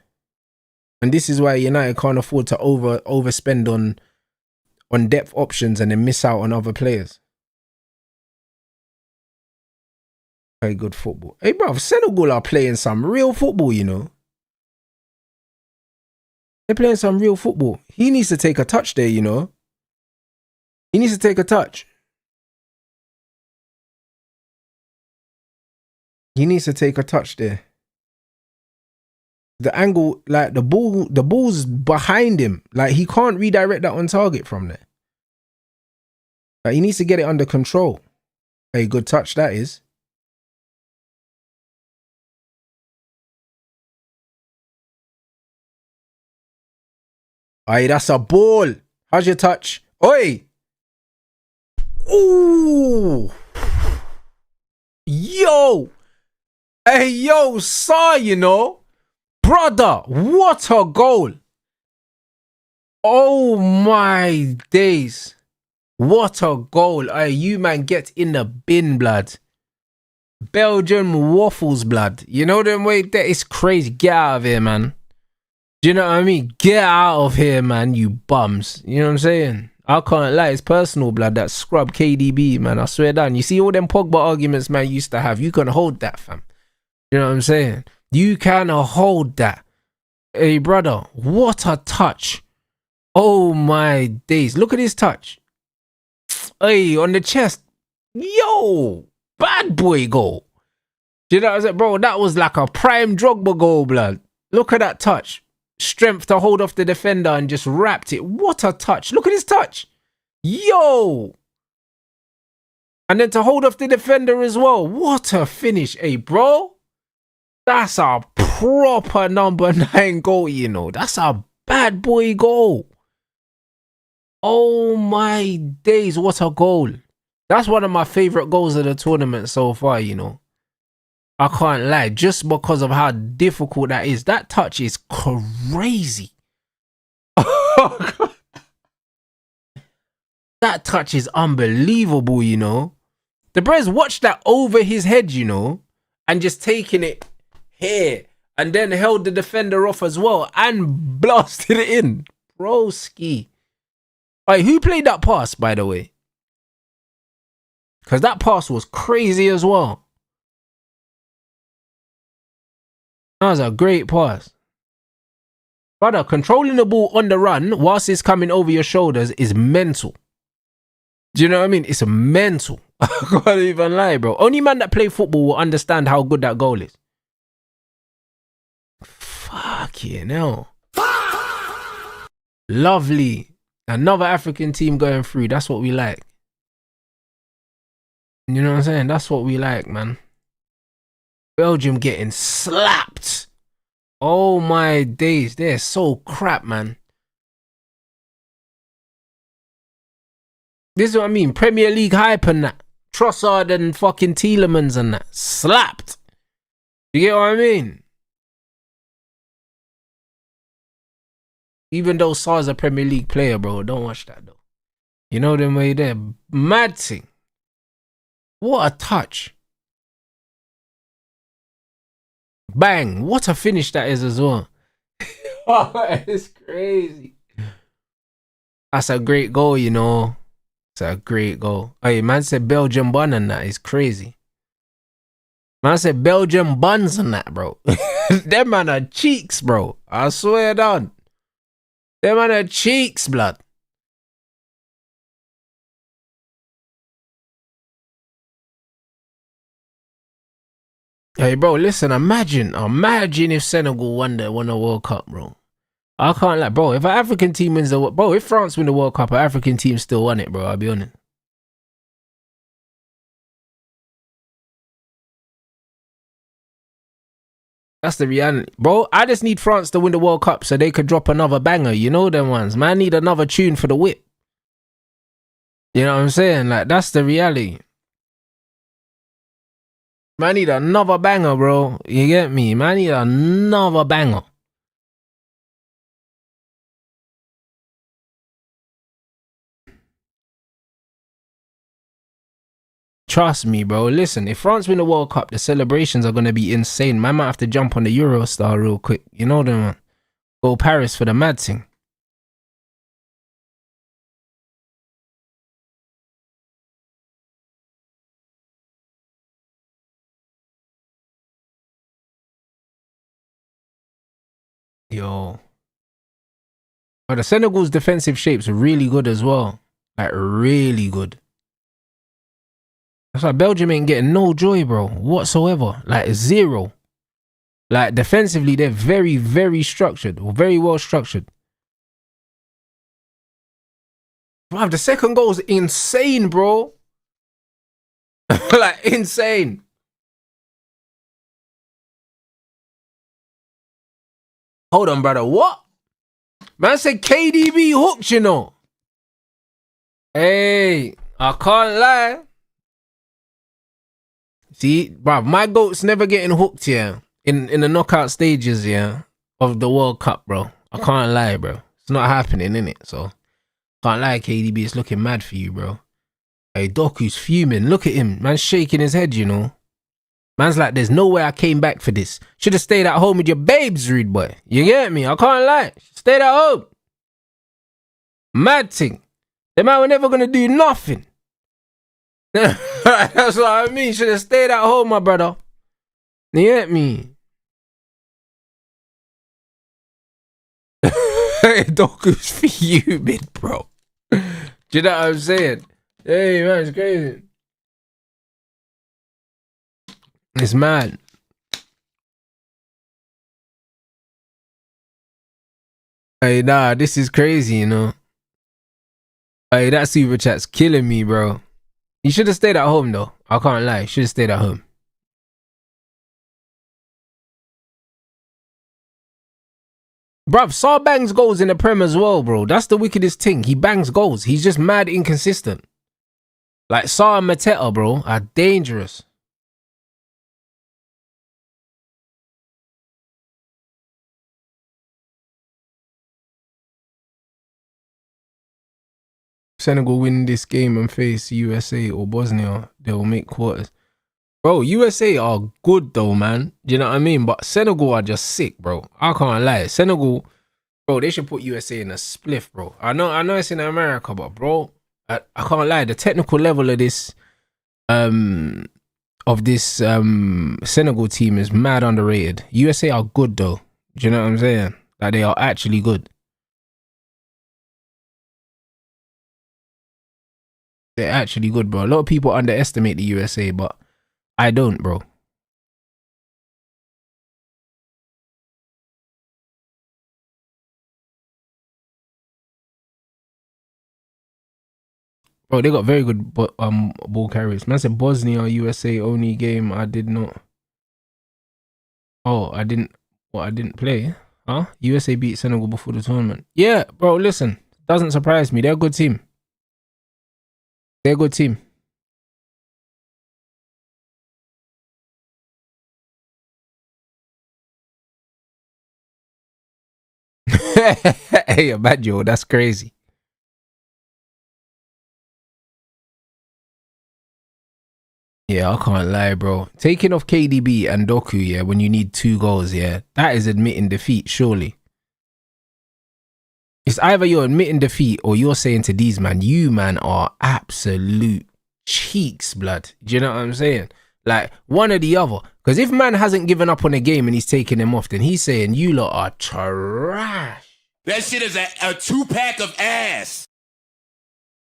And this is why United can't afford to overspend on depth options and then miss out on other players. Very good football. Hey, bro, Senegal are playing some real football, you know. They're playing some real football. He needs to take a touch there, you know. He needs to take a touch. He needs to take a touch there. The angle, like the ball's behind him. Like he can't redirect that on target from there. Like he needs to get it under control. Hey, good touch that is. Aye, that's a ball. How's your touch? Oi! Ooh! Yo! Hey, yo, saw, you know? Brother, what a goal. Oh my days. What a goal. Hey, you man, get in the bin, blood. Belgian waffles, blood. You know them way? That is crazy. Get out of here, man. Do you know what I mean? Get out of here, man, you bums. You know what I'm saying? I can't lie, it's personal, blood. That scrub KDB, man. I swear down. You see all them Pogba arguments, man, used to have. You can hold that, fam. You know what I'm saying? You can hold that. Hey, brother, what a touch. Oh, my days. Look at his touch. Hey, on the chest. Yo, bad boy goal. Do you know what I'm saying? Bro, that was like a prime Drogba goal, blood. Look at that touch. Strength to hold off the defender and just wrapped it. What a touch. Look at his touch. Yo. And then to hold off the defender as well. What a finish. Hey, bro. That's a proper number 9 goal, you know. That's a bad boy goal. Oh, my days. What a goal. That's one of my favourite goals of the tournament so far, you know. I can't lie, just because of how difficult that is. That touch is crazy. That touch is unbelievable, you know. The Brez watched that over his head, you know, and just taking it here and then held the defender off as well and blasted it in. Broski. Alright, who played that pass, by the way? Because that pass was crazy as well. That was a great pass. Brother, controlling the ball on the run whilst it's coming over your shoulders is mental. Do you know what I mean? It's mental. I can't even lie, bro. Only man that play football will understand how good that goal is. Fucking hell. Lovely. Another African team going through. That's what we like. You know what I'm saying? That's what we like, man. Belgium getting slapped. Oh my days. They're so crap, man. This is what I mean. Premier League hype and that. Trossard and fucking Tielemans and that. Slapped. You get what I mean? Even though Sar's a Premier League player, bro. Don't watch that, though. You know them way there. Mad thing. What a touch. Bang. What a finish that is as well. Oh, it's crazy. That's a great goal, you know. It's a great goal. Hey, man said Belgium bun and that is crazy. Man said Belgium buns and that, bro. Them man are cheeks, bro. I swear down. Them man are cheeks, blood. Hey, bro, listen, imagine if Senegal won a World Cup, bro. I can't like, bro, if an African team wins the, bro, if France win the World Cup, an African team still won it, bro, I'll be honest. That's the reality. Bro, I just need France to win the World Cup so they could drop another banger. You know them ones. Man, I need another tune for the whip. You know what I'm saying? Like, that's the reality. Man, I need another banger, bro. You get me? Man, I need another banger. Trust me, bro. Listen, if France win the World Cup, the celebrations are going to be insane. Man might have to jump on the Eurostar real quick. You know them, man. Go Paris for the mad thing. Yo. But the Senegal's defensive shape's really good as well. Like, really good. That's why Belgium ain't getting no joy, bro. Whatsoever. Like, zero. Like, defensively, they're very, very structured. Very well structured. Wow, the second goal's insane, bro. Like, insane. Hold on, brother. What? Man said KDB hooked, you know. Hey, I can't lie. See, bruv, my goat's never getting hooked, yeah. In the knockout stages, yeah, of the World Cup, bro. I can't lie, bro. It's not happening, innit? So, can't lie, KDB. It's looking mad for you, bro. Hey, Doku's fuming. Look at him. Man's shaking his head, you know. Man's like, there's no way I came back for this. Should have stayed at home with your babes, rude boy. You get me? I can't lie. Stayed at home. Mad thing. The man were never going to do nothing. That's what I mean. Should have stayed at home, my brother. You get me? Doku's fuming, bro. Do you know what I'm saying? Hey, man, it's crazy. It's mad. Hey, nah, this is crazy, you know. Hey, that super chat's killing me, bro. You should have stayed at home, though. I can't lie. You should have stayed at home. Bruv, Saar bangs goals in the Prem as well, bro. That's the wickedest thing. He bangs goals. He's just mad inconsistent. Like, Saar and Mateta, bro, are dangerous. Senegal win this game and face USA or Bosnia, they'll make quarters. Bro, USA are good though, man. Do you know what I mean? But Senegal are just sick, bro. I can't lie. Senegal, bro, they should put USA in a spliff, bro. I know it's in America, but bro, I can't lie. The technical level of this Senegal team is mad underrated. USA are good though. Do you know what I'm saying? Like, they are actually good. They're actually good, bro. A lot of people underestimate the USA, but I don't, bro. Bro, they got very good ball carriers. Man said Bosnia USA only game I did not. Oh, I didn't. What, I didn't play? Huh? USA beat Senegal before the tournament. Yeah, bro. Listen, doesn't surprise me. They're a good team. They're a good team. Hey, Badjo, that's crazy. Yeah, I can't lie, bro. Taking off KDB and Doku, yeah, when you need 2 goals, yeah, that is admitting defeat, surely. It's either you're admitting defeat or you're saying to these man, you man are absolute cheeks, blood. Do you know what I'm saying? Like, one or the other. Because if man hasn't given up on a game and he's taking them off, then he's saying you lot are trash. That shit is a 2-pack of ass.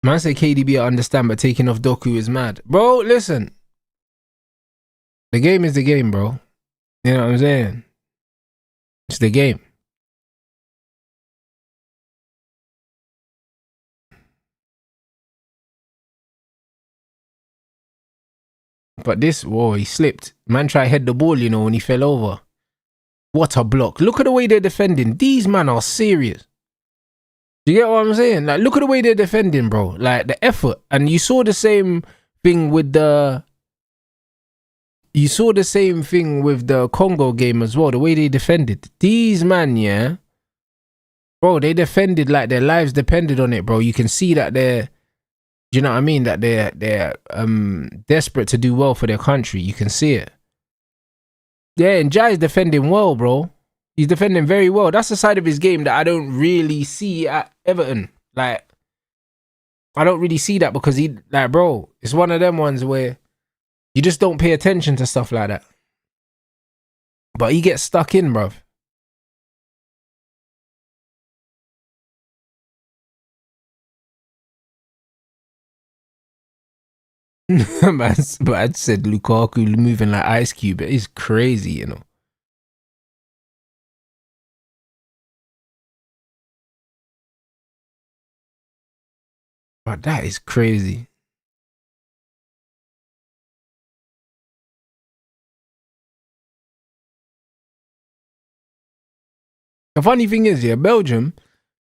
Man say KDB, I understand, but taking off Doku is mad. Bro, listen. The game is the game, bro. You know what I'm saying? It's the game. But this, whoa, he slipped. Man tried to head the ball, you know, when he fell over. What a block. Look at the way they're defending. These men are serious. Do you get what I'm saying? Like, look at the way they're defending, bro. Like, the effort. And you saw the same thing with the... You saw the same thing with the Congo game as well. The way they defended. These men, yeah... Bro, they defended like their lives depended on it, bro. You can see that they're... Do you know what I mean? That they're desperate to do well for their country. You can see it. Yeah, and Jai's defending well, bro. He's defending very well. That's the side of his game that I don't really see at Everton. Like, I don't really see that because he, like, bro, it's one of them ones where you just don't pay attention to stuff like that. But he gets stuck in, bruv. Man said Lukaku moving like Ice Cube. It's crazy, you know. But that is crazy. The funny thing is, yeah, Belgium,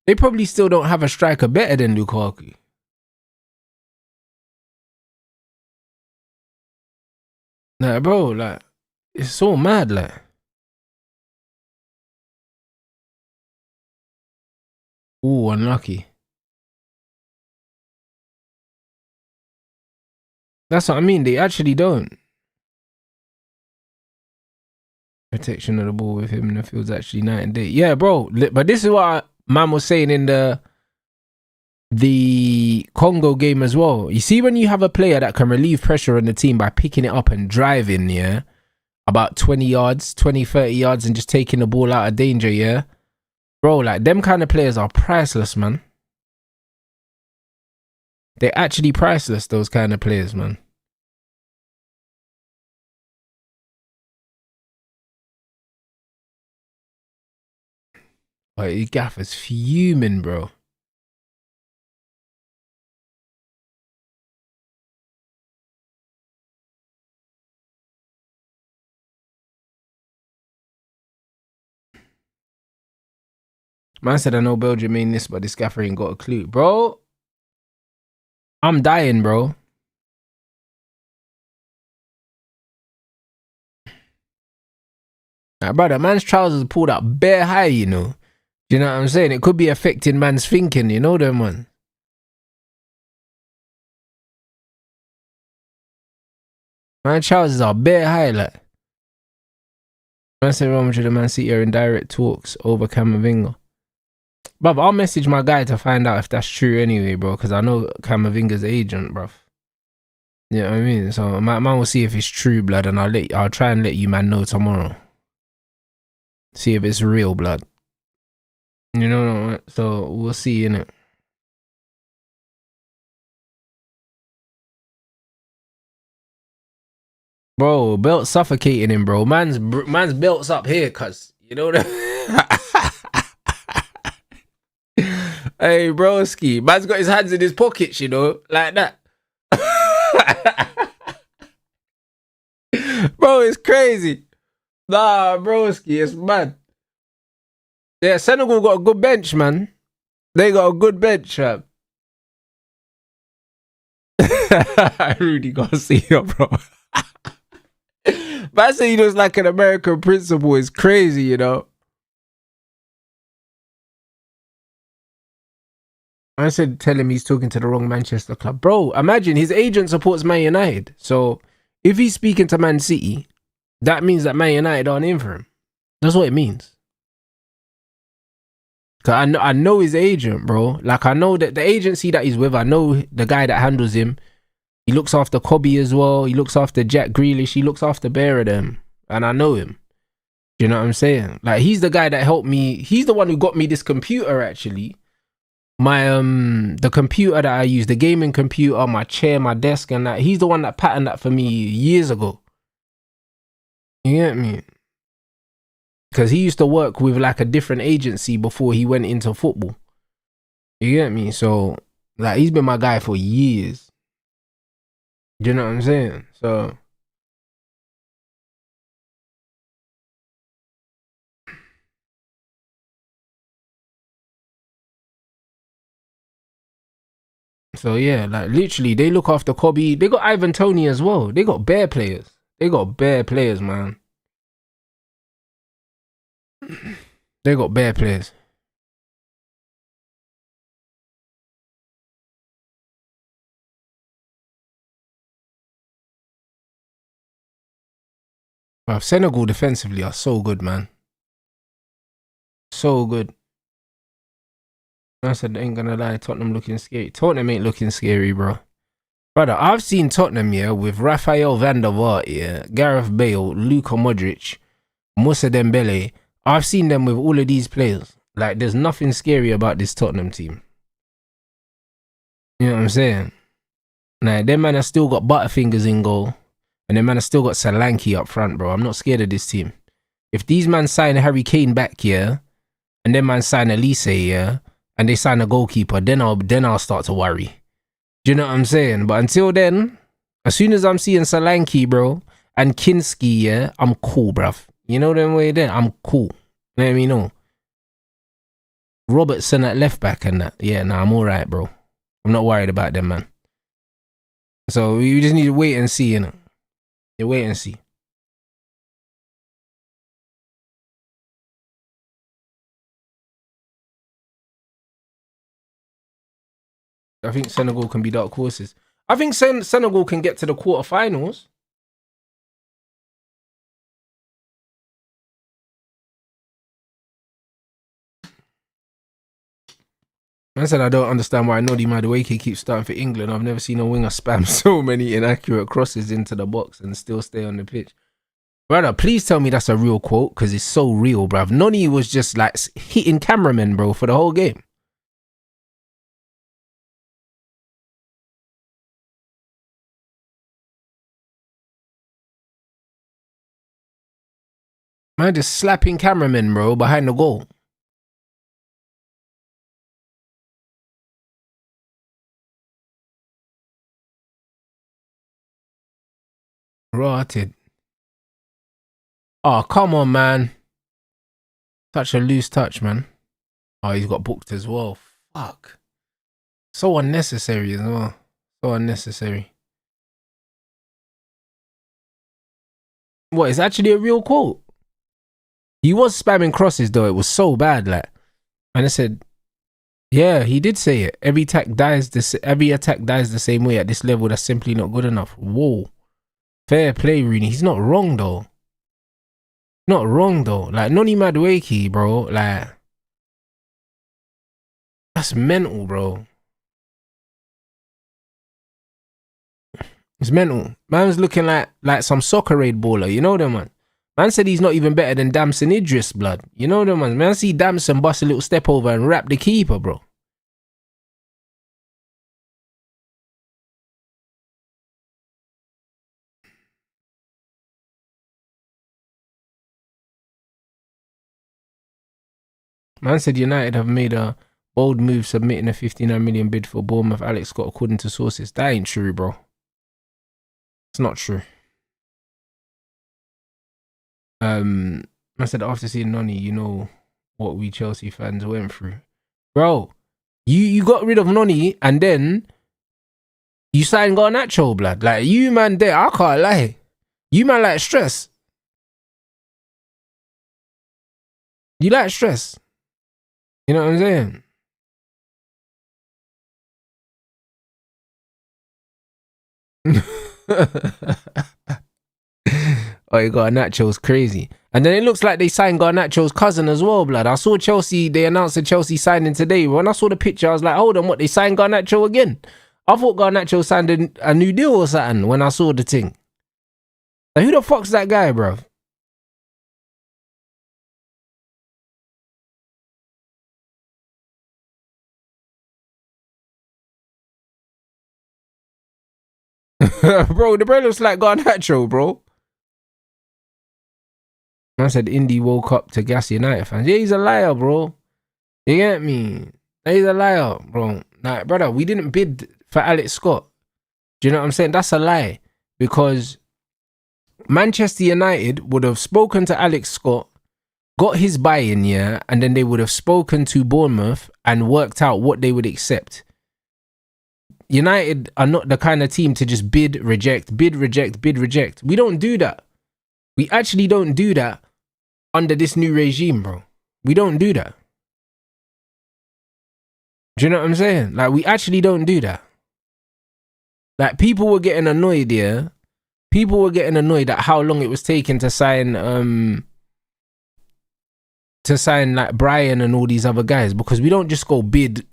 they probably still don't have a striker better than Lukaku. Like, bro, like, it's so mad, like. Ooh, unlucky. That's what I mean. They actually don't. Protection of the ball with him in the field's actually night and day. Yeah, bro. But this is what man was saying in the Congo game as well. You see, when you have a player that can relieve pressure on the team by picking it up and driving, yeah, about 20 yards, 20, 30 yards and just taking the ball out of danger, yeah. Bro, like, them kind of players are priceless, man. They're actually priceless, those kind of players, man. Like, Gaffer's fuming, bro. Man said, I know Belgium mean this, but this Gaffer ain't got a clue. Bro, I'm dying, bro. Like, brother, man's trousers pulled up bare high, you know. Do you know what I'm saying? It could be affecting man's thinking, you know them, man. Man's trousers are bare high, like. Man said, Real Madrid and Man City are in direct talks over Camavinga. Bruv, I'll message my guy to find out if that's true anyway, bro, because I know Camavinga's agent, bruv. You know what I mean? So, man will see if it's true, blood, and I'll try and let you, man, know tomorrow. See if it's real, blood. You know, so we'll see, innit? Bro, belt suffocating him, bro. Man's belt's up here, cuz. You know that? Hey, broski. Man's got his hands in his pockets, you know? Like that. Bro, it's crazy. Nah, broski, it's mad. Yeah, Senegal got a good bench, man. They got a good bench, man. I really gotta see you, bro. Man said he looks like an American principal. It's crazy, you know. I said, tell him he's talking to the wrong Manchester club. Bro, imagine his agent supports Man United. So if he's speaking to Man City, that means that Man United aren't in for him. That's what it means. Cause I know his agent, bro. Like, I know that the agency that he's with, I know the guy that handles him. He looks after Kobe as well. He looks after Jack Grealish. He looks after Bear of them. And I know him. Do you know what I'm saying? Like, he's the guy that helped me. He's the one who got me this computer, actually. My, the computer that I use, the gaming computer, my chair, my desk and that. He's the one that patterned that for me years ago. You get me? Because he used to work with like a different agency before he went into football. You get me? So, like, he's been my guy for years. Do you know what I'm saying? So, So yeah, like literally, they look after Kobe. They got Ivan Toney as well. They got bare players. They got bare players, man. They got bare players. Well, Senegal defensively are so good, man. So good. I said, ain't gonna lie, Tottenham looking scary. Tottenham ain't looking scary, bro. Brother, I've seen Tottenham, yeah, with Raphael van der Vaart, yeah, Gareth Bale, Luka Modric, Moussa Dembele. I've seen them with all of these players. Like, there's nothing scary about this Tottenham team. You know what I'm saying? Nah, them man have still got Butterfingers in goal. And them man have still got Solanke up front, bro. I'm not scared of this team. If these man sign Harry Kane back, yeah, and them man sign Elise, yeah, and they sign a goalkeeper, then I'll start to worry. Do you know what I'm saying? But until then, as soon as I'm seeing Solanke, bro, and Kinski, yeah, I'm cool, bruv. You know them way there? I'm cool. Let me know. Robertson at left back and that. Yeah, nah, I'm alright, bro. I'm not worried about them, man. So you just need to wait and see, you know. You wait and see. I think Senegal can be dark horses. I think Senegal can get to the quarterfinals. I said I don't understand why Noddy Madueke keeps starting for England. I've never seen a winger spam so many inaccurate crosses into the box and still stay on the pitch. Brother, please tell me that's a real quote, because it's so real, bruv. Noni was just like hitting cameramen, bro, for the whole game. Man, just slapping cameramen, bro, behind the goal. Rotted. Oh, come on, man. Such a loose touch, man. Oh, he's got booked as well. Fuck. So unnecessary as well. So unnecessary. What, it's actually a real quote? He was spamming crosses, though. It was so bad, like. And I said, yeah, he did say it. Every attack dies the same way at this level. That's simply not good enough. Whoa. Fair play, Rooney. He's not wrong, though. Not wrong, though. Like, Noni Madueke, bro. Like, that's mental, bro. It's mental. Man's looking like some soccer aid baller. You know them, man. Man said he's not even better than Damson Idris, blood. You know them, man. Man, see Damson bust a little step over and wrap the keeper, bro. Man said United have made a bold move submitting a 59 million bid for Bournemouth Alex Scott, according to sources. That ain't true, bro. It's not true. I said after seeing Noni, you know what we Chelsea fans went through. Bro, you got rid of Noni and then you signed Garnacho, blood. Like, you man there, I can't lie. You man like stress. You like stress. You know what I'm saying? Oh, you got Garnacho's crazy. And then it looks like they signed Garnacho's cousin as well, blood. I saw Chelsea, they announced the Chelsea signing today. When I saw the picture, I was like, hold on, what, they signed Garnacho again? I thought Garnacho signed a new deal or something when I saw the thing. Like, who the fuck's that guy, bro? Bro, the bro looks like Garnacho, bro. I said Indy woke up to gas United fans. Yeah, he's a liar, bro. You get me? He's a liar, bro. Like, brother, we didn't bid for Alex Scott. Do you know what I'm saying? That's a lie. Because Manchester United would have spoken to Alex Scott, got his buy-in, yeah, and then they would have spoken to Bournemouth and worked out what they would accept. United are not the kind of team to just bid, reject, bid, reject, bid, reject. We don't do that. We actually don't do that under this new regime, bro. We don't do that. Do you know what I'm saying? Like, we actually don't do that. Like, people were getting annoyed, yeah? People were getting annoyed at how long it was taking to sign like Brian and all these other guys, because we don't just go bid, do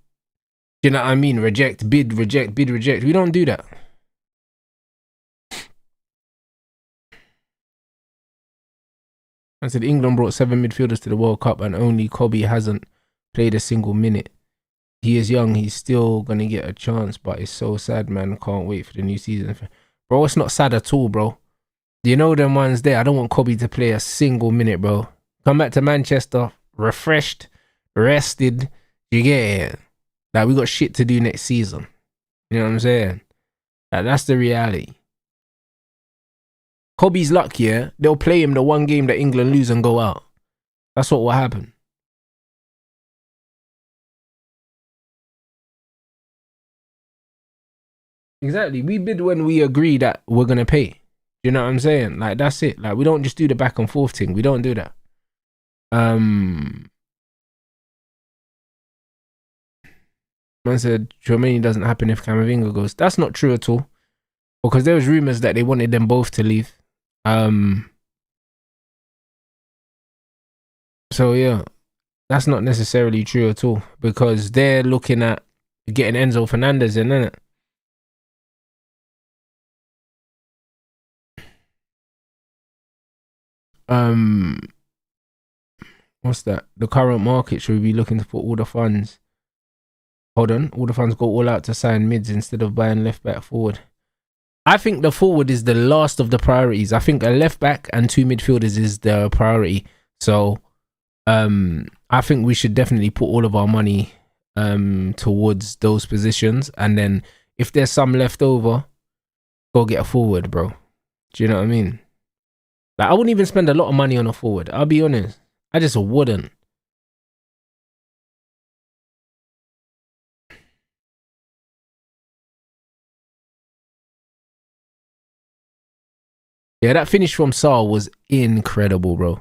you know what I mean? Reject, bid, reject, bid, reject. We don't do that. I said England brought 7 midfielders to the World Cup and only Kobe hasn't played a single minute. He is young, he's still going to get a chance, but it's so sad, man. Can't wait for the new season. Bro, it's not sad at all, bro. You know them ones there. I don't want Kobe to play a single minute, bro. Come back to Manchester, refreshed, rested. You get it? Like, we got shit to do next season. You know what I'm saying? Like, that's the reality. Kobe's luck, yeah? They'll play him the one game that England lose and go out. That's what will happen. Exactly. We bid when we agree that we're going to pay. You know what I'm saying? Like, that's it. Like, we don't just do the back and forth thing. We don't do that. Man said Germany doesn't happen if Camavinga goes. That's not true at all. Because there was rumours that they wanted them both to leave. So yeah, that's not necessarily true at all, because they're looking at getting Enzo Fernandez in, isn't it? What's that? The current market, should we be looking to put all the funds? Hold on, all the funds go all out to sign mids instead of buying left back forward. I think the forward is the last of the priorities. I think a left back and 2 midfielders is the priority. So I think we should definitely put all of our money towards those positions, and then if there's some left over, go get a forward, bro. Do you know what I mean? Like, I wouldn't even spend a lot of money on a forward. I'll be honest. I just wouldn't. Yeah, that finish from Saul was incredible, bro.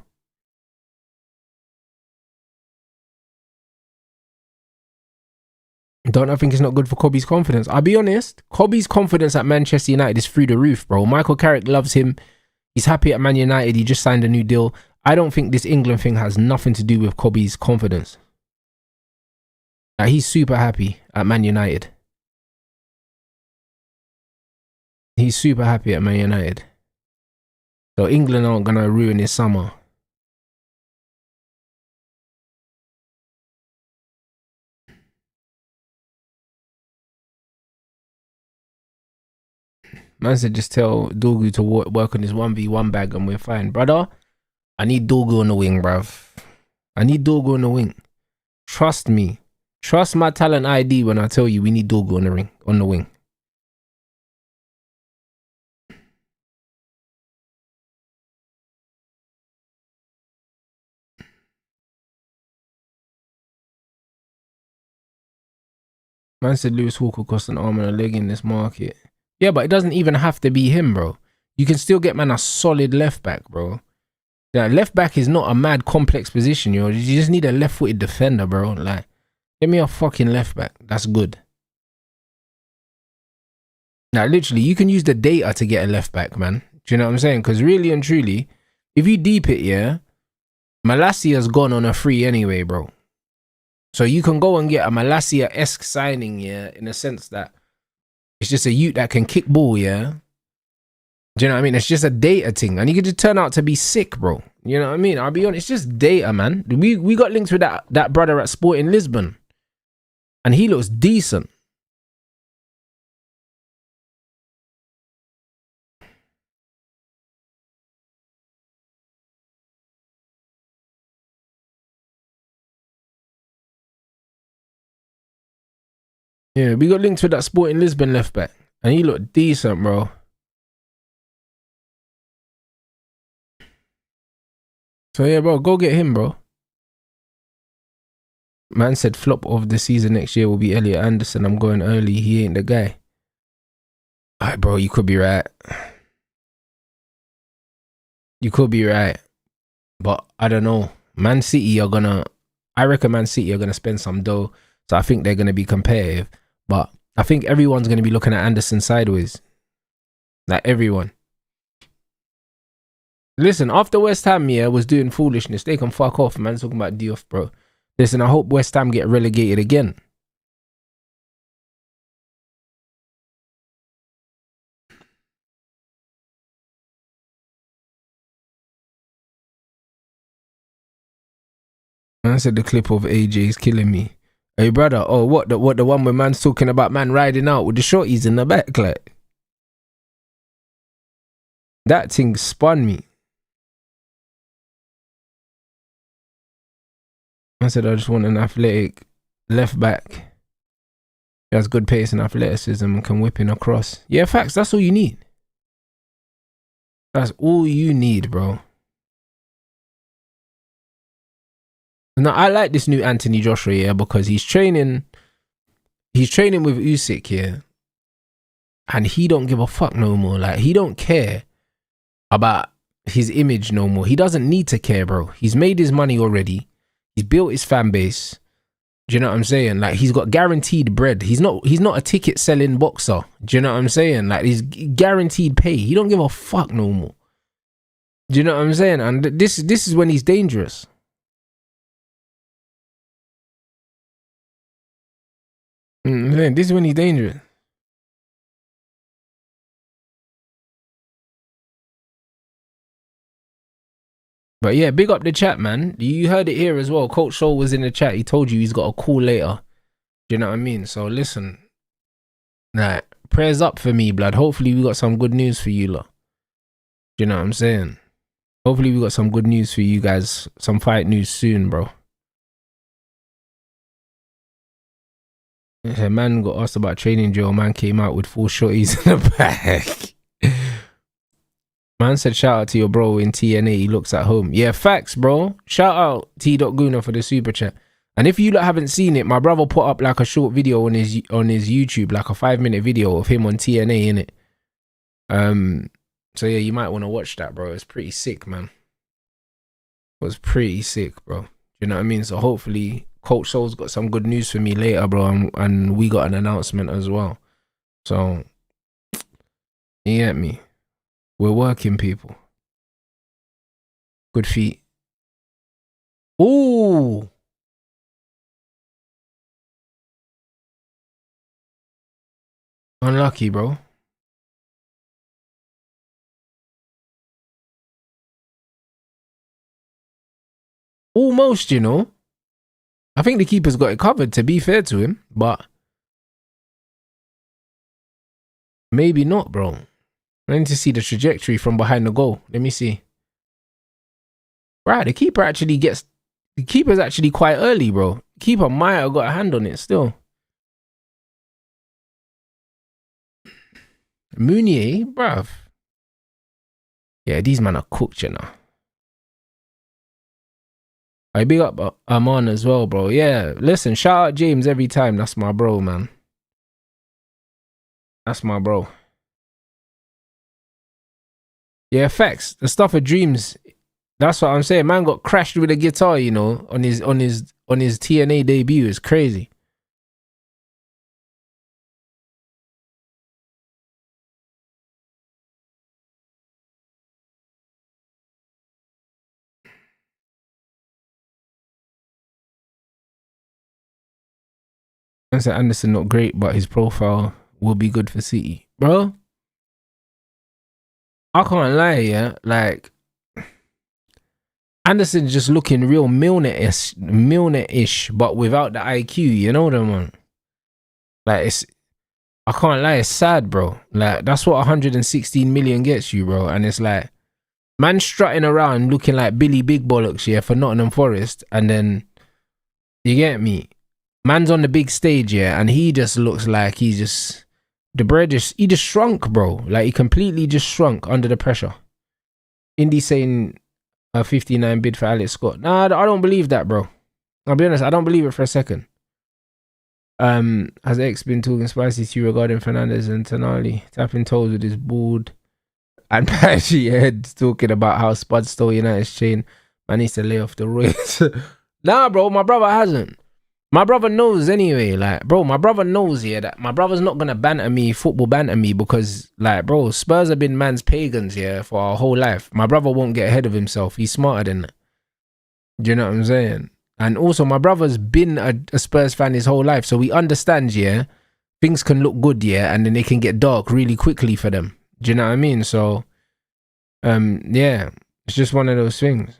Don't I think it's not good for Kobe's confidence? I'll be honest. Kobe's confidence at Manchester United is through the roof, bro. Michael Carrick loves him. He's happy at Man United. He just signed a new deal. I don't think this England thing has nothing to do with Kobe's confidence. Like, he's super happy at Man United. He's super happy at Man United. So England aren't going to ruin his summer. Man said just tell Dorgu to work on his 1v1 bag and we're fine. Brother, I need Dorgu on the wing, bruv. I need Dorgu on the wing. Trust me. Trust my talent ID when I tell you we need Dorgu on the wing. Man said Lewis Hawk will cost an arm and a leg in this market. Yeah, but it doesn't even have to be him, bro. You can still get, man, a solid left back, bro. Yeah, left back is not a mad complex position, yo. You just need a left-footed defender, bro. Like, get me a fucking left back. That's good. Now, literally, you can use the data to get a left back, man. Do you know what I'm saying? Because really and truly, if you deep it, yeah, Malassia's gone on a free anyway, bro. So you can go and get a Malasia-esque signing, yeah, in a sense that it's just a youth that can kick ball, yeah. Do you know what I mean? It's just a data thing, and you could just turn out to be sick, bro. You know what I mean? I'll be honest, it's just data, man. We got linked with that brother at Sporting Lisbon, and he looks decent. Yeah, we got linked with that Sporting Lisbon left back, and he looked decent, bro. So yeah, bro, go get him, bro. Man said flop of the season next year will be Elliot Anderson. I'm going early. He ain't the guy. Alright, bro, you could be right. You could be right. But I don't know. Man City are gonna, I reckon Man City are gonna spend some dough. So I think they're gonna be competitive. But I think everyone's gonna be looking at Anderson sideways. Like everyone. Listen, after West Ham, was doing foolishness, they can fuck off, man. Talking about Diouf, bro. Listen, I hope West Ham get relegated again. Man said the clip of AJ is killing me. Hey, brother. Oh, what the one where man's talking about man riding out with the shorties in the back, like that thing spun me. I said I just want an athletic left back. He has good pace and athleticism and can whip in across. Yeah, facts. That's all you need. That's all you need, bro. Now I like this new Anthony Joshua, because he's training with Usyk, and he don't give a fuck no more. Like, he don't care about his image no more. He doesn't need to care, bro. He's made his money already. He's built his fan base. Do you know what I'm saying? Like, he's got guaranteed bread. He's not a ticket selling boxer. Do you know what I'm saying? Like, he's guaranteed pay. He don't give a fuck no more. Do you know what I'm saying? And this is when he's dangerous. This is when he's dangerous. But yeah, big up the chat, man. You heard it here as well. Coach Soul was in the chat. He told you he's got a call later. Do you know what I mean? So listen, nah, prayers up for me, blood. Hopefully we got some good news for you lot. Do you know what I'm saying? Hopefully we got some good news for you guys. Some fight news soon, bro. A man got asked about training drill. Man came out with 4 shorties in the back. Man said, shout out to your bro in TNA. He looks at home. Yeah, facts, bro. Shout out T.Guna for the super chat. And if you lot haven't seen it, my brother put up like a short video on his YouTube, like a 5-minute video of him on TNA, innit? So yeah, you might want to watch that, bro. It's pretty sick, man. It was pretty sick, bro. You know what I mean? So hopefully Coach Soul's got some good news for me later, bro. And we got an announcement as well. So, you get me? We're working, people. Good feet. Ooh. Unlucky, bro. Almost, you know. I think the keeper's got it covered, to be fair to him. But maybe not, bro. I need to see the trajectory from behind the goal. Let me see. Right, the keeper's actually quite early, bro. Keeper might have got a hand on it still. Mounier, bruv. Yeah, these men are cooked, you know. I big up Aman as well, bro. Yeah, listen, shout out James every time. That's my bro, man. That's my bro. Yeah, facts. The stuff of dreams. That's what I'm saying. Man got crashed with a guitar, you know, on his TNA debut. It's crazy. I said Anderson not great, but his profile will be good for City, bro. I can't lie, yeah. Like, Anderson's just looking real Milner-ish, but without the IQ. You know what I mean? Like, I can't lie, it's sad, bro. Like, that's what 116 million gets you, bro. And it's like, man strutting around looking like Billy Big Bollocks, yeah, for Nottingham Forest, and then you get me. Man's on the big stage, yeah, and he just looks like he just shrunk, bro. Like, he completely just shrunk under the pressure. Indy saying a 59 bid for Alex Scott. Nah, I don't believe that, bro. I'll be honest, I don't believe it for a second. Has X been talking spicy to you regarding Fernandez and Tonali tapping toes with his bald and patchy head, talking about how Spud stole United's chain? Man needs to lay off the roids. Nah, bro, my brother hasn't. My brother knows anyway. Like, bro, my brother knows here that my brother's not gonna football banter me, because, like, bro, Spurs have been man's pagans here for our whole life. My brother won't get ahead of himself. He's smarter than that. Do you know what I'm saying? And also, my brother's been a Spurs fan his whole life, so he understands, yeah, things can look good, yeah, and then they can get dark really quickly for them. Do you know what I mean? So, yeah, it's just one of those things.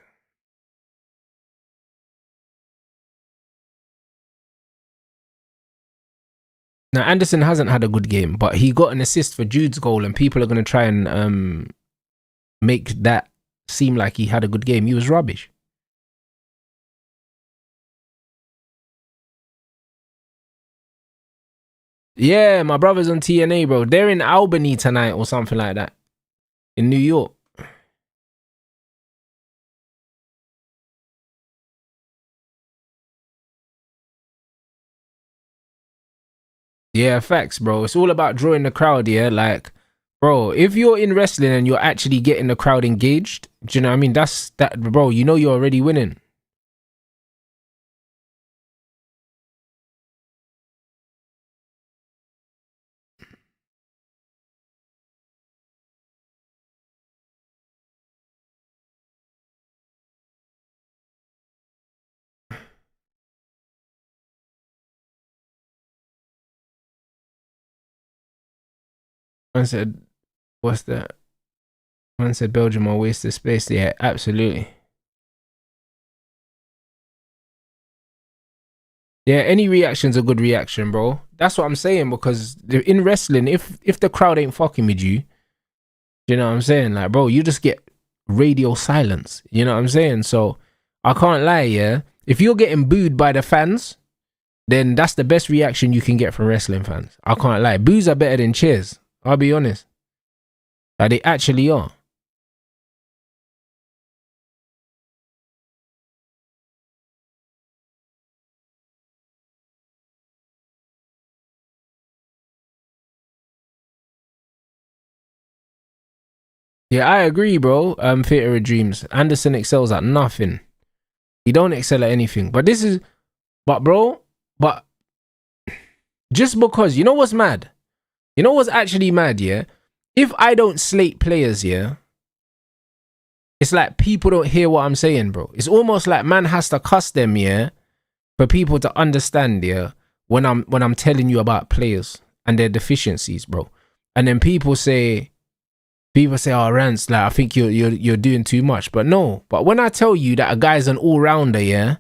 Now, Anderson hasn't had a good game, but he got an assist for Jude's goal, and people are going to try and make that seem like he had a good game. He was rubbish. Yeah, my brother's on TNA, bro. They're in Albany tonight or something like that. In New York. Yeah, facts, bro. It's all about drawing the crowd, yeah? Like, bro, if you're in wrestling and you're actually getting the crowd engaged, do you know what I mean? That's that, bro. You know you're already winning. Man said, what's that? Man said Belgium are waste of space. Yeah, absolutely. Yeah, any reaction's a good reaction, bro. That's what I'm saying, because in wrestling, if the crowd ain't fucking with you, you know what I'm saying? Like, bro, you just get radio silence. You know what I'm saying? So I can't lie, yeah. If you're getting booed by the fans, then that's the best reaction you can get from wrestling fans. I can't lie. Boos are better than cheers. I'll be honest. Like, they actually are. Yeah, I agree, bro. Theater of Dreams. Anderson excels at nothing. He don't excel at anything. But bro, just because, you know what's mad? You know what's actually mad, yeah? If I don't slate players, yeah, it's like people don't hear what I'm saying, bro. It's almost like man has to cuss them, yeah, for people to understand, yeah, when I'm telling you about players and their deficiencies, bro. And then people say, oh, Rance, like, I think you're doing too much. But no, but when I tell you that a guy's an all-rounder, yeah,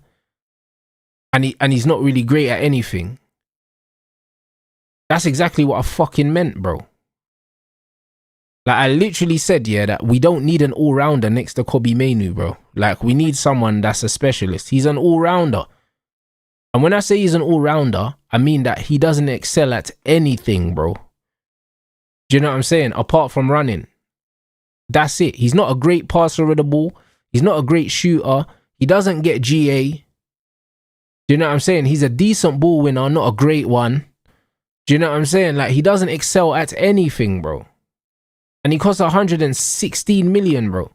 and he's not really great at anything, that's exactly what I fucking meant, bro. Like, I literally said, yeah, that we don't need an all-rounder next to Kobe Mainu, bro. Like, we need someone that's a specialist. He's an all-rounder. And when I say he's an all-rounder, I mean that he doesn't excel at anything, bro. Do you know what I'm saying? Apart from running. That's it. He's not a great passer of the ball. He's not a great shooter. He doesn't get GA. Do you know what I'm saying? He's a decent ball winner, not a great one. Do you know what I'm saying? Like, he doesn't excel at anything, bro. And he costs 116 million, bro.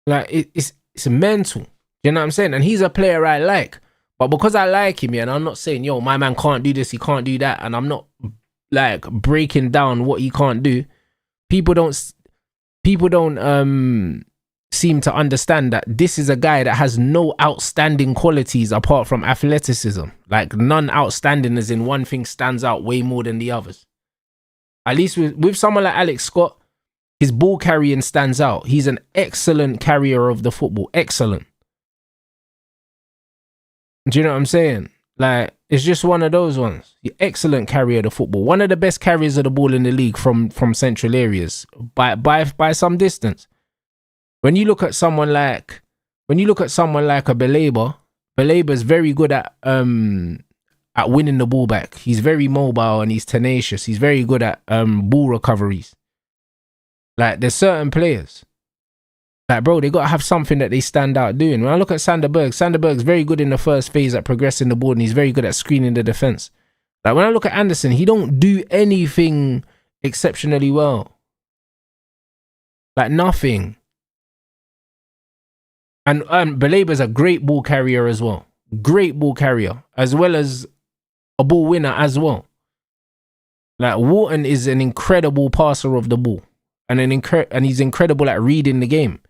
Like, it's mental. Do you know what I'm saying? And he's a player I like. But because I like him, yeah, and I'm not saying, yo, my man can't do this, he can't do that, and I'm not, like, breaking down what he can't do, people don't seem to understand that this is a guy that has no outstanding qualities apart from athleticism. Like, none outstanding, as in one thing stands out way more than the others. At least with someone like Alex Scott, his ball carrying stands out. He's an excellent carrier of the football. Excellent. Do you know what I'm saying? Like, it's just one of those ones. The excellent carrier of the football. One of the best carriers of the ball in the league from central areas by some distance. When you look at someone like a Belaber's very good at winning the ball back. He's very mobile and he's tenacious. He's very good at ball recoveries. Like, there's certain players. Like, bro, they got to have something that they stand out doing. When I look at Sanderberg's very good in the first phase at progressing the ball, and he's very good at screening the defense. Like, when I look at Anderson, he don't do anything exceptionally well. Like, nothing. And Baleba's a great ball carrier as well. Great ball carrier, as well as a ball winner as well. Like, Wharton is an incredible passer of the ball. And he's incredible at reading the game.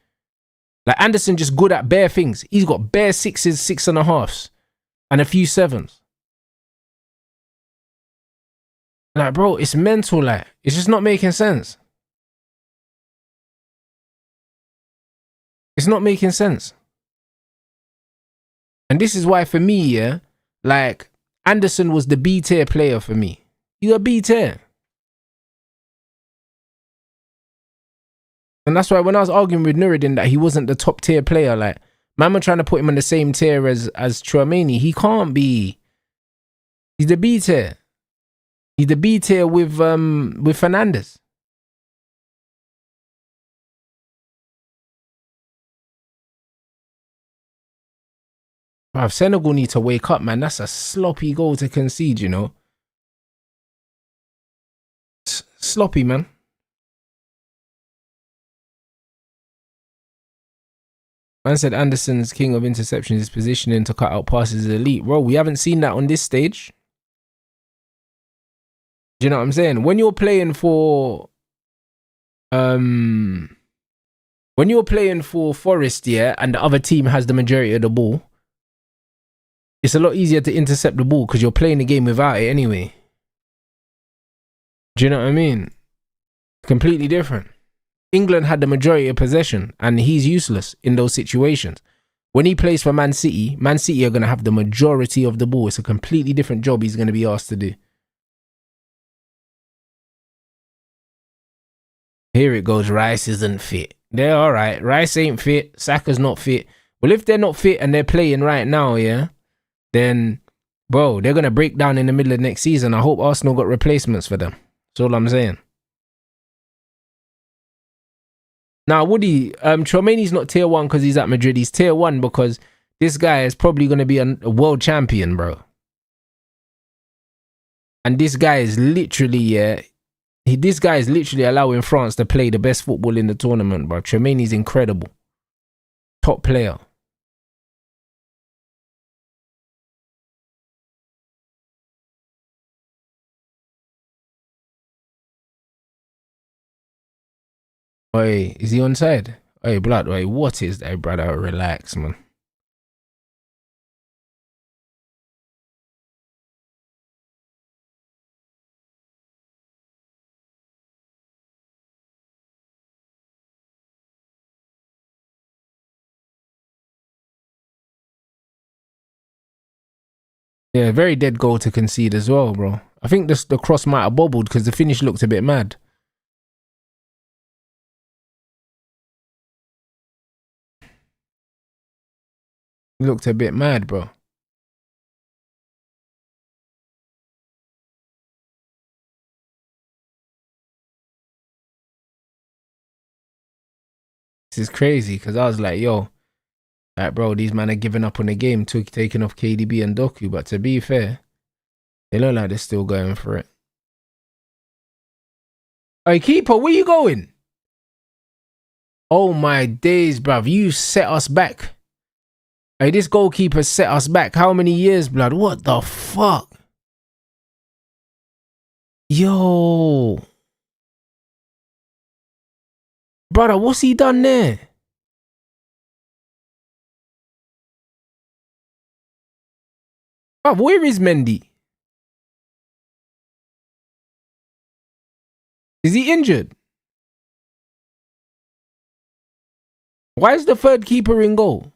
Like, Anderson just good at bare things. He's got bare 6s, 6.5s, and a few 7s. Like, bro, it's mental. Like, it's just not making sense. It's not making sense. And this is why, for me, yeah, like, Anderson was the B tier player for me. He's a B tier. And that's why when I was arguing with Nuruddin that he wasn't the top tier player, like, man, I'm trying to put him on the same tier as Chouameni. He can't be. He's the B tier. He's the B tier with Fernandes. Bruv, Senegal need to wake up, man. That's a sloppy goal to concede, you know. Sloppy, man. Man said Anderson's king of interceptions is positioning to cut out passes is elite. Bro, we haven't seen that on this stage. Do you know what I'm saying? When you're playing for Forest, yeah, and the other team has the majority of the ball, it's a lot easier to intercept the ball because you're playing the game without it anyway. Do you know what I mean? Completely different. England had the majority of possession and he's useless in those situations. When he plays for Man City are going to have the majority of the ball. It's a completely different job he's going to be asked to do. Here it goes. Rice isn't fit. They're all right. Rice ain't fit. Saka's not fit. Well, if they're not fit and they're playing right now, yeah, then, bro, they're going to break down in the middle of next season. I hope Arsenal got replacements for them. That's all I'm saying. Now, Woody, Chouameni's not tier 1 because he's at Madrid. He's tier 1 because this guy is probably going to be a world champion, bro. And this guy is literally, this guy is literally allowing France to play the best football in the tournament, bro. Chouameni's incredible. Top player. Oi, is he onside? Oi, blood, oi, what is that, brother? Relax, man. Yeah, very dead goal to concede as well, bro. I think the cross might have bobbled because the finish looked a bit mad. Looked a bit mad, bro. This is crazy because I was like, yo, like, bro, these men are giving up on the game, taking off KDB and Doku. But to be fair, they look like they're still going for it. Hey, keeper, where you going? Oh my days, bruv. You set us back. Hey, this goalkeeper set us back. How many years, blood? What the fuck? Yo. Brother, what's he done there? Bruv, where is Mendy? Is he injured? Why is the third keeper in goal?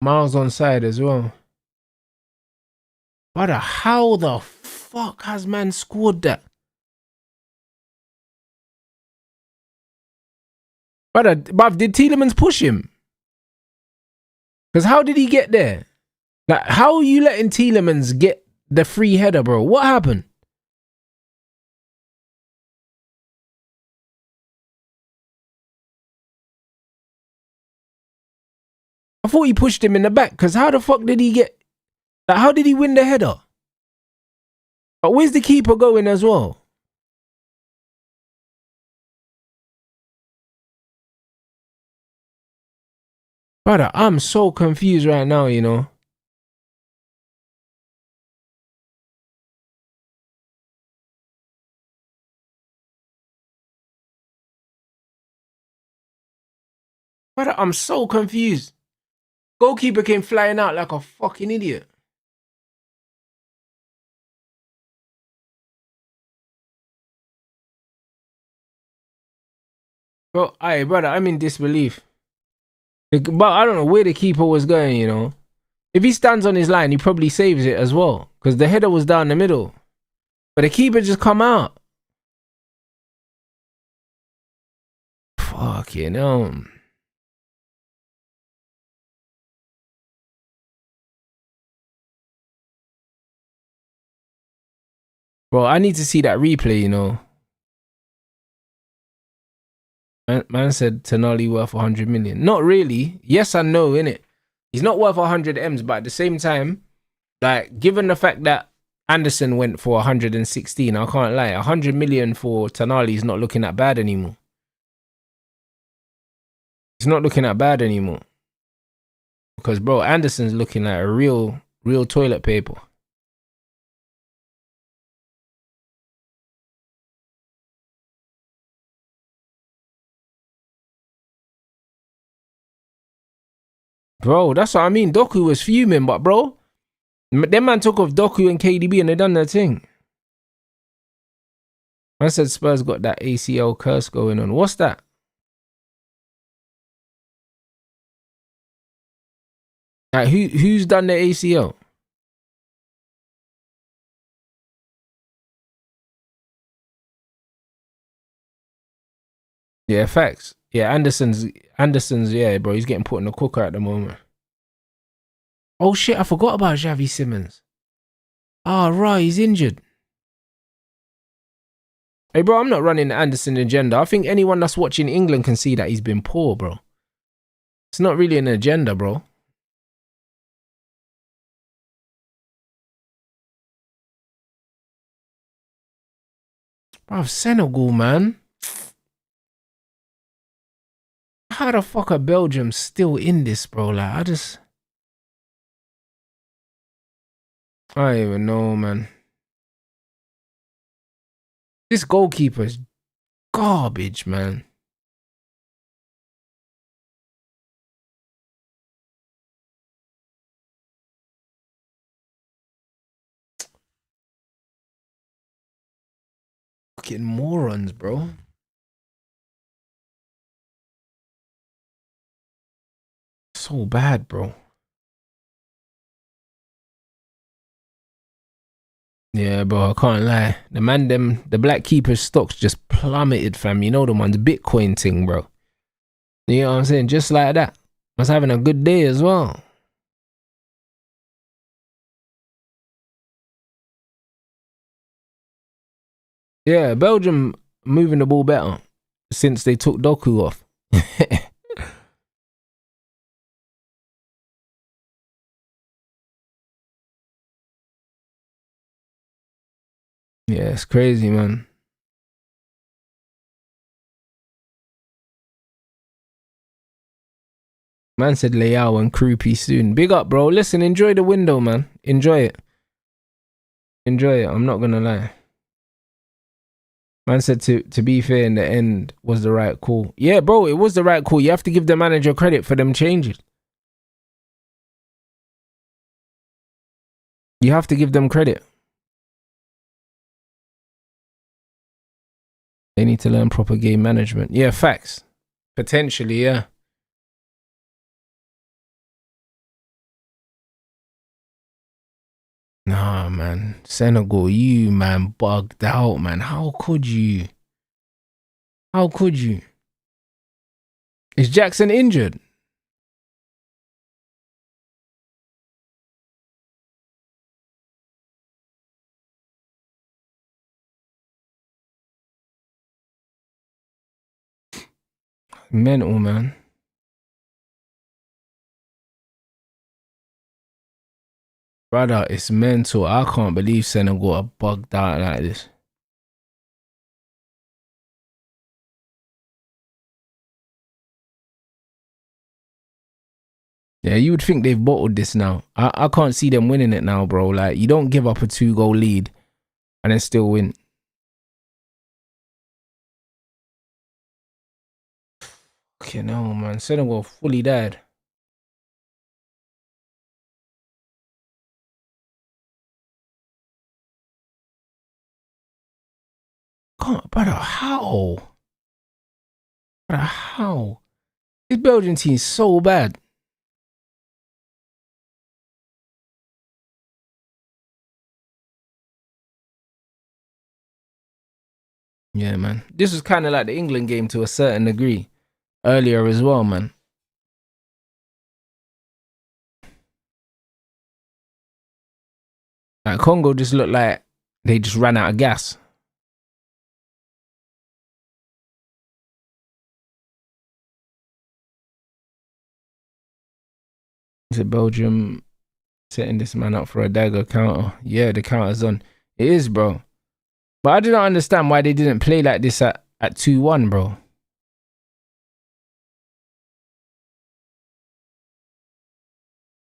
Miles on side as well. Brother, how the fuck has man scored that? Brother, bruv, did Tielemans push him? Because how did he get there? Like, how are you letting Tielemans get the free header, bro? What happened? thought he pushed him in the back, because how the fuck did he get... Like, how did he win the header? But where's the keeper going as well? Brother, I'm so confused right now, you know. Brother, I'm so confused. Goalkeeper came flying out like a fucking idiot. Bro, aye, brother, I'm in disbelief. But I don't know where the keeper was going, you know. If he stands on his line, he probably saves it as well. Because the header was down the middle. But the keeper just come out. Fucking hell. Bro, I need to see that replay, you know. Man said Tonali worth 100 million. Not really. Yes and no, innit? He's not worth 100 M's, but at the same time, like, given the fact that Anderson went for 116, I can't lie. 100 million for Tonali is not looking that bad anymore. It's not looking that bad anymore. Because, bro, Anderson's looking like a real toilet paper. Bro, that's what I mean. Doku was fuming, but, bro, them man took off Doku and KDB and they done their thing. Man said Spurs got that ACL curse going on. What's that? Like, who's done the ACL? Yeah, facts. Yeah, Anderson's, yeah, bro, he's getting put in the cooker at the moment. Oh shit, I forgot about Xavi Simons. Ah, right, he's injured. Hey, bro, I'm not running the Anderson agenda. I think anyone that's watching England can see that he's been poor, bro. It's not really an agenda, bro. Bro, Senegal, man. How the fuck are Belgium still in this, bro? Like, I don't even know, man. This goalkeeper is garbage, man. Fucking morons, bro. So bad, bro. Yeah, bro, I can't lie. The black keeper's stocks just plummeted, fam. You know the one's Bitcoin thing, bro. You know what I'm saying? Just like that. Was having a good day as well. Yeah, Belgium moving the ball better since they took Doku off. Yeah, it's crazy, man. Man said Leao and Krupi soon. Big up, bro. Listen, enjoy the window, man. Enjoy it. Enjoy it. I'm not gonna lie. Man said to be fair, in the end was the right call. Yeah, bro, it was the right call. You have to give the manager credit for them changes. You have to give them credit. They need to learn proper game management. Yeah, facts. Potentially, yeah. Nah, man. Senegal, you, man, bugged out, man. How could you? How could you? Is Jackson injured? Mental, man. Brother, it's mental. I can't believe Senegal are bugged out like this. Yeah, you would think they've bottled this now. I can't see them winning it now, bro. Like, you don't give up a 2-goal lead and then still win. Okay, no, man. Senegal fully died. Can't, brother, how? Brother, how? This Belgian team's so bad. Yeah, man. This was kind of like the England game to a certain degree earlier as well, man. Like, Congo just looked like they just ran out of gas. Is it Belgium setting this man up for a dagger counter? Yeah, the counter's on. It is, bro. But I do not understand why they didn't play like this at 2-1, bro.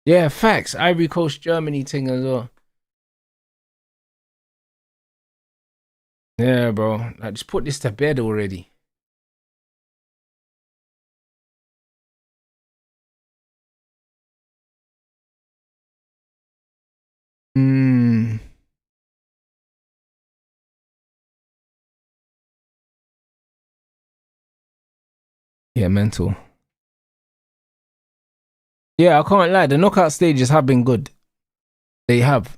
Yeah, facts. Ivory Coast, Germany thing as well. Yeah, bro. Like, just put this to bed already. Yeah, mental. Yeah, I can't lie. The knockout stages have been good. They have.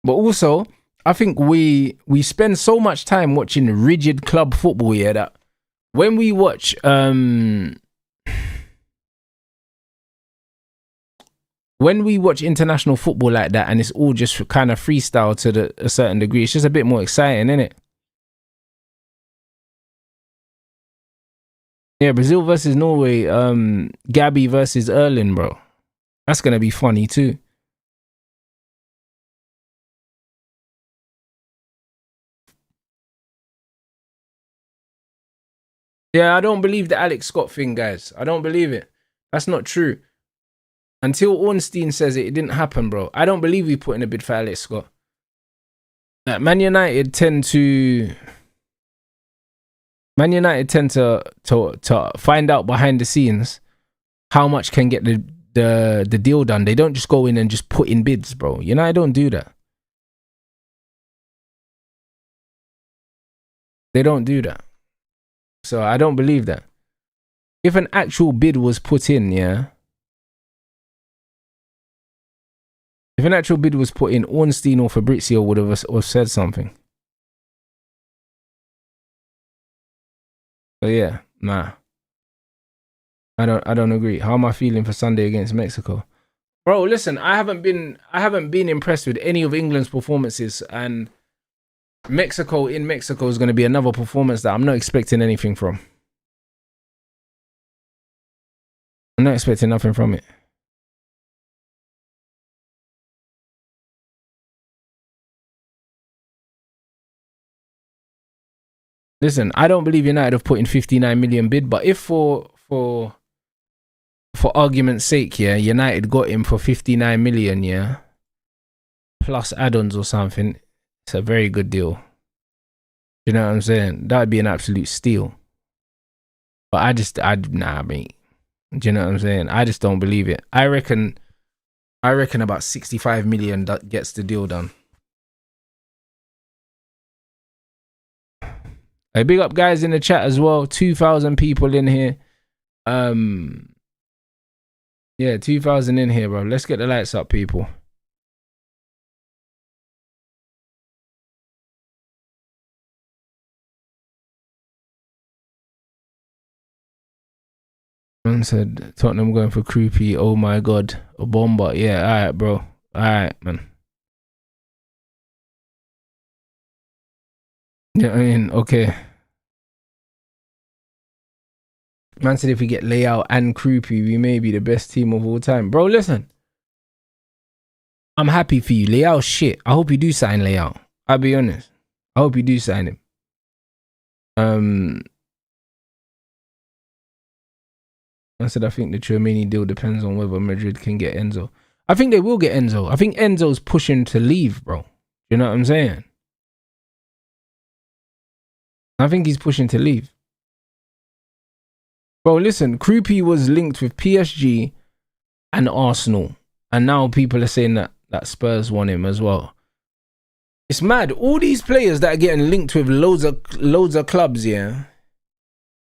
But also, I think we spend so much time watching rigid club football here that when we watch international football like that and it's all just kind of freestyle to a certain degree, it's just a bit more exciting, isn't it? Yeah, Brazil versus Norway, Gabby versus Erling, bro. That's gonna be funny too. Yeah, I don't believe the Alex Scott thing, guys. I don't believe it. That's not true. Until Ornstein says it didn't happen, bro. I don't believe he put in a bid for Alex Scott. Like, Man United tend to find out behind the scenes how much can get the deal done. They don't just go in and just put in bids, bro. United don't do that. They don't do that. So I don't believe that. If an actual bid was put in, yeah. If an actual bid was put in, Ornstein or Fabrizio would have said something. But yeah, nah. I don't agree. How am I feeling for Sunday against Mexico? Bro, listen, I haven't been impressed with any of England's performances, and Mexico is going to be another performance that I'm not expecting anything from. I'm not expecting nothing from it. Listen, I don't believe United have put in 59 million bid, but if for argument's sake, yeah, United got him for 59 million, yeah, plus add-ons or something, it's a very good deal. You know what I'm saying? That would be an absolute steal. But nah, mate. Do you know what I'm saying? I just don't believe it. I reckon about 65 million that gets the deal done. Hey, big up guys in the chat as well. 2,000 people in here. Yeah, 2,000 in here, bro. Let's get the lights up, people. Man said Tottenham going for Croupy. Oh my god, a bomber. Yeah, all right, bro. All right, man. Yeah, I mean, okay. Man said if we get Leao and Krupi, we may be the best team of all time. Bro, listen. I'm happy for you. Leao shit. I hope you do sign Leao. I'll be honest. I hope you do sign him. I said I think the Tchouaméni deal depends on whether Madrid can get Enzo. I think they will get Enzo. I think Enzo's pushing to leave, bro. You know what I'm saying? I think he's pushing to leave. Bro, listen, Krupi was linked with PSG and Arsenal. And now people are saying that Spurs want him as well. It's mad. All these players that are getting linked with loads of clubs, yeah.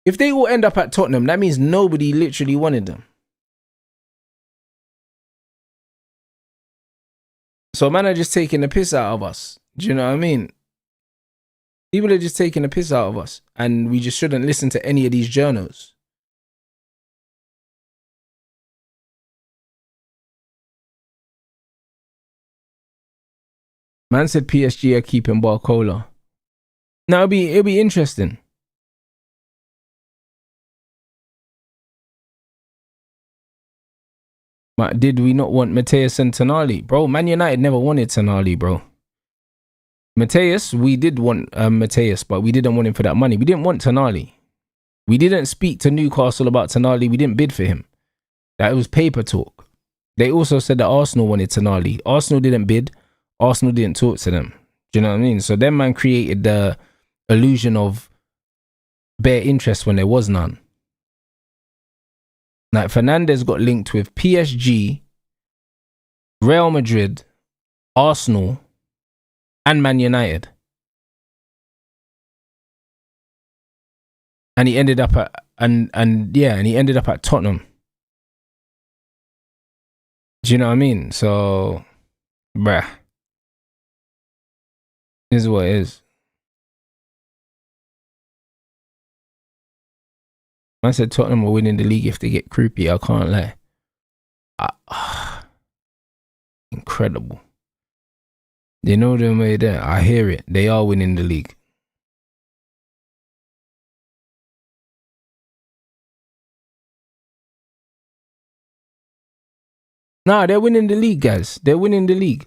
If they all end up at Tottenham, that means nobody literally wanted them. So man are just taking the piss out of us. Do you know what I mean? People are just taking the piss out of us. And we just shouldn't listen to any of these journals. Man said PSG are keeping Barcola. Now it'll be interesting. But did we not want Mateus and Tonali? Bro, Man United never wanted Tonali, bro. Mateus, we did want Mateus, but we didn't want him for that money. We didn't want Tonali. We didn't speak to Newcastle about Tonali. We didn't bid for him. That was paper talk. They also said that Arsenal wanted Tonali. Arsenal didn't bid. Arsenal didn't talk to them. Do you know what I mean? So them man created the illusion of bare interest when there was none. Like Fernandez got linked with PSG, Real Madrid, Arsenal, and Man United. And he ended up at he ended up at Tottenham. Do you know what I mean? So, bruh. This is what it is. I said Tottenham are winning the league if they get Krupi. I can't lie. Incredible. You know them way there. I hear it. They are winning the league. Nah, they're winning the league, guys. They're winning the league.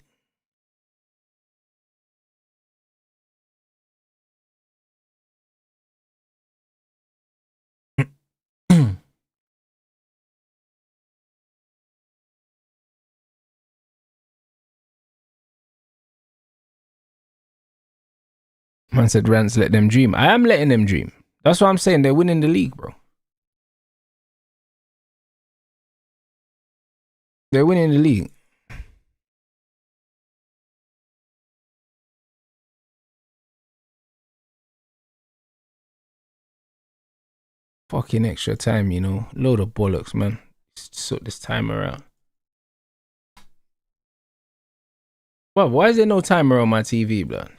Man said Rance let them dream. I am letting them dream. That's what I'm saying. They're winning the league, bro. They're winning the league. Fucking extra time, you know. Load of bollocks, man. Sort this time around. Well, why is there no timer on my TV, blood?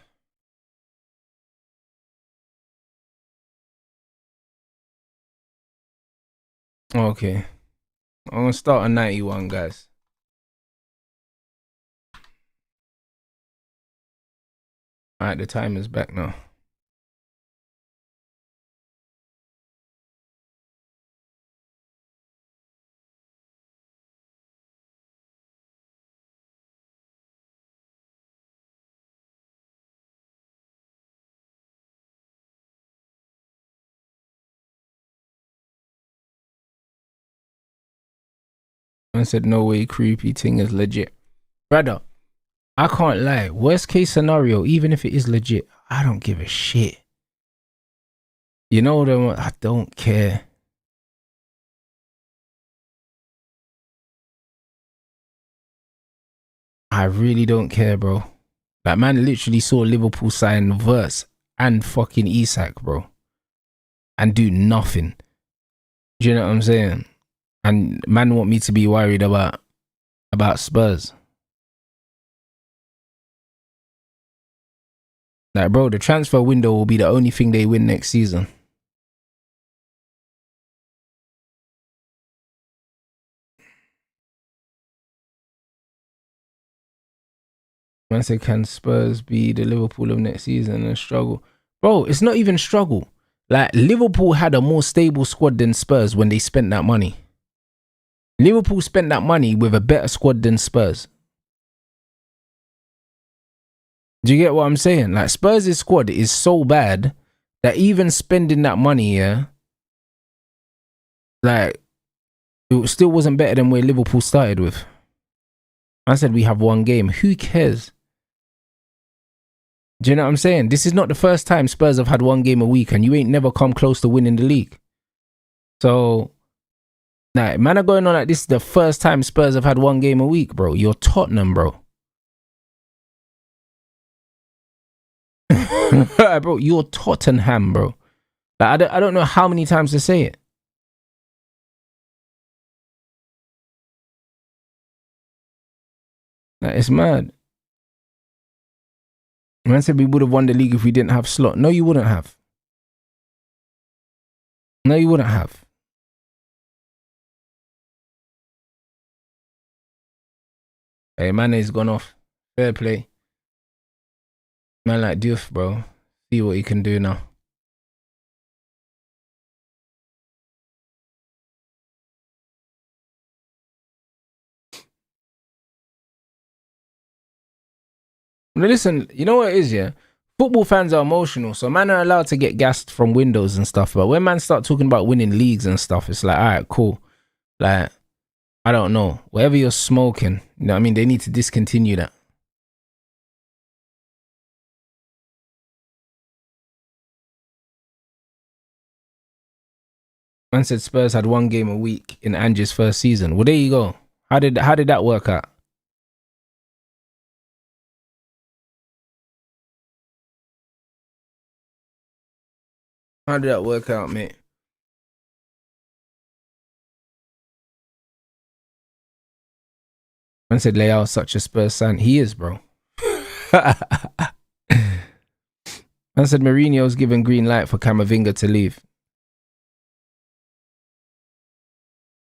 Okay. I'm gonna start on 91, guys. Alright, the timer's back now. I said, no way, creepy thing is legit. Brother, I can't lie. Worst case scenario, even if it is legit, I don't give a shit. You know what I don't care. I really don't care, bro. That man literally saw Liverpool sign Verse and fucking Isak, bro. And do nothing. Do you know what I'm saying? And man want me to be worried about Spurs. Like, bro, the transfer window will be the only thing they win next season. Man said, can Spurs be the Liverpool of next season and struggle? Bro, it's not even struggle. Like, Liverpool had a more stable squad than Spurs when they spent that money. Liverpool spent that money with a better squad than Spurs. Do you get what I'm saying? Like, Spurs' squad is so bad that even spending that money, yeah, like, it still wasn't better than where Liverpool started with. I said we have one game. Who cares? Do you know what I'm saying? This is not the first time Spurs have had one game a week, and you ain't never come close to winning the league. So, like, man are going on like this is the first time Spurs have had one game a week, bro. You're Tottenham, bro. Bro, you're Tottenham, bro. Like, I don't know how many times to say it. Like, it's mad. Man said we would have won the league if we didn't have Slot. No, you wouldn't have. No, you wouldn't have. Hey, Mane's gone off. Fair play. Man like Diouf, bro. See what he can do now. Listen, you know what it is, yeah? Football fans are emotional, so man are allowed to get gassed from windows and stuff. But when man start talking about winning leagues and stuff, it's like, all right, cool. Like, I don't know. Whatever you're smoking, you know what I mean? They need to discontinue that. Man said Spurs had one game a week in Ange's first season. Well, there you go. How did that work out? How did that work out, mate? Man said Leao is such a Spurs fan. He is, bro. Man said Mourinho's given green light for Camavinga to leave.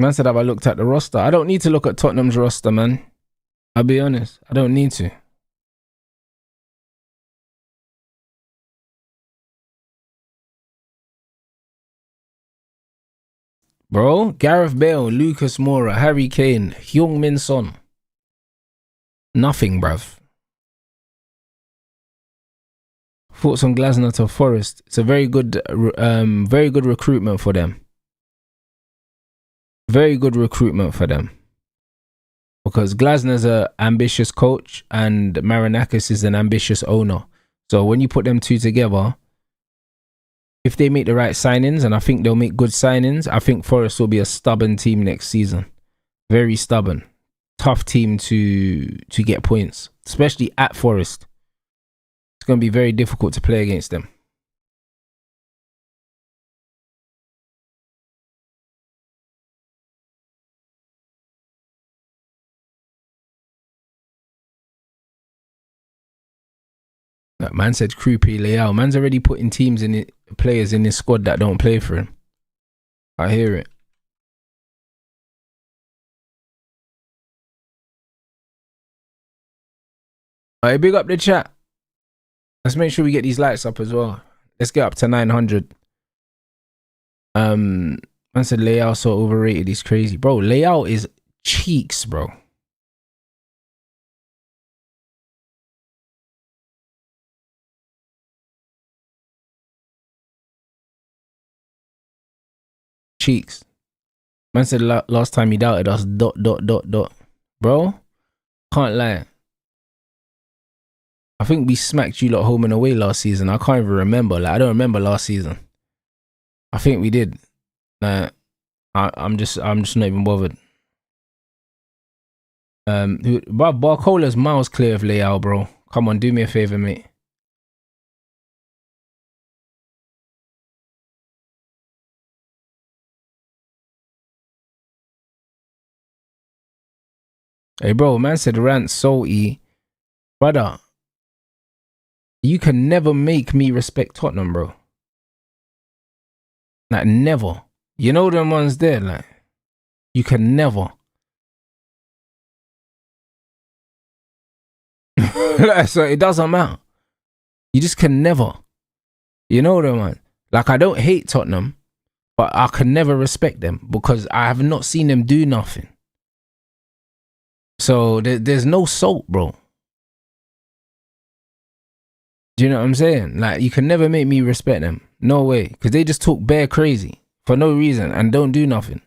Man said, have I looked at the roster? I don't need to look at Tottenham's roster, man. I'll be honest. I don't need to. Bro, Gareth Bale, Lucas Moura, Harry Kane, Heung-min Son. Nothing, bruv. Thoughts on Glasner to Forest. It's a very good recruitment for them. Very good recruitment for them. Because Glasner's an ambitious coach and Marinakis is an ambitious owner. So when you put them two together, if they make the right signings, and I think they'll make good signings, I think Forest will be a stubborn team next season. Very stubborn. Tough team to get points, especially at Forest. It's going to be very difficult to play against them. That man said Krupi Leao. Man's already putting teams in it, players in his squad that don't play for him. I hear it. Alright, big up the chat. Let's make sure we get these lights up as well. Let's get up to 900. Man said Leao so overrated. He's crazy, bro. Leao is cheeks, bro. Cheeks. Man said last time he doubted us. ... Bro, can't lie. I think we smacked you lot home and away last season. I can't even remember. Like, I don't remember last season. I think we did. Like, I'm just not even bothered. Barcola's miles clear of Leao, bro. Come on, do me a favor, mate. Hey, bro, man said rant salty. Brother, you can never make me respect Tottenham, bro. Like, never. You know them ones there, like, you can never. Like, so it doesn't matter. You just can never. You know them, man. Like, I don't hate Tottenham, but I can never respect them because I have not seen them do nothing. So there's no salt, bro. Do you know what I'm saying? Like, you can never make me respect them. No way. Because they just talk bare crazy for no reason and don't do nothing.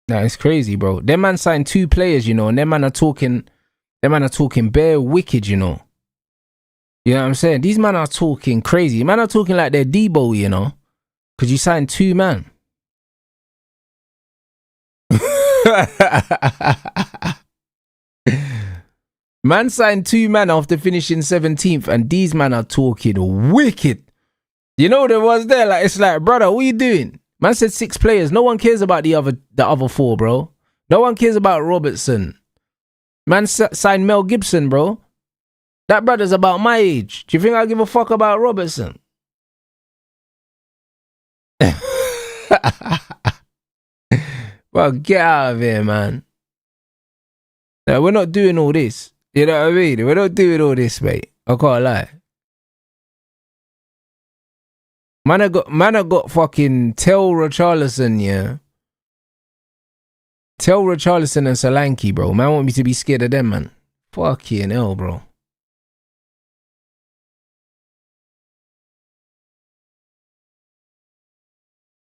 Nah, it's crazy, bro. Them man signed 2 players, you know, and them man are talking bare wicked, you know. You know what I'm saying? These men are talking crazy. Man are talking like they're Debo, you know. Because you signed 2 man. Man signed 2 man after finishing 17th, and these men are talking wicked. You know what it was there? Like, it's like, brother, what are you doing? Man said 6 players. No one cares about the other 4, bro. No one cares about Robertson. Man signed Mel Gibson, bro. That brother's about my age. Do you think I give a fuck about Robertson? Well, get out of here, man. No, we're not doing all this. You know what I mean? We're not doing all this, mate. I can't lie. Man, I got fucking Tell Richarlison, yeah. Tell Richarlison and Solanke, bro. Man want me to be scared of them, man. Fucking hell, bro.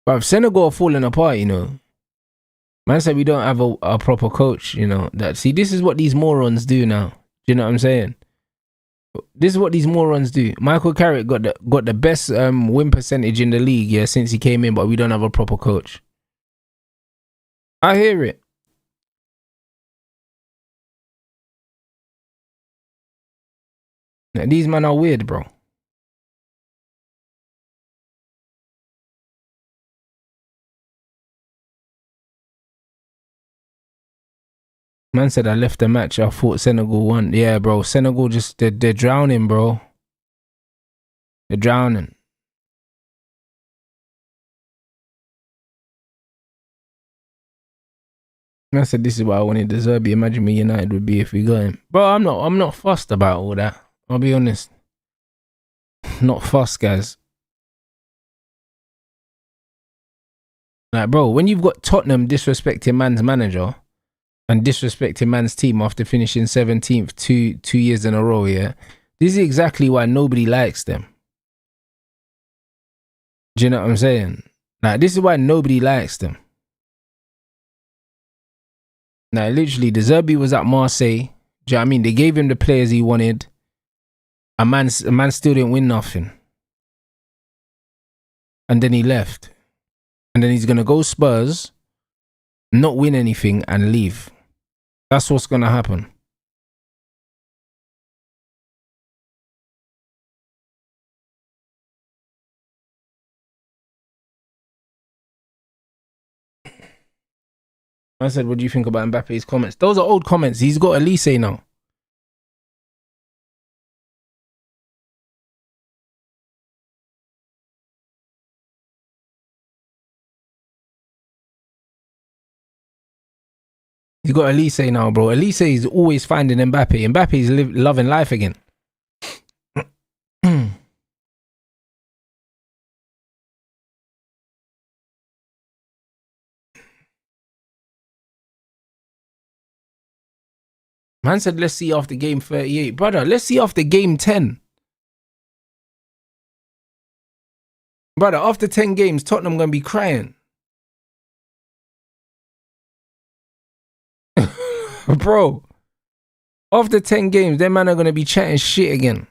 But Senegal are falling apart, you know. Man said we don't have a proper coach, you know. See, this is what these morons do now. Do you know what I'm saying? This is what these morons do. Michael Carrick got the best win percentage in the league, yeah, since he came in, but we don't have a proper coach. I hear it. Now, these men are weird, bro. Man said I left the match. I thought Senegal won. Yeah, bro. Senegal just they're drowning, bro. They're drowning. I said this is what I wanted the Zerbi. Imagine me United would be if we got him. Bro, I'm not fussed about all that. I'll be honest. Not fussed, guys. Like, bro, when you've got Tottenham disrespecting man's manager and disrespecting man's team after finishing 17th 2 years in a row, yeah, this is exactly why nobody likes them. Do you know what I'm saying? Like, this is why nobody likes them. Like, literally, the Zerbi was at Marseille. Do you know what I mean? They gave him the players he wanted. A man still didn't win nothing. And then he left. And then he's going to go Spurs, not win anything, and leave. That's what's going to happen. I said, what do you think about Mbappe's comments? Those are old comments. He's got Elise now. He's got Elise now, bro. Elise is always finding Mbappe. Mbappe is loving life again. Man said, let's see after game 38. Brother, let's see after game 10. Brother, after 10 games, Tottenham going to be crying. Bro, after 10 games, them man are going to be chatting shit again.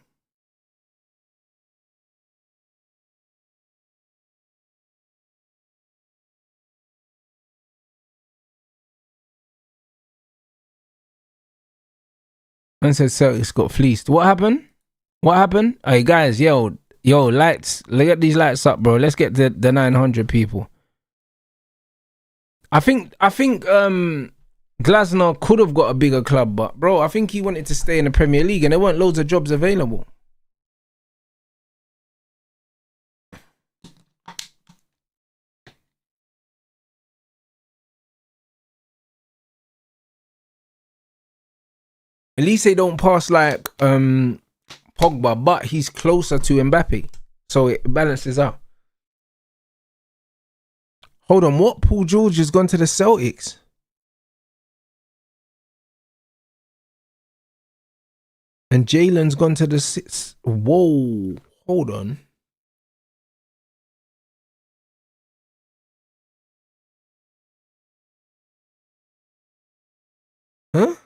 Man said Celtics got fleeced. What happened? What happened? Hey, guys, yo, lights. Look at these lights up, bro. Let's get the 900 people. I think Glasner could have got a bigger club, but bro, I think he wanted to stay in the Premier League and there weren't loads of jobs available. At least they don't pass like Pogba, but he's closer to Mbappe, so it balances out. Hold on, what? Paul George has gone to the Celtics. And Jalen's gone to the six. Whoa, hold on. Huh?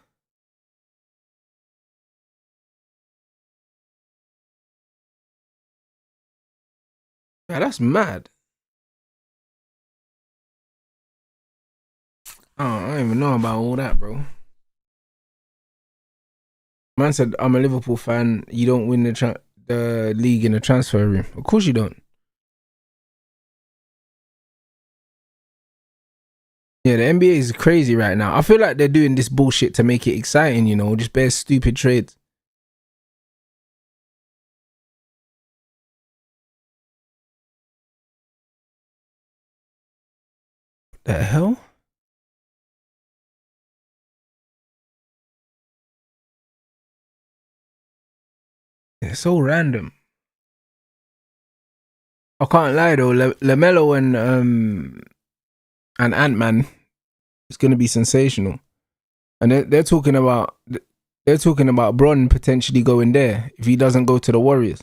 Yeah, that's mad. Oh, I don't even know about all that, bro. Man said, I'm a Liverpool fan. You don't win the league in the transfer room. Of course you don't. Yeah, the NBA is crazy right now. I feel like they're doing this bullshit to make it exciting, you know, just bare stupid trades. The hell? It's so random. I can't lie though, LaMelo and Ant-Man is gonna be sensational. And they're talking about Bron potentially going there if he doesn't go to the Warriors.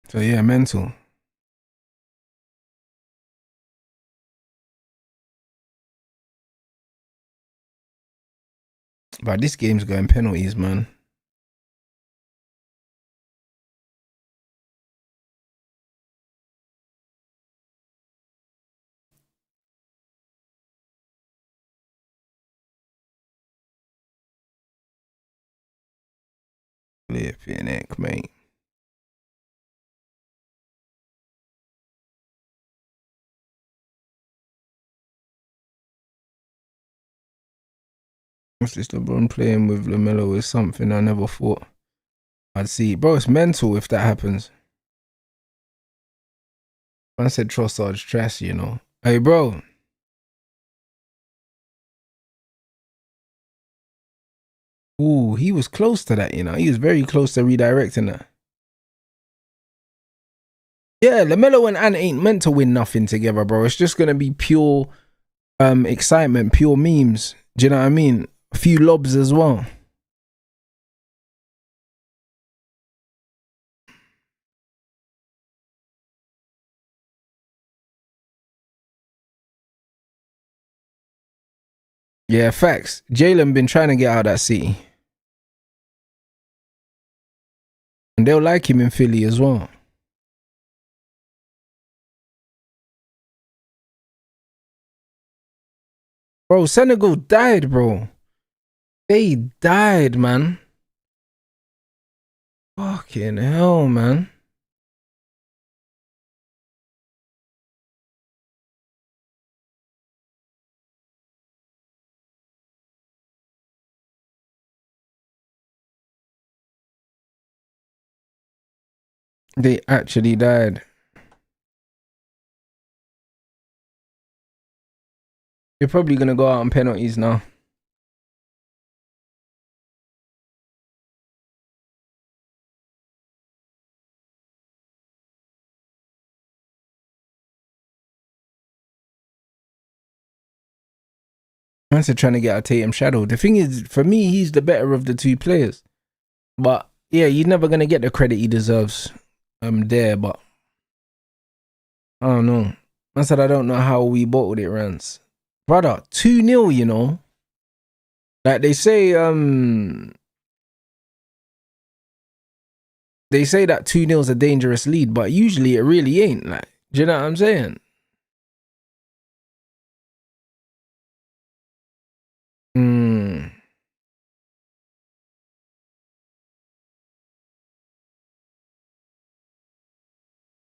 So yeah, mental. But this game's going penalties, man. Flipping heck, mate. What's this LeBron playing with LaMelo is something I never thought I'd see. Bro, it's mental if that happens. I said Trossard's trash, you know. Hey, bro. Ooh, he was close to that, you know. He was very close to redirecting that. Yeah, LaMelo and Ant ain't meant to win nothing together, bro. It's just gonna be pure excitement, pure memes. Do you know what I mean? A few lobs as well. Yeah, facts. Jalen been trying to get out of that city. And they'll like him in Philly as well. Bro, Senegal died, bro. They died, man. Fucking hell, man. They actually died. They're probably gonna go out on penalties now. Man's trying to get a Tatum shadow. The thing is, for me, he's the better of the two players. But yeah, he's never gonna get the credit he deserves. There, but I don't know. I said I don't know how we bottled it, Rance. Brother, 2-0, you know. Like they say that 2-0 is a dangerous lead, but usually it really ain't. Like, do you know what I'm saying?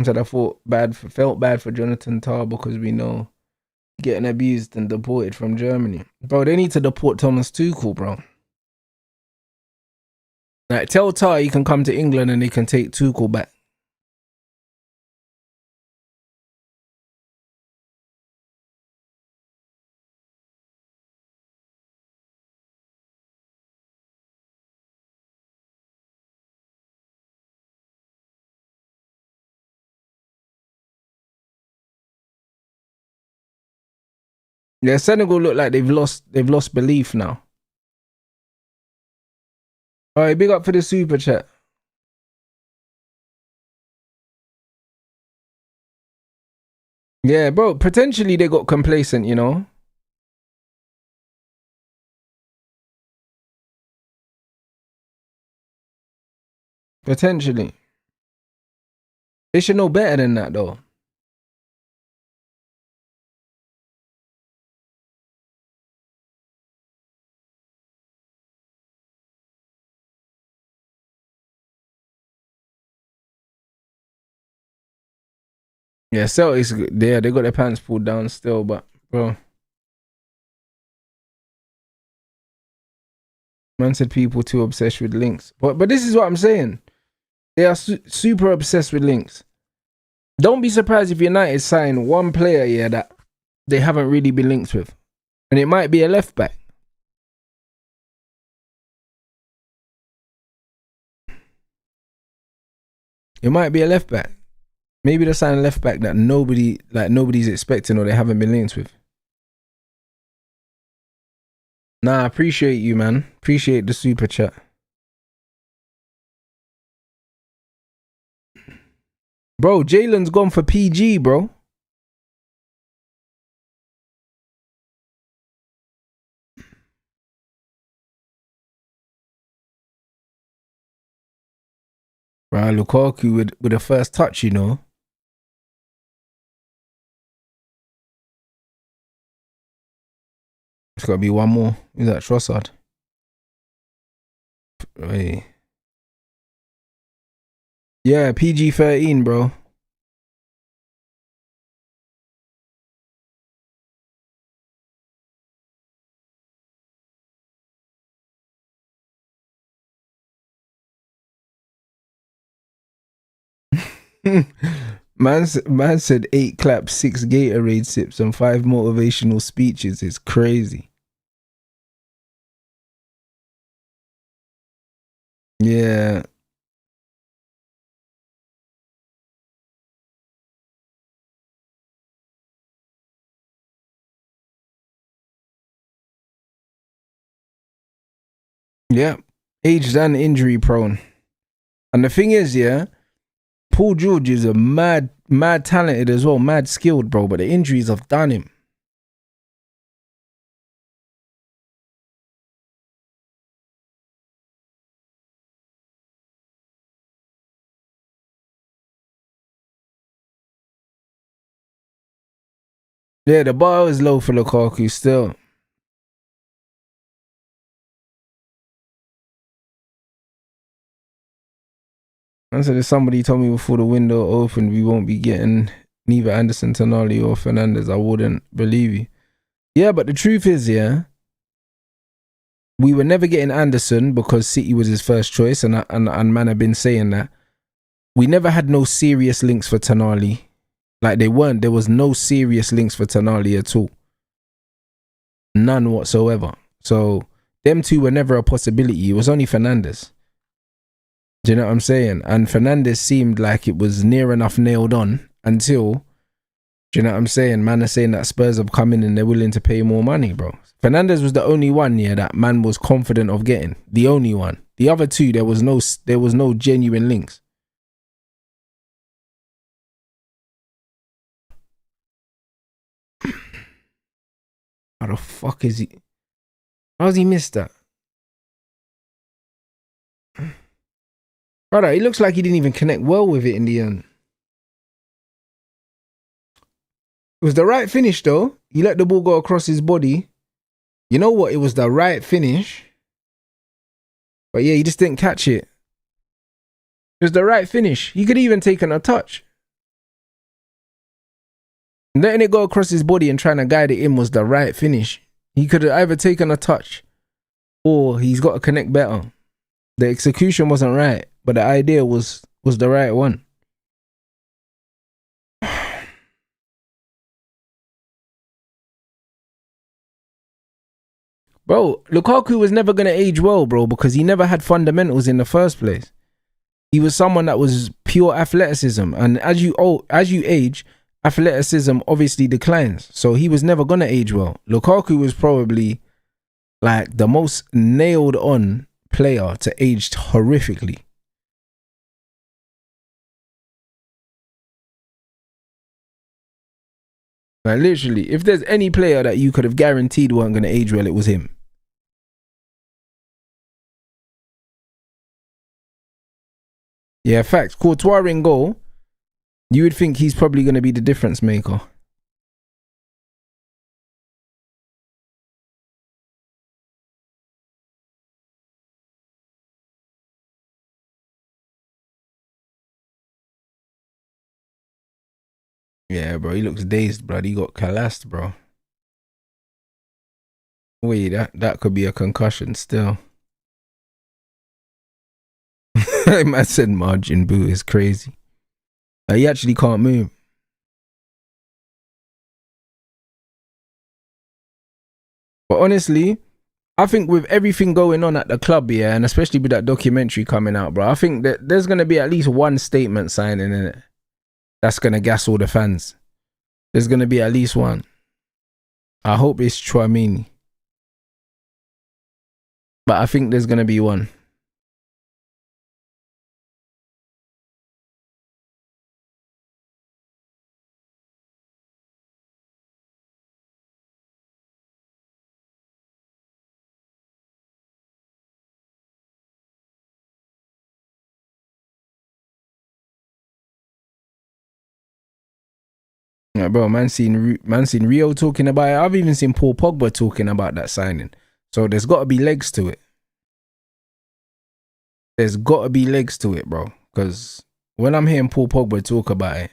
So I felt bad for Jonathan Tah because we know getting abused and deported from Germany. Bro, they need to deport Thomas Tuchel, bro. Like, tell Tah he can come to England and they can take Tuchel back. Yeah, Senegal look like they've lost belief now. All right, big up for the super chat. Yeah, bro, potentially they got complacent, you know. Potentially. They should know better than that, though. Yeah, Celtics, they got their pants pulled down still, but, bro. Man said people too obsessed with links. But this is what I'm saying. They are super obsessed with links. Don't be surprised if United sign one player here that they haven't really been linked with. And it might be a left back. It might be a left back. Maybe they'll sign a left back that nobody's expecting or they haven't been linked with. Nah, I appreciate you, man. Appreciate the super chat. Bro, Jalen's gone for PG, bro. Right, Lukaku with the first touch, you know. It's got to be one more. Is that Trossard? Hey. Yeah, PG-13, bro. Man said 8 claps, 6 Gatorade sips, and 5 motivational speeches. It's crazy. Yeah. Yeah. Aged and injury prone. And the thing is, yeah, Paul George is a mad talented as well, mad skilled, bro, but the injuries have done him. Yeah, the bar is low for Lukaku still. I said if somebody told me before the window opened we won't be getting neither Anderson, Tonali or Fernandes, I wouldn't believe you. Yeah, but the truth is, yeah, we were never getting Anderson because City was his first choice, and man have been saying that. We never had no serious links for Tonali. Like there was no serious links for Tonali at all. None whatsoever. So them two were never a possibility. It was only Fernandes. Do you know what I'm saying? And Fernandes seemed like it was near enough nailed on until, do you know what I'm saying? Man are saying that Spurs have come in and they're willing to pay more money, bro. Fernandes was the only one, yeah, that man was confident of getting. The only one. The other two, there was no genuine links. How the fuck is he? How's he missed that? Brother, it looks like he didn't even connect well with it in the end. It was the right finish though. He let the ball go across his body. You know what? It was the right finish. But yeah, he just didn't catch it. It was the right finish. He could have even taken a touch. Letting it go across his body and trying to guide it in was the right finish. He could have either taken a touch or he's got to connect better. The execution wasn't right, but the idea was the right one. Bro, Lukaku was never going to age well, bro, because he never had fundamentals in the first place. He was someone that was pure athleticism. And as you age athleticism obviously declines. So he was never going to age well. Lukaku was probably like the most nailed on player to age horrifically. Like literally, if there's any player that you could have guaranteed weren't going to age well, it was him. Yeah, facts. Courtois in goal, you would think he's probably going to be the difference maker. Yeah, bro, he looks dazed, bro. He got collapsed, bro. Wait, that could be a concussion still. Man said margin boo is crazy. He actually can't move. But honestly, I think with everything going on at the club, yeah, and especially with that documentary coming out, bro, I think that there's going to be at least one statement signing in it that's going to gas all the fans. There's going to be at least one. I hope it's Tchouaméni. But I think there's going to be one. Yeah, bro, man seen Rio talking about it. I've even seen Paul Pogba talking about that signing. So there's got to be legs to it. There's got to be legs to it, bro. Because when I'm hearing Paul Pogba talk about it,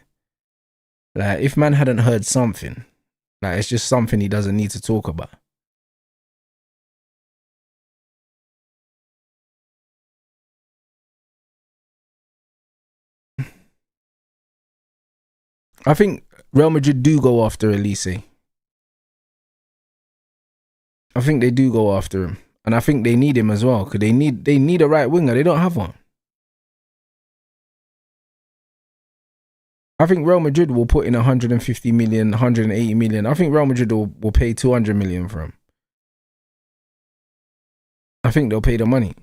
like if man hadn't heard something, like it's just something he doesn't need to talk about. I think Real Madrid do go after Elise. I think they do go after him. And I think they need him as well. Because they need a right winger. They don't have one. I think Real Madrid will put in 150 million, 180 million. I think Real Madrid will pay 200 million for him. I think they'll pay the money.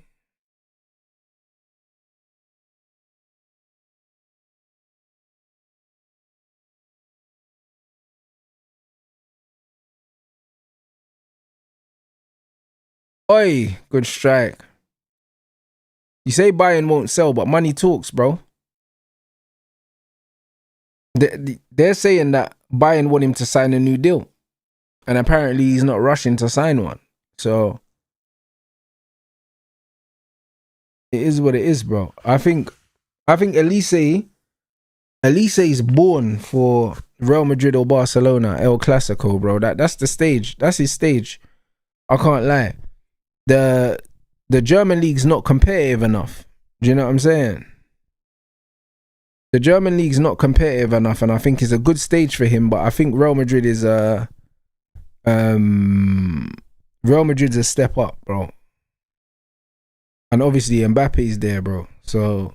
Oi, good strike. You say Bayern won't sell, but money talks, bro. They're saying that Bayern want him to sign a new deal. And apparently he's not rushing to sign one. So it is what it is, bro. I think Elise is born for Real Madrid or Barcelona, El Clasico, bro. That's the stage. That's his stage. I can't lie. The German league's not competitive enough. Do you know what I'm saying? The German league's not competitive enough, and I think it's a good stage for him. But I think Real Madrid is Real Madrid's a step up, bro. And obviously Mbappe's there, bro. So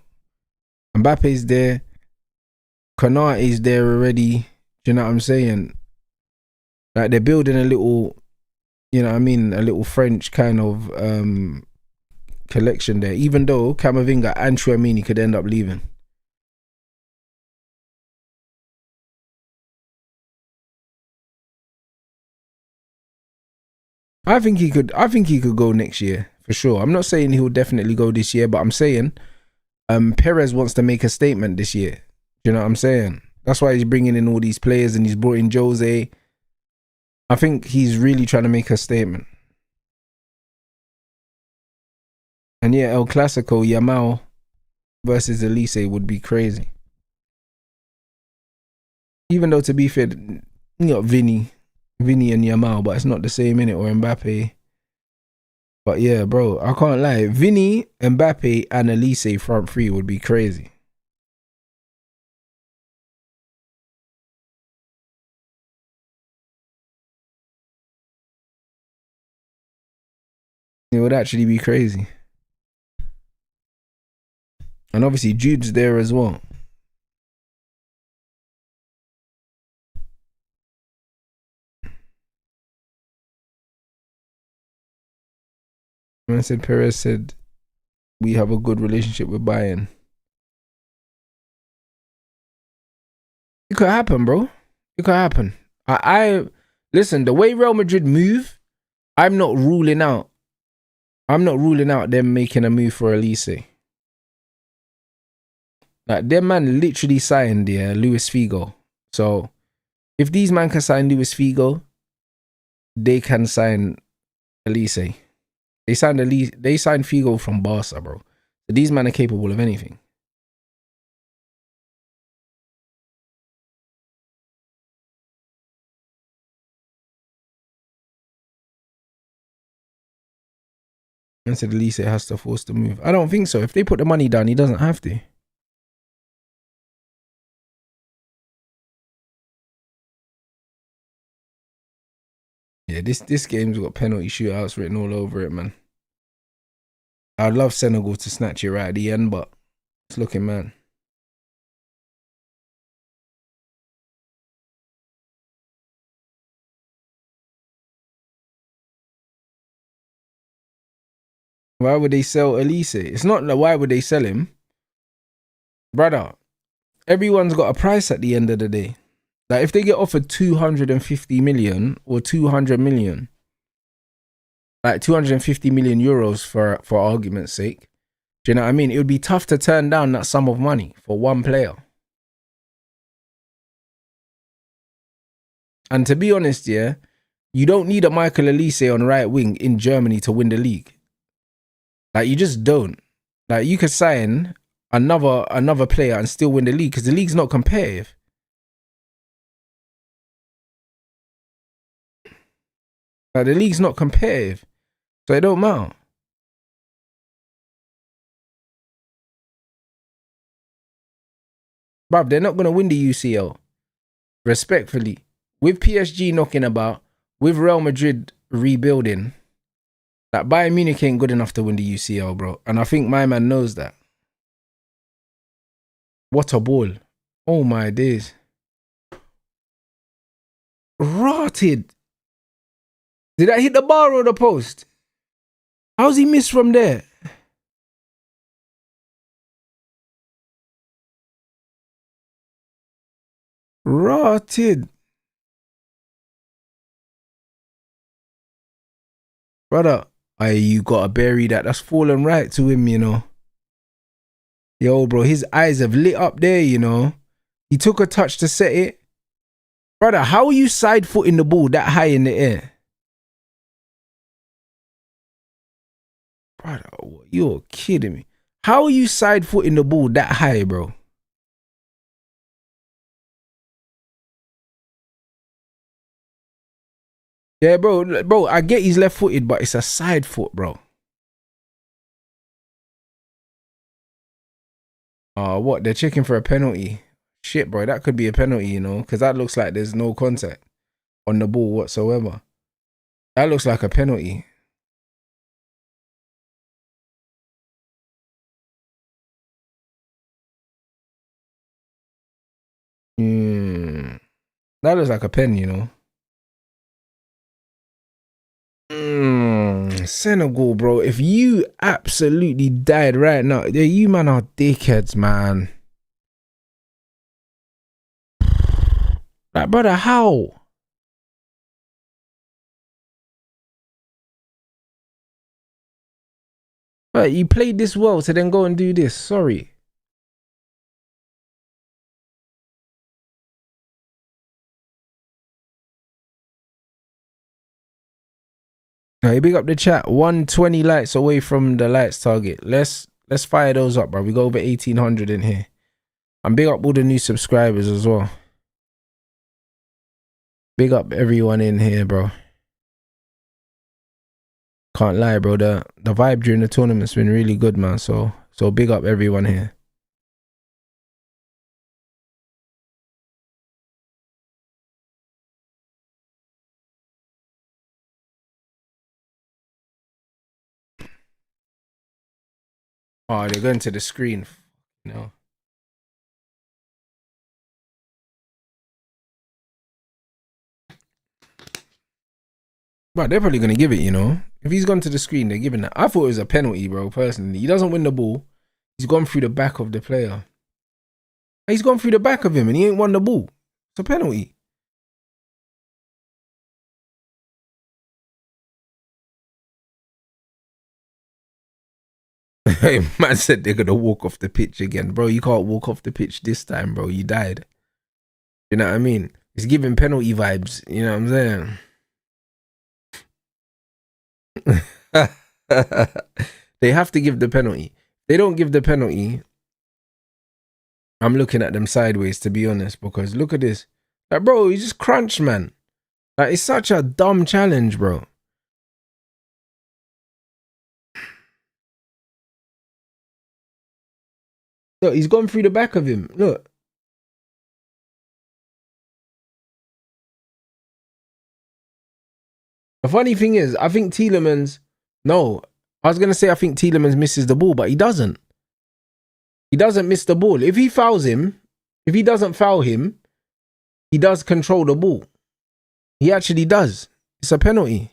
Mbappe's there. Konate's there already. Do you know what I'm saying? Like they're building a little, you know what I mean, a little French kind of collection there. Even though Camavinga and Tchouaméni could end up leaving. I think he could go next year for sure. I'm not saying he'll definitely go this year, but I'm saying Perez wants to make a statement this year. Do you know what I'm saying? That's why he's bringing in all these players and he's brought in Jose. I think he's really trying to make a statement. And yeah, El Clasico, Yamal versus Elise would be crazy. Even though, to be fair, you got Vinny and Yamal, but it's not the same, innit? Or Mbappe. But yeah, bro, I can't lie. Vinny, Mbappe, and Elise front three would be crazy. It would actually be crazy. And obviously Jude's there as well. I said Perez said we have a good relationship with Bayern. It could happen, bro. It could happen. I listen, the way Real Madrid move, I'm not ruling out them making a move for Elise. Like, their man literally signed Luis Figo. So if these man can sign Luis Figo, they can sign Elise. They signed Figo from Barca, bro. So these men are capable of anything. And said Elise has to force the move. I don't think so. If they put the money down, he doesn't have to. Yeah, this game's got penalty shootouts written all over it, man. I'd love Senegal to snatch it right at the end, but it's looking, man. Why would they sell Elise? It's not like why would they sell him? Brother, everyone's got a price at the end of the day. Like, if they get offered 250 million or 200 million, like 250 million euros for argument's sake, do you know what I mean? It would be tough to turn down that sum of money for one player. And to be honest, yeah, you don't need a Michael Elise on right wing in Germany to win the league. Like, you just don't. Like, you could sign another player and still win the league because the league's not competitive. Like, the league's not competitive, so it don't matter. Bruv, they're not gonna win the UCL. Respectfully, with PSG knocking about, with Real Madrid rebuilding, like, Bayern Munich ain't good enough to win the UCL, bro. And I think my man knows that. What a ball. Oh my days. Rotted. Did I hit the bar or the post? How's he missed from there? Rotted. Brother, you gotta bury that. That's fallen right to him, you know. Yo, bro, his eyes have lit up there, you know. He took a touch to set it. Brother, how are you side footing the ball that high in the air? Brother, you're kidding me. How are you side footing the ball that high, bro? Yeah, bro, I get he's left footed, but it's a side foot, bro. What? They're checking for a penalty. Shit, bro, that could be a penalty, you know, because that looks like there's no contact on the ball whatsoever. That looks like a penalty. That looks like a pen, you know. Senegal, bro. If you absolutely died right now, you man are dickheads, man. Like, brother, how? But you played this well to then go and do this. Sorry. Hey, big up the chat. 120 likes away from the likes target. Let's fire those up, bro. We got over 1,800 in here. And big up all the new subscribers as well. Big up everyone in here, bro. Can't lie, bro. The vibe during the tournament's been really good, man. So big up everyone here. Oh, they're going to the screen. No. But they're probably going to give it, you know. If he's gone to the screen, they're giving that. I thought it was a penalty, bro, personally. He doesn't win the ball. He's gone through the back of the player. He's gone through the back of him and he ain't won the ball. It's a penalty. Man said they're going to walk off the pitch again. Bro, you can't walk off the pitch this time, bro. You died. You know what I mean? It's giving penalty vibes. You know what I'm saying? They have to give the penalty. They don't give the penalty. I'm looking at them sideways, to be honest, because look at this. Like, bro, you just crunched, man. Like, it's such a dumb challenge, bro. Look, he's gone through the back of him. Look. The funny thing is, I think Tielemans... No, I was going to say I think Tielemans misses the ball, but he doesn't. He doesn't miss the ball. If he fouls him, if he doesn't foul him, he does control the ball. He actually does. It's a penalty.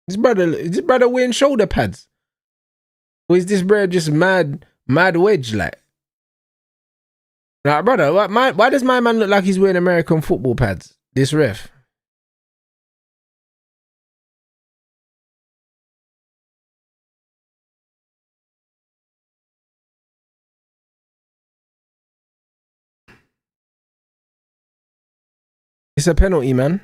Is this brother wearing shoulder pads? Or is this brother just mad wedge like? Like, brother, why does my man look like he's wearing American football pads? This ref. It's a penalty, man.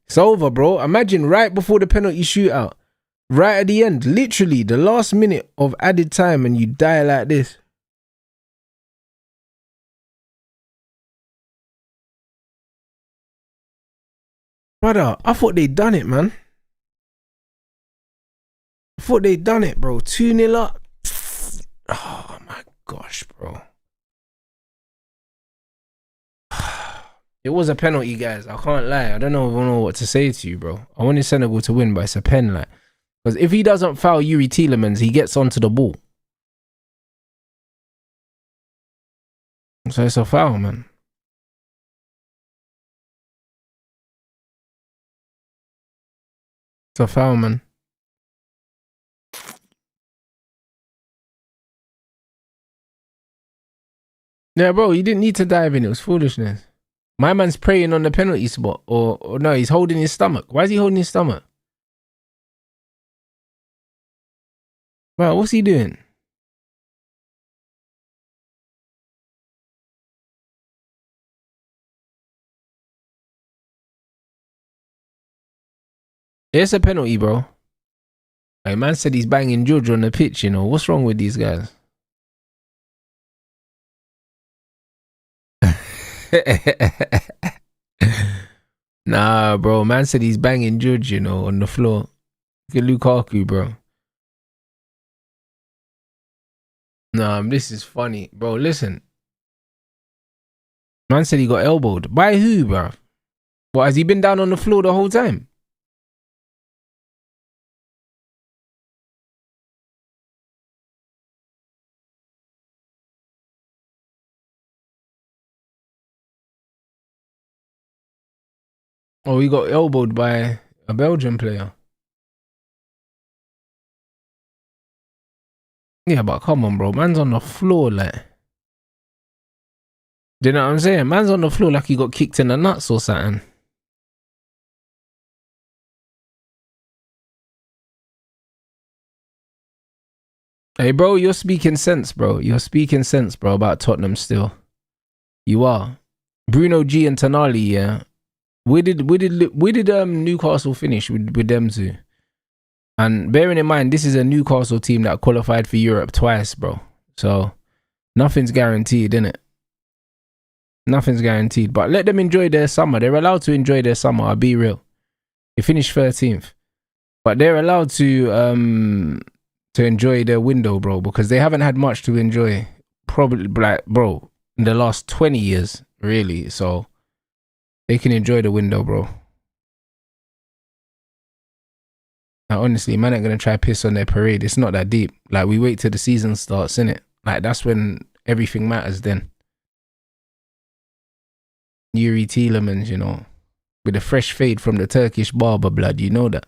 It's over, bro. Imagine right before the penalty shootout. Right at the end. Literally, the last minute of added time and you die like this. Brother, I thought they'd done it, man. I thought they'd done it, bro. 2-0 up. Oh, my gosh, bro. It was a penalty, guys. I can't lie. I don't know what to say to you, bro. I wanted Senegal to win, but it's a pen, like. Because if he doesn't foul Yuri Tielemans, he gets onto the ball. So it's a foul, man. It's a foul, man. Yeah, bro, you didn't need to dive in. It was foolishness. My man's praying on the penalty spot. Or no, he's holding his stomach. Why is he holding his stomach? Bro, what's he doing? It's a penalty, bro. Like, man said he's banging George on the pitch, you know. What's wrong with these guys? Nah, bro. Man said he's banging George, you know, on the floor. Look at Lukaku, bro. Nah, this is funny. Bro, listen. Man said he got elbowed. By who, bro? What, has he been down on the floor the whole time? Oh, he got elbowed by a Belgian player. Yeah, but come on, bro. Man's on the floor, like. Do you know what I'm saying? Man's on the floor like he got kicked in the nuts or something. Hey, bro, you're speaking sense, bro. You're speaking sense, bro, about Tottenham still. You are. Bruno G and Tonali, yeah. Where did Newcastle finish with them two? And bearing in mind, this is a Newcastle team that qualified for Europe twice, bro. So nothing's guaranteed, innit? Nothing's guaranteed. But let them enjoy their summer. They're allowed to enjoy their summer, I'll be real. They finished 13th. But they're allowed to enjoy their window, bro, because they haven't had much to enjoy. Probably, like, bro, in the last 20 years, really. So They can enjoy the window, bro. Now, honestly, man ain't gonna try piss on their parade. It's not that deep. Like, we wait till the season starts, innit? Like, that's when everything matters then. Yuri Tielemans, you know, with a fresh fade from the Turkish barber, blood, you know that.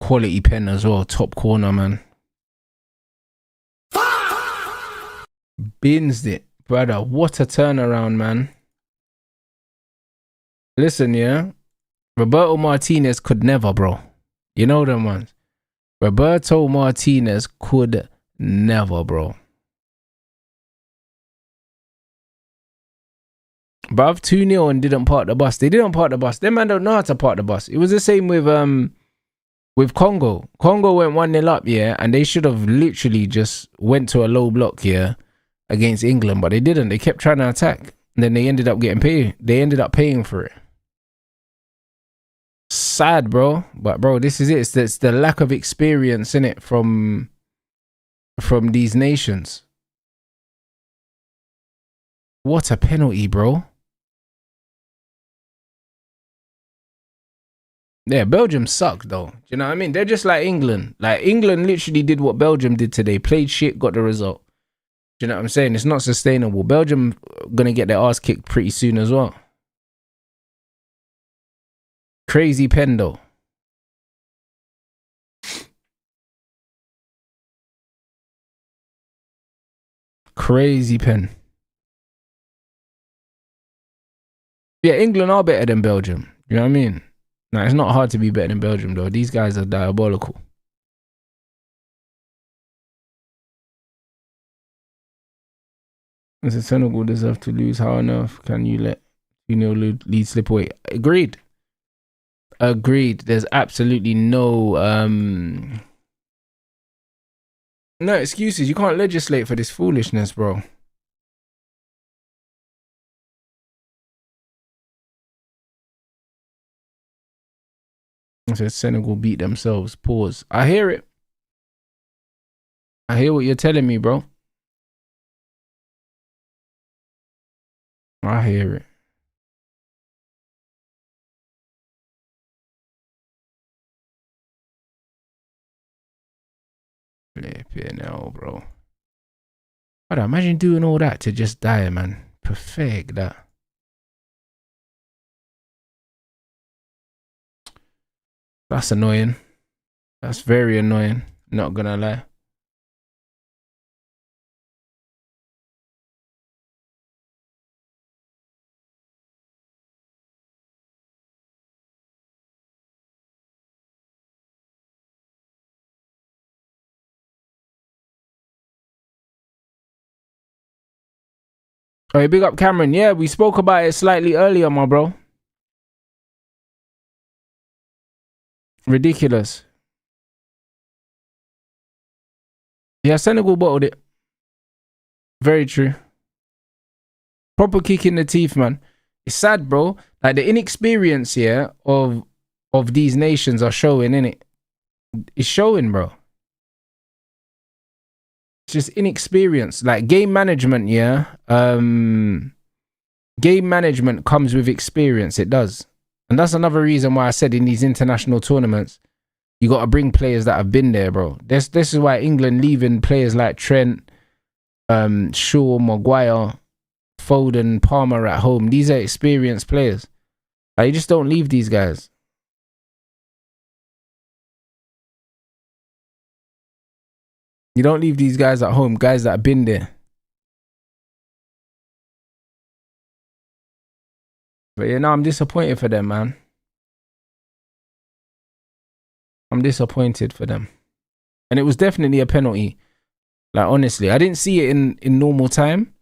Quality pen as well, top corner, man. Binsed it, brother. What a turnaround, man. Listen, yeah, Roberto Martinez could never, bro. You know them ones. Roberto Martinez could never, bro. Bruv, 2-0 and didn't park the bus. They didn't park the bus. Them man don't know how to park the bus. It was the same with Congo. Congo went 1-0 up, yeah, and they should have literally just went to a low block here against England, but they didn't. They kept trying to attack. And then they ended up getting paid. They ended up paying for it. Sad, bro. But bro, this is it. It's the lack of experience in it from these nations. What a penalty, bro. Yeah, Belgium sucked though. Do you know what I mean? They're just like England. Like, England literally did what Belgium did today. Played shit, got the result. Do you know what I'm saying? It's not sustainable. Belgium gonna get their ass kicked pretty soon as well. Crazy pen though. Crazy pen. Yeah, England are better than Belgium. You know what I mean? No, it's not hard to be better than Belgium though. These guys are diabolical. As a Senegal deserve to lose. How on earth can you let 2-0 lead slip away? Agreed. There's absolutely no excuses. You can't legislate for this foolishness, bro. I said Senegal beat themselves. Pause. I hear it. I hear what you're telling me, bro. I hear it. Flipping hell, bro. But imagine doing all that to just die, man. Perfect that. That's annoying. That's very annoying. Not gonna lie. Oh, big up Cameron. Yeah, we spoke about it slightly earlier, my bro. Ridiculous. Yeah, Senegal bottled it. Very true. Proper kick in the teeth, man. It's sad, bro. Like, the inexperience here of these nations are showing, innit? It's showing, bro. It's just inexperience. Like, game management, yeah. Game management comes with experience. It does. And that's another reason why I said in these international tournaments, you got to bring players that have been there, bro. This is why England leaving players like Trent, Shaw, Maguire, Foden, Palmer at home. These are experienced players. Like, you just don't leave these guys. You don't leave these guys at home, guys that have been there. But yeah, no, I'm disappointed for them, man. I'm disappointed for them. And it was definitely a penalty. Like, honestly, I didn't see it in normal time.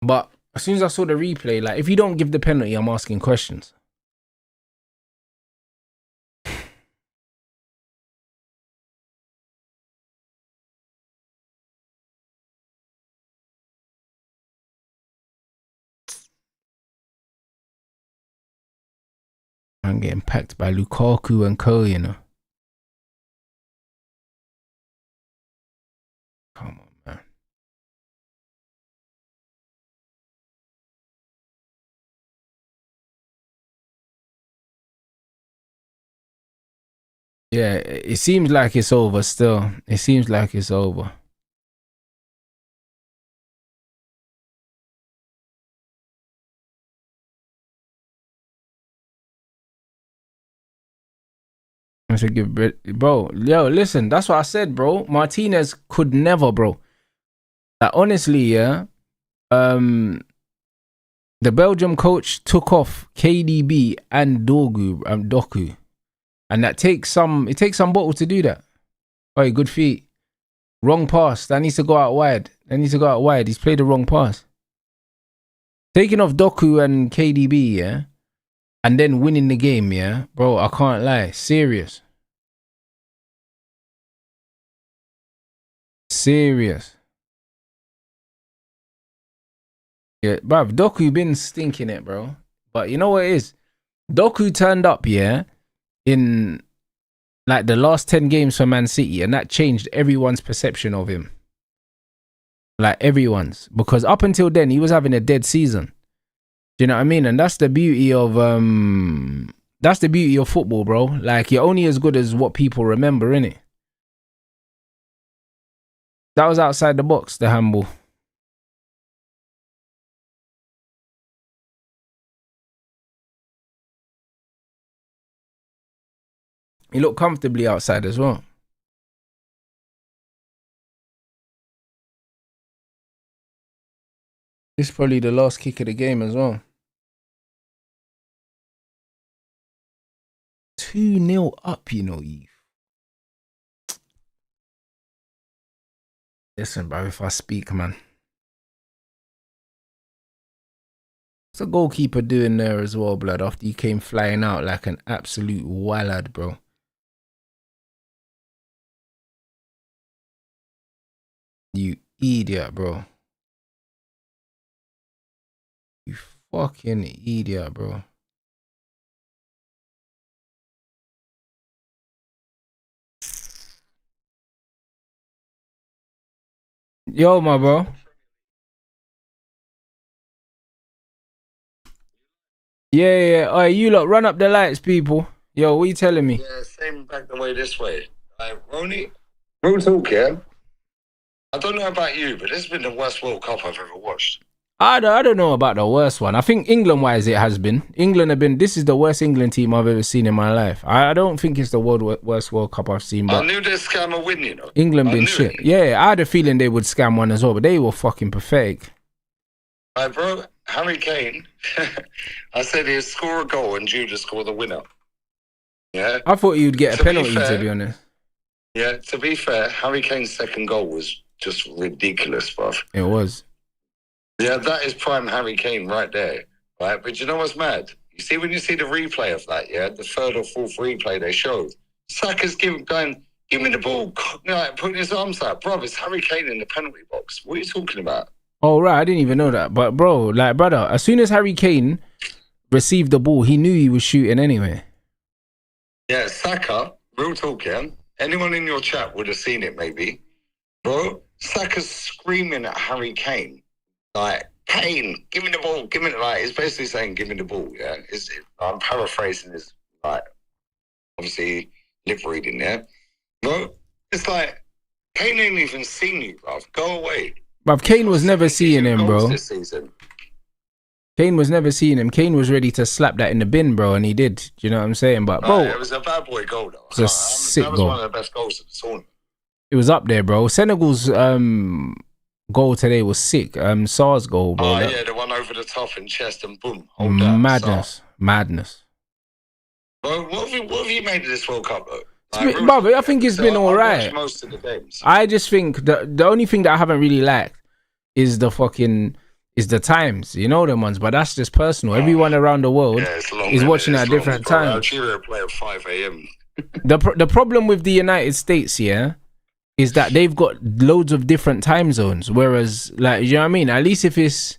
But as soon as I saw the replay, like, if you don't give the penalty, I'm asking questions. I'm getting packed by Lukaku and Co, you know. Come on, Yeah, it seems like it's over still. It seems like it's over. I should give bro. Yo, listen, that's what I said, bro. Martinez could never, bro. Like honestly, yeah. The Belgium coach took off KDB and Doku, and that takes some. It takes some bottle to do that. Oh, good feet. Wrong pass. That needs to go out wide. He's played the wrong pass. Taking off Doku and KDB, yeah, and then winning the game, yeah, bro. I can't lie. Serious. Yeah, bruv, Doku been stinking it, bro. But you know what it is? Doku turned up, yeah, in like the last 10 games for Man City, and that changed everyone's perception of him. Like everyone's. Because up until then, he was having a dead season. Do you know what I mean? And that's the beauty of football, bro. Like you're only as good as what people remember, innit? That was outside the box, the handball. He looked comfortably outside as well. This is probably the last kick of the game as well. 2-0 up, you know, you. Listen, bro, if I speak, man. What's the goalkeeper doing there as well, blood, after he came flying out like an absolute wallad, bro? You idiot, bro. You fucking idiot, bro. Yo, my bro. Yeah. All right, you lot, run up the lights, people. Yo, what you telling me? Yeah, same back the way this way. Ronnie, real talk, yeah? I don't know about you, but this has been the worst World Cup I've ever watched. I don't know about the worst one. I think England-wise it has been. This is the worst England team I've ever seen in my life. I don't think it's the worst World Cup I've seen. But I knew they'd scam a win, you know. England been shit. Yeah, I had a feeling they would scam one as well, but they were fucking pathetic. Bro, Harry Kane, I said he'd score a goal and Jude score the winner. Yeah. I thought you'd get a penalty, to be honest. Yeah, to be fair, Harry Kane's second goal was just ridiculous, bruv. It was. Yeah, that is prime Harry Kane right there, right? But you know what's mad? You see, when you see the replay of that, yeah, the third or fourth replay they showed, Saka's give me the ball, like, putting his arms out. Bro, it's Harry Kane in the penalty box. What are you talking about? Oh, right, I didn't even know that. But, bro, like, brother, as soon as Harry Kane received the ball, he knew he was shooting anyway. Yeah, Saka, real talk, yeah? Anyone in your chat would have seen it, maybe. Bro, Saka's screaming at Harry Kane. Like, Kane, give me the ball, give me the, like, he's basically saying, give me the ball, yeah? I'm paraphrasing his, like, obviously, lip reading there. Bro, it's like, Kane ain't even seen you, bro. Go away. But Kane was never seeing him, bro. Kane was never seeing him. Kane was ready to slap that in the bin, bro, and he did. Do you know what I'm saying? But, bro, it was a bad boy goal, though. It was a sick goal. That was one of the best goals of the tournament. It was up there, bro. Senegal's goal today was sick. Sar's goal, bro. Oh, yeah, the one over the top and chest and boom. Madness. Bro, what have you made of this World Cup, though? Like, brother, I think it's been all right. Most of the games. I just think the only thing that I haven't really liked is the times, you know, them ones. But that's just personal. Everyone around the world is watching at different times. Algeria play at 5 a.m. The problem with the United States, yeah, is that they've got loads of different time zones. Whereas, like, you know what I mean? At least if it's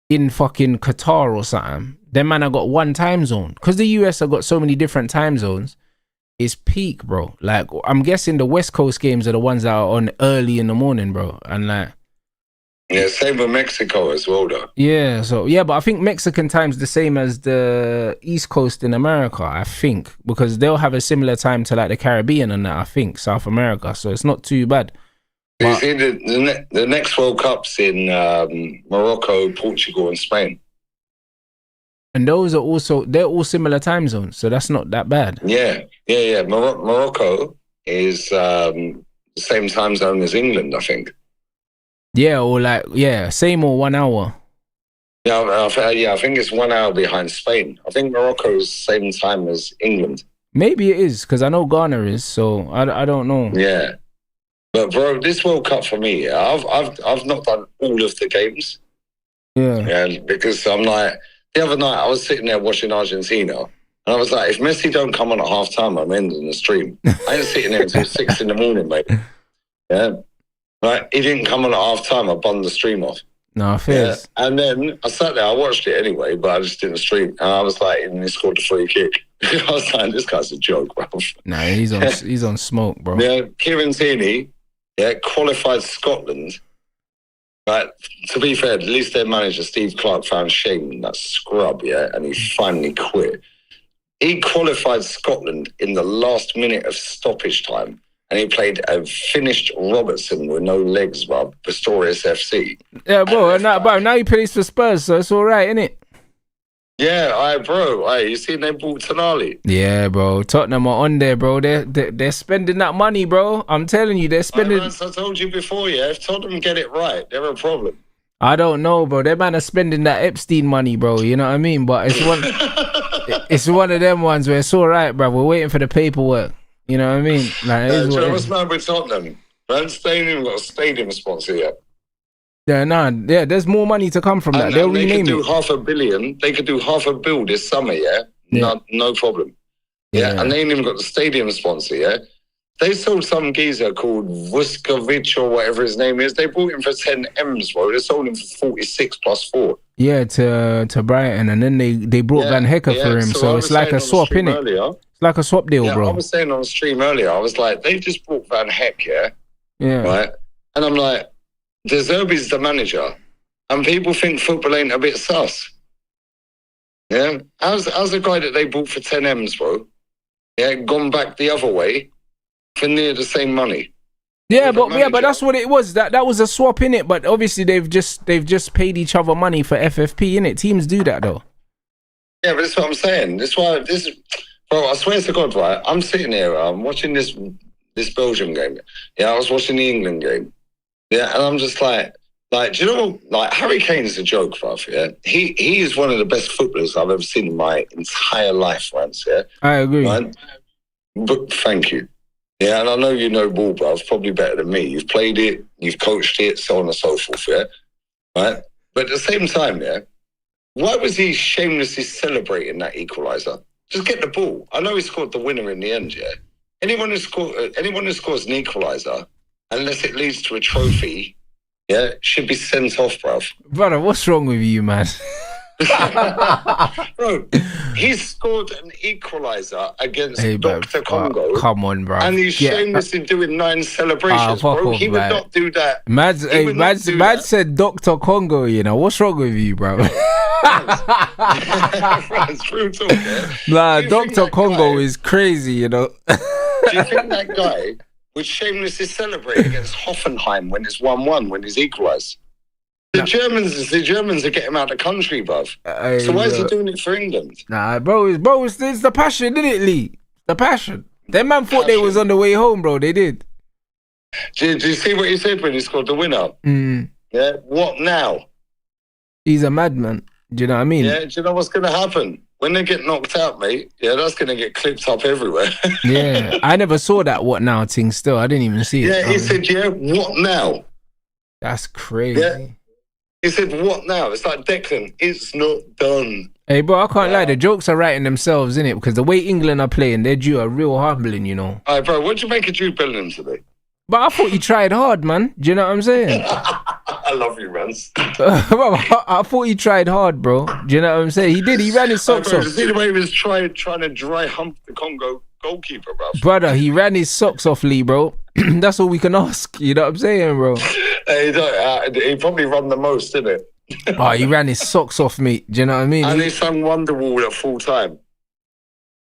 in fucking Qatar or something, them man have got one time zone. Because the US have got so many different time zones. It's peak, bro. Like, I'm guessing the West Coast games are the ones that are on early in the morning, bro. And like, Yeah, same with Mexico as well, though. Yeah, so yeah, but I think Mexican time's the same as the East Coast in America, I think, because they'll have a similar time to like the Caribbean and that, I think, South America. So it's not too bad. You see, the next World Cup's in Morocco, Portugal, and Spain. And those are also, they're all similar time zones, so that's not that bad. Yeah. Morocco is the same time zone as England, I think. Yeah, or like, yeah, same or 1 hour. Yeah, I think it's 1 hour behind Spain. I think Morocco's same time as England. Maybe it is, because I know Ghana is, so I don't know. Yeah. But bro, this World Cup for me, I've not done all of the games. Yeah, because I'm like, the other night I was sitting there watching Argentina, and I was like, if Messi don't come on at half time, I'm ending the stream. I ain't sitting there until 6 a.m, mate. Yeah. Right, he didn't come on at half time. I bummed the stream off. No, fair. Yeah. And then I sat there, I watched it anyway, but I just didn't stream. And I was like, and he scored a free kick. I was like, this guy's a joke, bro. Nah, he's on smoke, bro. Yeah, Kieran Tierney, qualified Scotland. Right, to be fair, at least their manager, Steve Clark, found shame in that scrub, and he finally quit. He qualified Scotland in the last minute of stoppage time. And he played a finished Robertson with no legs, bro. Pistorius FC. Yeah, bro. Now he plays for Spurs, so it's all right, isn't it? Yeah, bro. You seen they bought Tonali? Yeah, bro. Tottenham are on there, bro. They're spending that money, bro. I'm telling you, they're spending. I told you before, if Tottenham get it right, they're a problem. I don't know, bro. That man are spending that Epstein money, bro. You know what I mean? But it's one of them ones where it's all right, bro. We're waiting for the paperwork. You know what I mean? Like, what's mad with Tottenham? Man, Stadium got a stadium sponsor yet. Yeah, there's more money to come from that. They'll rename it. They could do $500 million. They could do $500 million this summer, No problem. Yeah, and they ain't even got the stadium sponsor, They sold some geezer called Vuskovic or whatever his name is. They bought him for 10 M's, bro. They sold him for 46 plus 4. Yeah, to Brighton, and then they brought Van Hecker for him. So it's like a swap, innit? It's like a swap deal, bro. I was saying on the stream earlier, I was like, they just brought Van Heck, right? And I'm like, De Zerbi's the manager, and people think football ain't a bit sus. Yeah, how's the guy that they bought for 10 M's, bro? Yeah, gone back the other way for near the same money. Yeah, but that's what it was. That was a swap, in it. But obviously they've just paid each other money for FFP, in it. Teams do that though. Yeah, but that's what I'm saying. Bro, I swear to God, right? I'm sitting here, I'm watching this Belgium game. Yeah, I was watching the England game. Yeah, and I'm just like, do you know what? Like, Harry Kane is a joke, bruv, He is one of the best footballers I've ever seen in my entire life, once, I agree. Right? But thank you. Yeah, and I know you know ball, bruv, probably better than me. You've played it, you've coached it, so on and so forth, Right? But at the same time, why was he shamelessly celebrating that equaliser? Just get the ball. I know he scored the winner in the end, Anyone who scores an equaliser, unless it leads to a trophy, should be sent off, bruv. Brother, what's wrong with you, man? Bro, he scored an equaliser against Dr. Congo. Come on, bro. And he's shamelessly doing 9 celebrations, bro. He would not do that. Mad said Dr. Congo, what's wrong with you, bro? France, real talk, Nah, Dr. Congo is crazy, Do you think that guy would shamelessly celebrate against Hoffenheim when it's 1-1, when he's equalised? The Germans are getting him out of the country, bruv. So why is he doing it for England? Nah, bro, it's the passion, isn't it, Lee? The passion. That man thought they was on the way home, bro. They did. Did you see what he said when he scored the winner? Yeah, what now? He's a madman. Do you know what I mean? Yeah, do you know what's going to happen? When they get knocked out, mate, that's going to get clipped up everywhere. Yeah, I never saw that what now thing still. I didn't even see it. Yeah, he said, what now? That's crazy. Yeah. He said, what now? It's like, Declan, it's not done. Hey, bro, I can't lie. The jokes are writing themselves, innit? Because the way England are playing, they're due a real humbling, All right, bro, what do you make of Jude Bellingham today? But I thought he tried hard, man. Do you know what I'm saying? I love you, man. I thought he tried hard, bro. Do you know what I'm saying? He did. He ran his socks off. You see the way he was trying to dry hump the Congo? goalkeeper, bro. Brother, he ran his socks off, Lee, bro. That's all we can ask. You know what I'm saying, bro? He probably run the most, didn't it? Oh, he ran his socks off, mate. Do you know what I mean? And he sang Wonderwall at full time.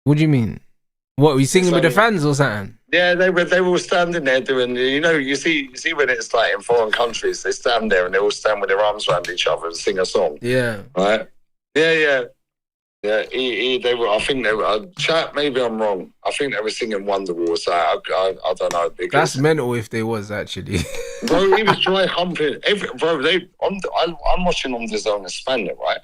What do you mean? What, we singing with the fans or something? Yeah, they were all standing there doing, you see when it's like in foreign countries, they stand there and they all stand with their arms around each other and sing a song. Yeah. Right? Yeah. Yeah, they were. I think they were. Chat, maybe I'm wrong. I think they were singing Wonderwall. So I don't know. Because, that's mental if they was actually. Bro, he was dry humping. I'm watching on the Zone of Spanish, right?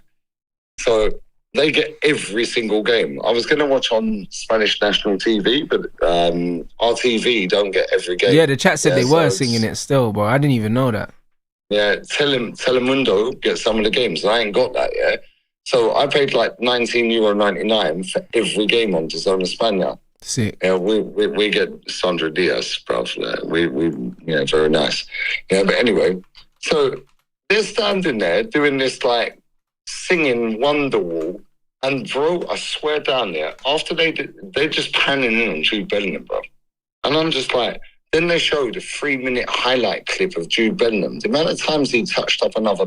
So they get every single game. I was going to watch on Spanish national TV, but RTV don't get every game. Yeah, the chat said they were singing it still, bro. I didn't even know that. Yeah, Telemundo gets some of the games, and I ain't got that yet. So I paid like €19.99 for every game on Zone of Spanish. Sick. Yeah, we get Sandra Diaz, bro. We very nice. Yeah, but anyway, so they're standing there doing this like singing Wonderwall, and bro, I swear down there, after they're just panning in on Jude Bellingham, bro, and I'm just like, then they showed a 3-minute highlight clip of Jude Bellingham. The amount of times he touched up another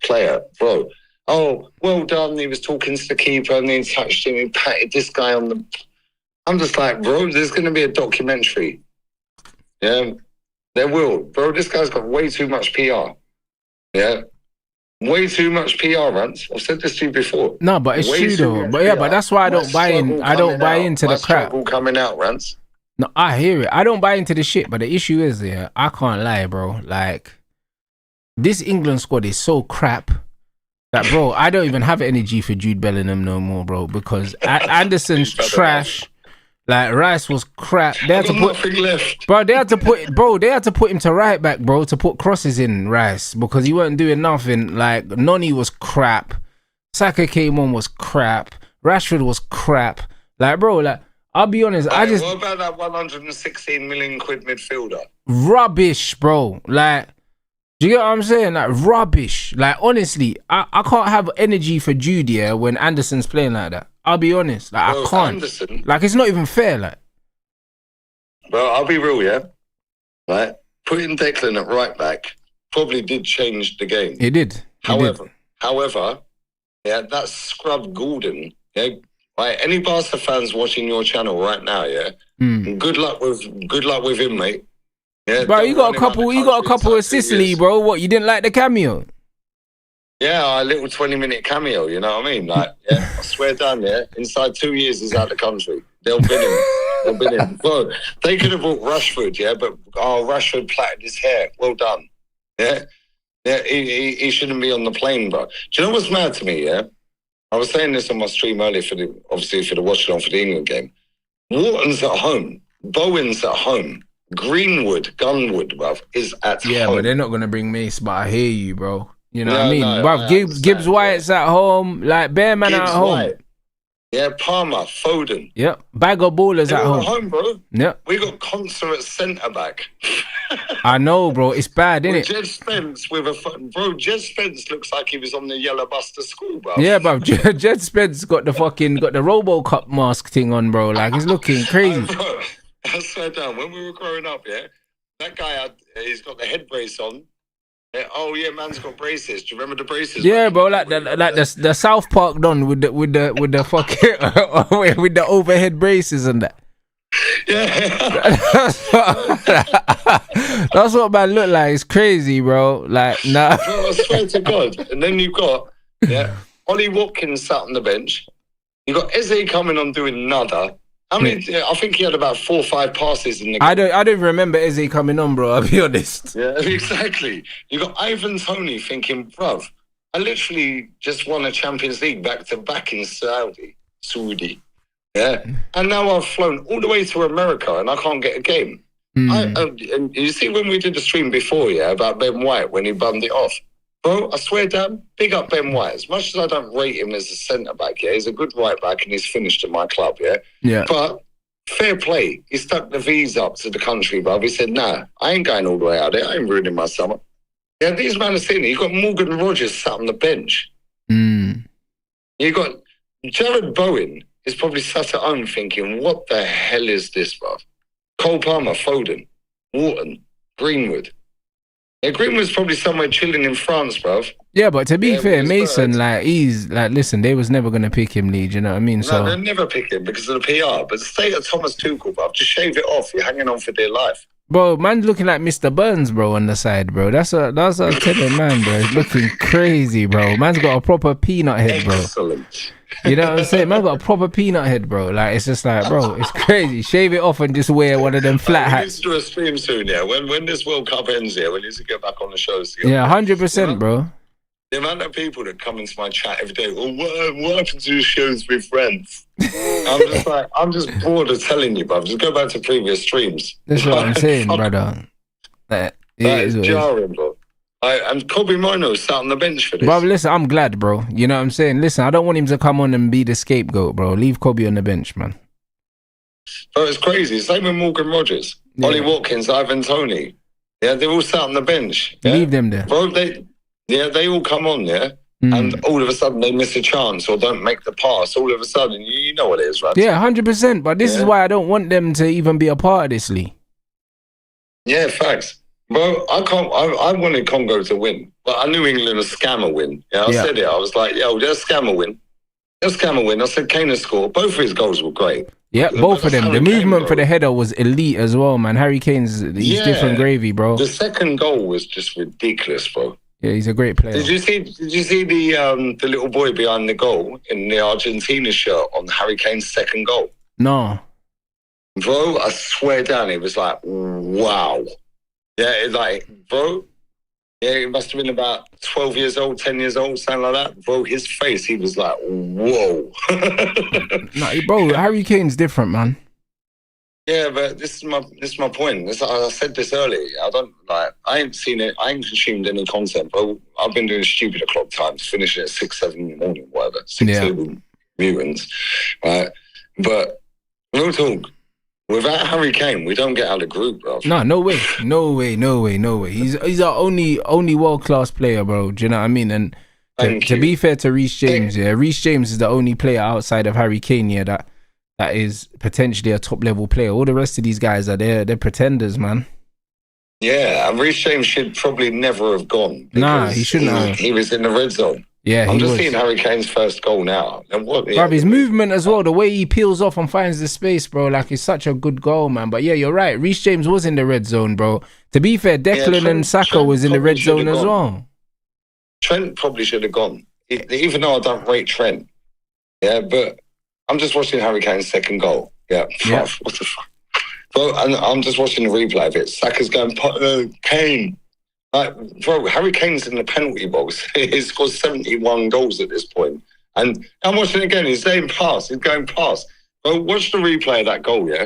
player, bro. Oh, well done. He was talking to the keeper and he touched him. He patted this guy on the... I'm just like, bro, there's going to be a documentary. Yeah, there will. Bro, this guy's got way too much PR. Yeah. Way too much PR, Rance. I've said this to you before. No, but it's true though. But yeah, but that's why I don't buy in. I don't buy into the crap. Coming out, Rance. No, I hear it. I don't buy into the shit, but the issue is, yeah, I can't lie, bro. Like, this England squad is so crap that, bro, I don't even have energy for Jude Bellingham no more, bro, because Anderson's trash. Like, Rice was crap. They had to put left. Bro, they had to put him to right back, bro, to put crosses in Rice because he weren't doing nothing. Like, Noni was crap. Saka came on was crap. Rashford was crap. Like, bro, like, I'll be honest, what about that 116 million quid midfielder? Rubbish, bro. Like, do you get what I'm saying? Like, rubbish. Like, honestly, I can't have energy for Jude, yeah, when Anderson's playing like that. I'll be honest. Like, I can't. Anderson, like, it's not even fair, like. Bro, I'll be real, yeah? Right? Putting Declan at right back probably did change the game. It did. However, yeah, that scrub Gordon, yeah, right? Any Barca fans watching your channel right now, yeah? Good luck with him, mate. Yeah, bro, you got a couple of Sicily, bro. What, you didn't like the cameo? Yeah, a little 20-minute cameo, you know what I mean? Like, yeah, I swear down there, inside 2 years he's out of the country. They'll bin him. Bro, they could have bought Rashford, yeah, but Rashford plaited his hair. Well done. Yeah? Yeah, he shouldn't be on the plane, bro. Do you know what's mad to me, yeah? I was saying this on my stream earlier for the watch along for the England game. Wharton's at home. Bowen's at home. Greenwood, Gunwood, bruv, is at home. Yeah, but they're not going to bring Mace, but I hear you, bro. You know what I mean? Bruv, Gibbs White's at home. Like, Bear Man at home. White. Yeah, Palmer, Foden. Yep. Bag of ballers at home. Bro. Yep. We got Conser centre-back. I know, bro. It's bad, isn't it? Jed Spence with Jed Spence looks like he was on the yellow bus to school, bro. Yeah, bro. Jed Spence got the RoboCop mask thing on, bro. Like, he's looking crazy. Bro, I swear down, when we were growing up, yeah, that guy he's got the head brace on. Yeah, oh yeah, man's got braces. Do you remember the braces? Yeah, bro, like the South Park done with the fucking with the overhead braces and that. Yeah, that's what man look like. It's crazy, bro. Like, nah. Bro, I swear to God. And then you've got Ollie Watkins sat on the bench. You got Eze coming on doing nada. I think he had about 4 or 5 passes in the game. I don't remember Eze coming on, bro. I'll be honest. Yeah, exactly. You got Ivan Toney thinking, bruv, I literally just won a Champions League back-to-back in Saudi. Yeah. And now I've flown all the way to America and I can't get a game. And you see when we did the stream before, yeah, about Ben White when he bummed it off. Bro, I swear down, big up Ben White. As much as I don't rate him as a centre-back, yeah, he's a good right-back and he's finished at my club, yeah? Yeah. But fair play. He stuck the V's up to the country, bruv. He said, nah, I ain't going all the way out there. I ain't ruining my summer. Yeah, these men are sitting there. You got Morgan Rogers sat on the bench. You got Jared Bowen, is probably sat at home thinking, what the hell is this, bruv? Cole Palmer, Foden, Wharton, Greenwood. Yeah, Greenwood's probably somewhere chilling in France, bruv. Yeah, but to be fair, with his Mason, birds. like, he's like, listen, they was never gonna pick him, Lee. Do you know what I mean? No, So they'll never pick him because of the PR. But the state of Thomas Tuchel, bruv, just shave it off. You're hanging on for dear life. bro, man's looking like Mr. Burns, bro, on the side, bro. That's what I'm telling man, bro. It's looking crazy, bro. Man's got a proper peanut head, bro. Excellent. You know what I'm saying? Man got a proper peanut head, bro. Like, it's just like, bro, it's crazy. Shave it off and just wear one of them flat We need hats. to do a stream soon, yeah. When this World Cup ends here, we need to get back on the shows together. Yeah, 100%, bro. The amount of people that come into my chat every day, well, what happened to the shows with friends? I'm just bored of telling you, bruv. Just go back to previous streams. That's what I'm saying, brother. Like, It's jarring, bro. And Kobe Mino sat on the bench for this. Bro, listen, I'm glad, bro. You know what I'm saying? Listen, I don't want him to come on and be the scapegoat, bro. Leave Kobe on the bench, man. Bro, it's crazy. Same with Morgan Rogers, Yeah. Ollie Watkins, Ivan Toney. Yeah, they're all sat on the bench. Yeah? Leave them there. Bro, they all come on there, and all of a sudden they miss a chance or don't make the pass. All of a sudden, you know what it is, right? Yeah, 100%. But this is why I don't want them to even be a part of this, Lee. Yeah, facts. Bro, I wanted Congo to win, but I knew England was scammer win. Yeah, I said it. I was like, yo, they're scammer win. They're scammer win. I said Kane scored. Both of his goals were great. Yeah, both of them. The Harry movement Kane, for bro. the header was elite as well, man. Harry Kane's he's different gravy, bro. The second goal was just ridiculous, bro. Yeah, he's a great player. Did you see the little boy behind the goal in the Argentina shirt on Harry Kane's second goal? No. Bro, I swear down, it was like, wow. Yeah, it's like, bro, yeah, it must have been about 12 years old, 10 years old, something like that. Bro, his face, he was like, whoa. Nah, bro, Harry Kane's different, man. Yeah, but this is my point. I said this earlier. I ain't seen it. I ain't consumed any content, bro. I've been doing stupid o'clock times, finishing at 6, 7 in the morning, whatever. 6, 7 mutants, right? But real talk, without Harry Kane, we don't get out of the group, bro. No way. He's our only world class player, bro. Do you know what I mean? And to be fair to Reece James, Reece James is the only player outside of Harry Kane, that is potentially a top level player. All the rest of these guys they're pretenders, man. Yeah, and Reece James should probably never have gone. Nah, he shouldn't have. He was in the red zone. Yeah, I'm he just was. seeing Harry Kane's first goal now. And what? Bro, his movement as well, the way he peels off and finds the space, bro, like it's such a good goal, man. But yeah, you're right. Reece James was in the red zone, bro. To be fair, Declan and Saka was in the red zone as well. Trent probably should have gone, even though I don't rate Trent. Yeah, but I'm just watching Harry Kane's second goal. Yeah. What the fuck? Bro, and I'm just watching the replay of it. Saka's going, Kane. Like, bro, Harry Kane's in the penalty box. He's scored 71 goals at this point. And I'm watching it again. He's going past. Bro, watch the replay of that goal, yeah?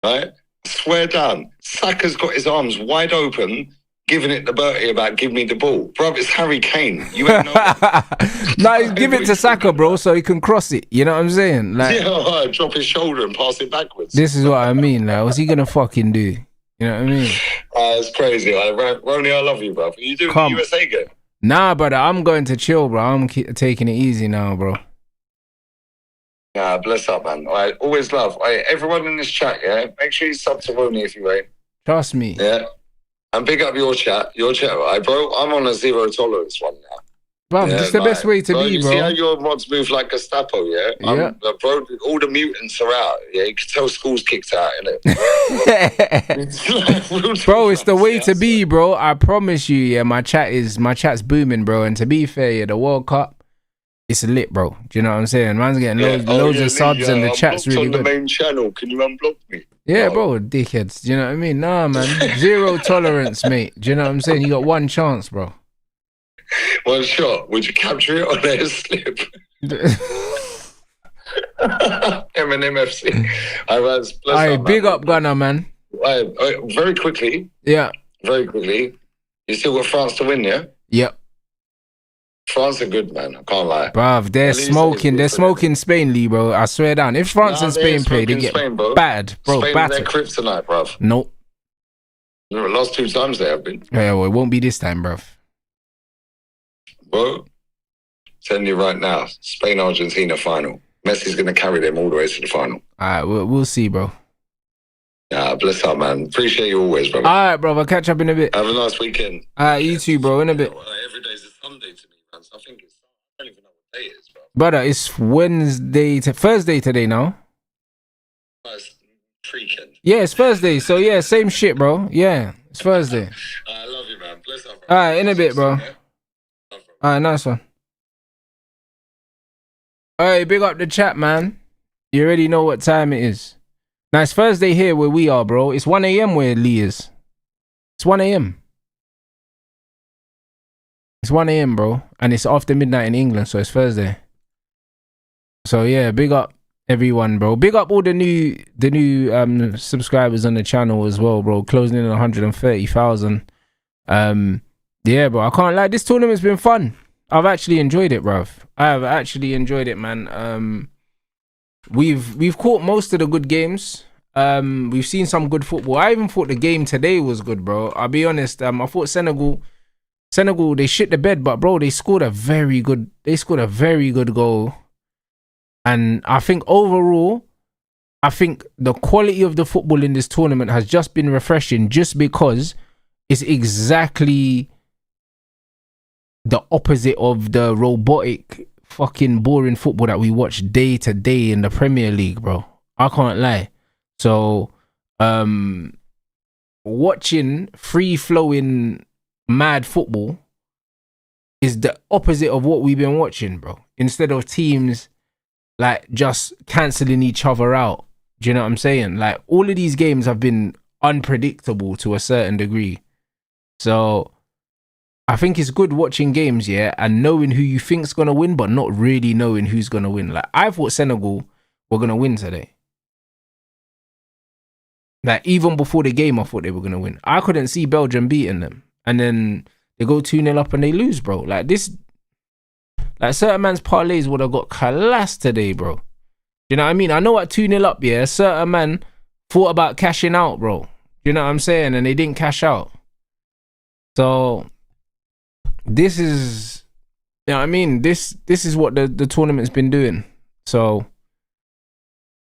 Right? Swear down. Saka's got his arms wide open, giving it to Bertie about give me the ball. Bro, it's Harry Kane. You ain't know. No, give it to Saka, bro, so he can cross it. You know what I'm saying? Like, yeah, drop his shoulder and pass it backwards. This is what I mean. Like, what's he gonna fucking do? You know what I mean? It's crazy. Like, Ronnie, I love you, bro. Are you doing the USA game? Nah, brother, I'm going to chill, bro. I'm taking it easy now, bro. Nah, bless up, man. All right, always love. All right, everyone in this chat, yeah? Make sure you sub to Ronnie if you ain't. Trust me. Yeah. And big up your chat, all right, bro? I'm on a zero tolerance one now. Bro, this is the best way to be, you bro. See how your mods move like Gestapo, yeah? Yeah. Bro, all the mutants are out. Yeah, you can tell school's kicked out, innit? Bro, it's the way to be, bro. I promise you, yeah, my chat's booming, bro. And to be fair, yeah, the World Cup, it's lit, bro. Do you know what I'm saying? Man's getting loads of subs and the chat's really good. On the main channel, can you unblock me? Yeah, bro, dickheads. Do you know what I mean? Nah, man. Zero tolerance, mate. Do you know what I'm saying? You got one chance, bro. One shot. Would you capture it on their slip? Eminem FC. All right, big up Gunner, man. Very quickly. Yeah. Very quickly. You still got France to win, yeah? Yep. France are good, man. I can't lie. Bruv, they're smoking Spain, Lee, bro. I swear down. If France and Spain play, they get battered, bro. Spain battered. Their kryptonite, bruv. Nope. The last 2 times they have been. Yeah, well, it won't be this time, bruv. Bro, telling you right now, Spain-Argentina final. Messi's going to carry them all the way to the final. All right, we'll see, bro. Bless up, man. Appreciate you always, brother. All right, brother. Catch up in a bit. Have a nice weekend. All right, you too, bro. In a bit. Every day's a Sunday to me, man. So I think it's. I don't even know what day it is, bro. Brother, it's Thursday today now. It's freaking. Yeah, it's Thursday. So yeah, same shit, bro. Yeah, it's Thursday. I love you, man. Bless up, bro. All right, in a bit, bro. All right, nice one. All right, big up the chat, man. You already know what time it is. Now, it's Thursday here where we are, bro. It's 1 a.m. where Lee is. It's 1 a.m. It's 1 a.m., bro. And it's after midnight in England, so it's Thursday. So, yeah, big up everyone, bro. Big up all the new subscribers on the channel as well, bro. Closing in on 130,000. Yeah, bro. I can't lie. This tournament's been fun. I've actually enjoyed it, bruv. I have actually enjoyed it, man. We've caught most of the good games. We've seen some good football. I even thought the game today was good, bro. I'll be honest. I thought Senegal, they shit the bed, but bro, they scored a very good goal. And I think overall, the quality of the football in this tournament has just been refreshing, just because it's exactly the opposite of the robotic fucking boring football that we watch day to day in the Premier League, bro. I can't lie. So watching free flowing mad football is the opposite of what we've been watching, bro. Instead of teams like just cancelling each other out. Do you know what I'm saying? Like, all of these games have been unpredictable to a certain degree. So I think it's good watching games, yeah, and knowing who you think's gonna win, but not really knowing who's gonna win. Like, I thought Senegal were gonna win today. Like, even before the game, I thought they were gonna win. I couldn't see Belgium beating them, and then they go 2-0 up and they lose, bro. Like, this, like, certain man's parlays would have got collapsed today, bro. You know what I mean? I know at 2-0 up, yeah, certain man thought about cashing out, bro. You know what I'm saying? And they didn't cash out. So this is, you know what I mean? This is what the tournament's been doing. So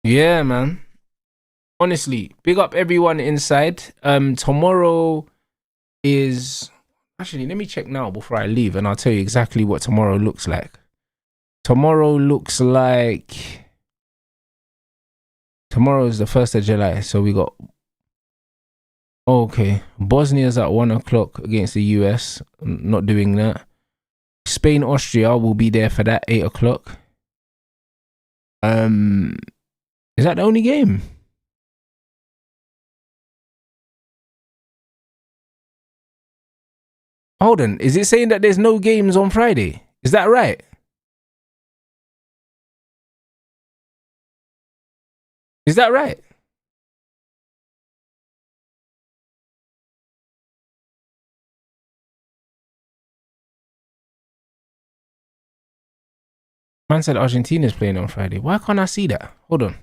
yeah, man. Honestly, big up everyone inside. Tomorrow is, actually, let me check now before I leave, and I'll tell you exactly what tomorrow looks like. Tomorrow looks like, tomorrow is the 1st of July, so we got, okay, Bosnia's at 1 o'clock against the US. Not doing that. Spain, Austria will be there for that, 8 o'clock. Is that the only game? Hold on, is it saying that there's no games on Friday? Is that right? Is that right? Man said Argentina's playing on Friday. Why can't I see that? Hold on.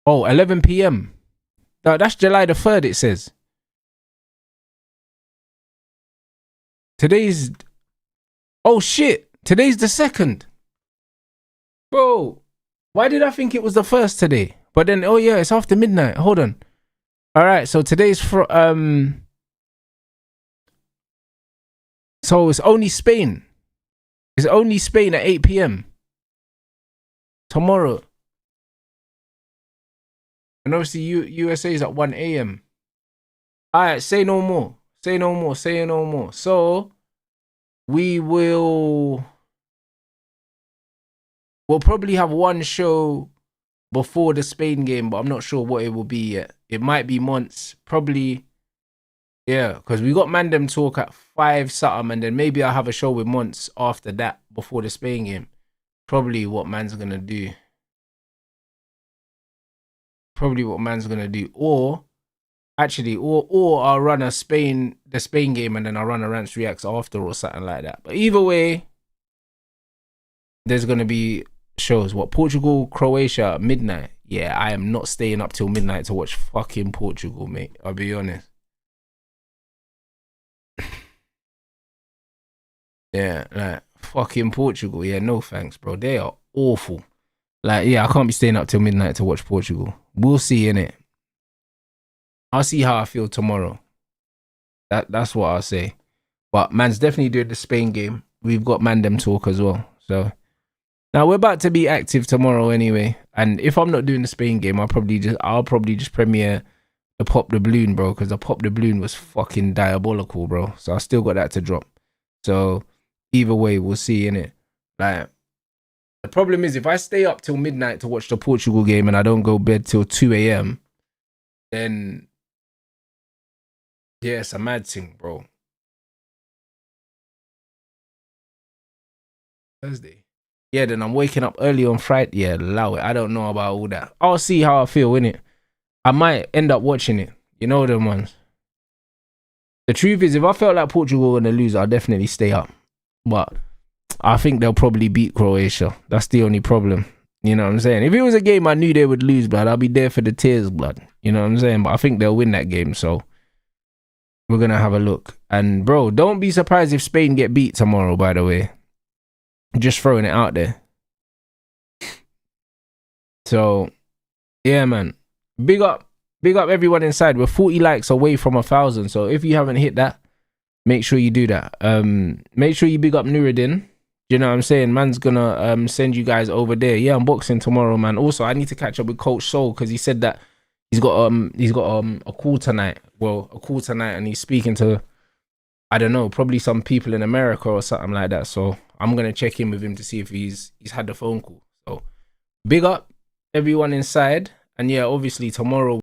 Oh, 11 p.m. No, that's July the 3rd, it says. Today's, oh shit, today's the 2nd. Bro, why did I think it was the 1st today? But then, oh yeah, it's after midnight. Hold on. All right, so today's so it's only Spain. It's only Spain at 8 p.m. tomorrow. And obviously USA is at 1 a.m. All right, say no more. Say no more. Say no more. So we'll probably have one show before the Spain game, but I'm not sure what it will be yet. It might be months. Probably, yeah, because we got Mandem talk at 5 something, and then maybe I'll have a show with months after that before the Spain game. Probably what man's gonna do. Or actually, or I'll run the Spain game, and then I'll run a Rants Reacts after or something like that. But either way, there's gonna be shows. What, Portugal, Croatia at midnight? Yeah, I am not staying up till midnight to watch fucking Portugal, mate. I'll be honest. Yeah, like, fucking Portugal. Yeah, no thanks, bro. They are awful. Like, yeah, I can't be staying up till midnight to watch Portugal. We'll see, innit? I'll see how I feel tomorrow. That's what I'll say. But man's definitely doing the Spain game. We've got Mandem talk as well. So now we're about to be active tomorrow anyway. And if I'm not doing the Spain game, I'll probably just premiere the Pop the Balloon, bro, because the Pop the Balloon was fucking diabolical, bro. So I still got that to drop. So either way, we'll see, innit? Like, the problem is if I stay up till midnight to watch the Portugal game and I don't go bed till 2 a.m., then yeah, it's a mad thing, bro. Thursday. Yeah, then I'm waking up early on Friday. Yeah, allow it. I don't know about all that. I'll see how I feel, innit? I might end up watching it. You know them ones. The truth is, if I felt like Portugal were going to lose, I'll definitely stay up. But I think they'll probably beat Croatia. That's the only problem. You know what I'm saying? If it was a game I knew they would lose, blood, I'll be there for the tears, blood. You know what I'm saying? But I think they'll win that game, so we're going to have a look. And, bro, don't be surprised if Spain get beat tomorrow, by the way. Just throwing it out there. So, yeah, man. Big up everyone inside. We're 40 likes away from 1,000. So if you haven't hit that, make sure you do that. Make sure you big up Nuruddin. You know what I'm saying? Man's gonna send you guys over there. Yeah, I'm boxing tomorrow, man. Also, I need to catch up with Coach Soul because he said that he's got a call tonight. Well, a call tonight, and he's speaking to, I don't know, probably some people in America or something like that. So I'm gonna check in with him to see if he's had the phone call. So big up everyone inside. And yeah, obviously tomorrow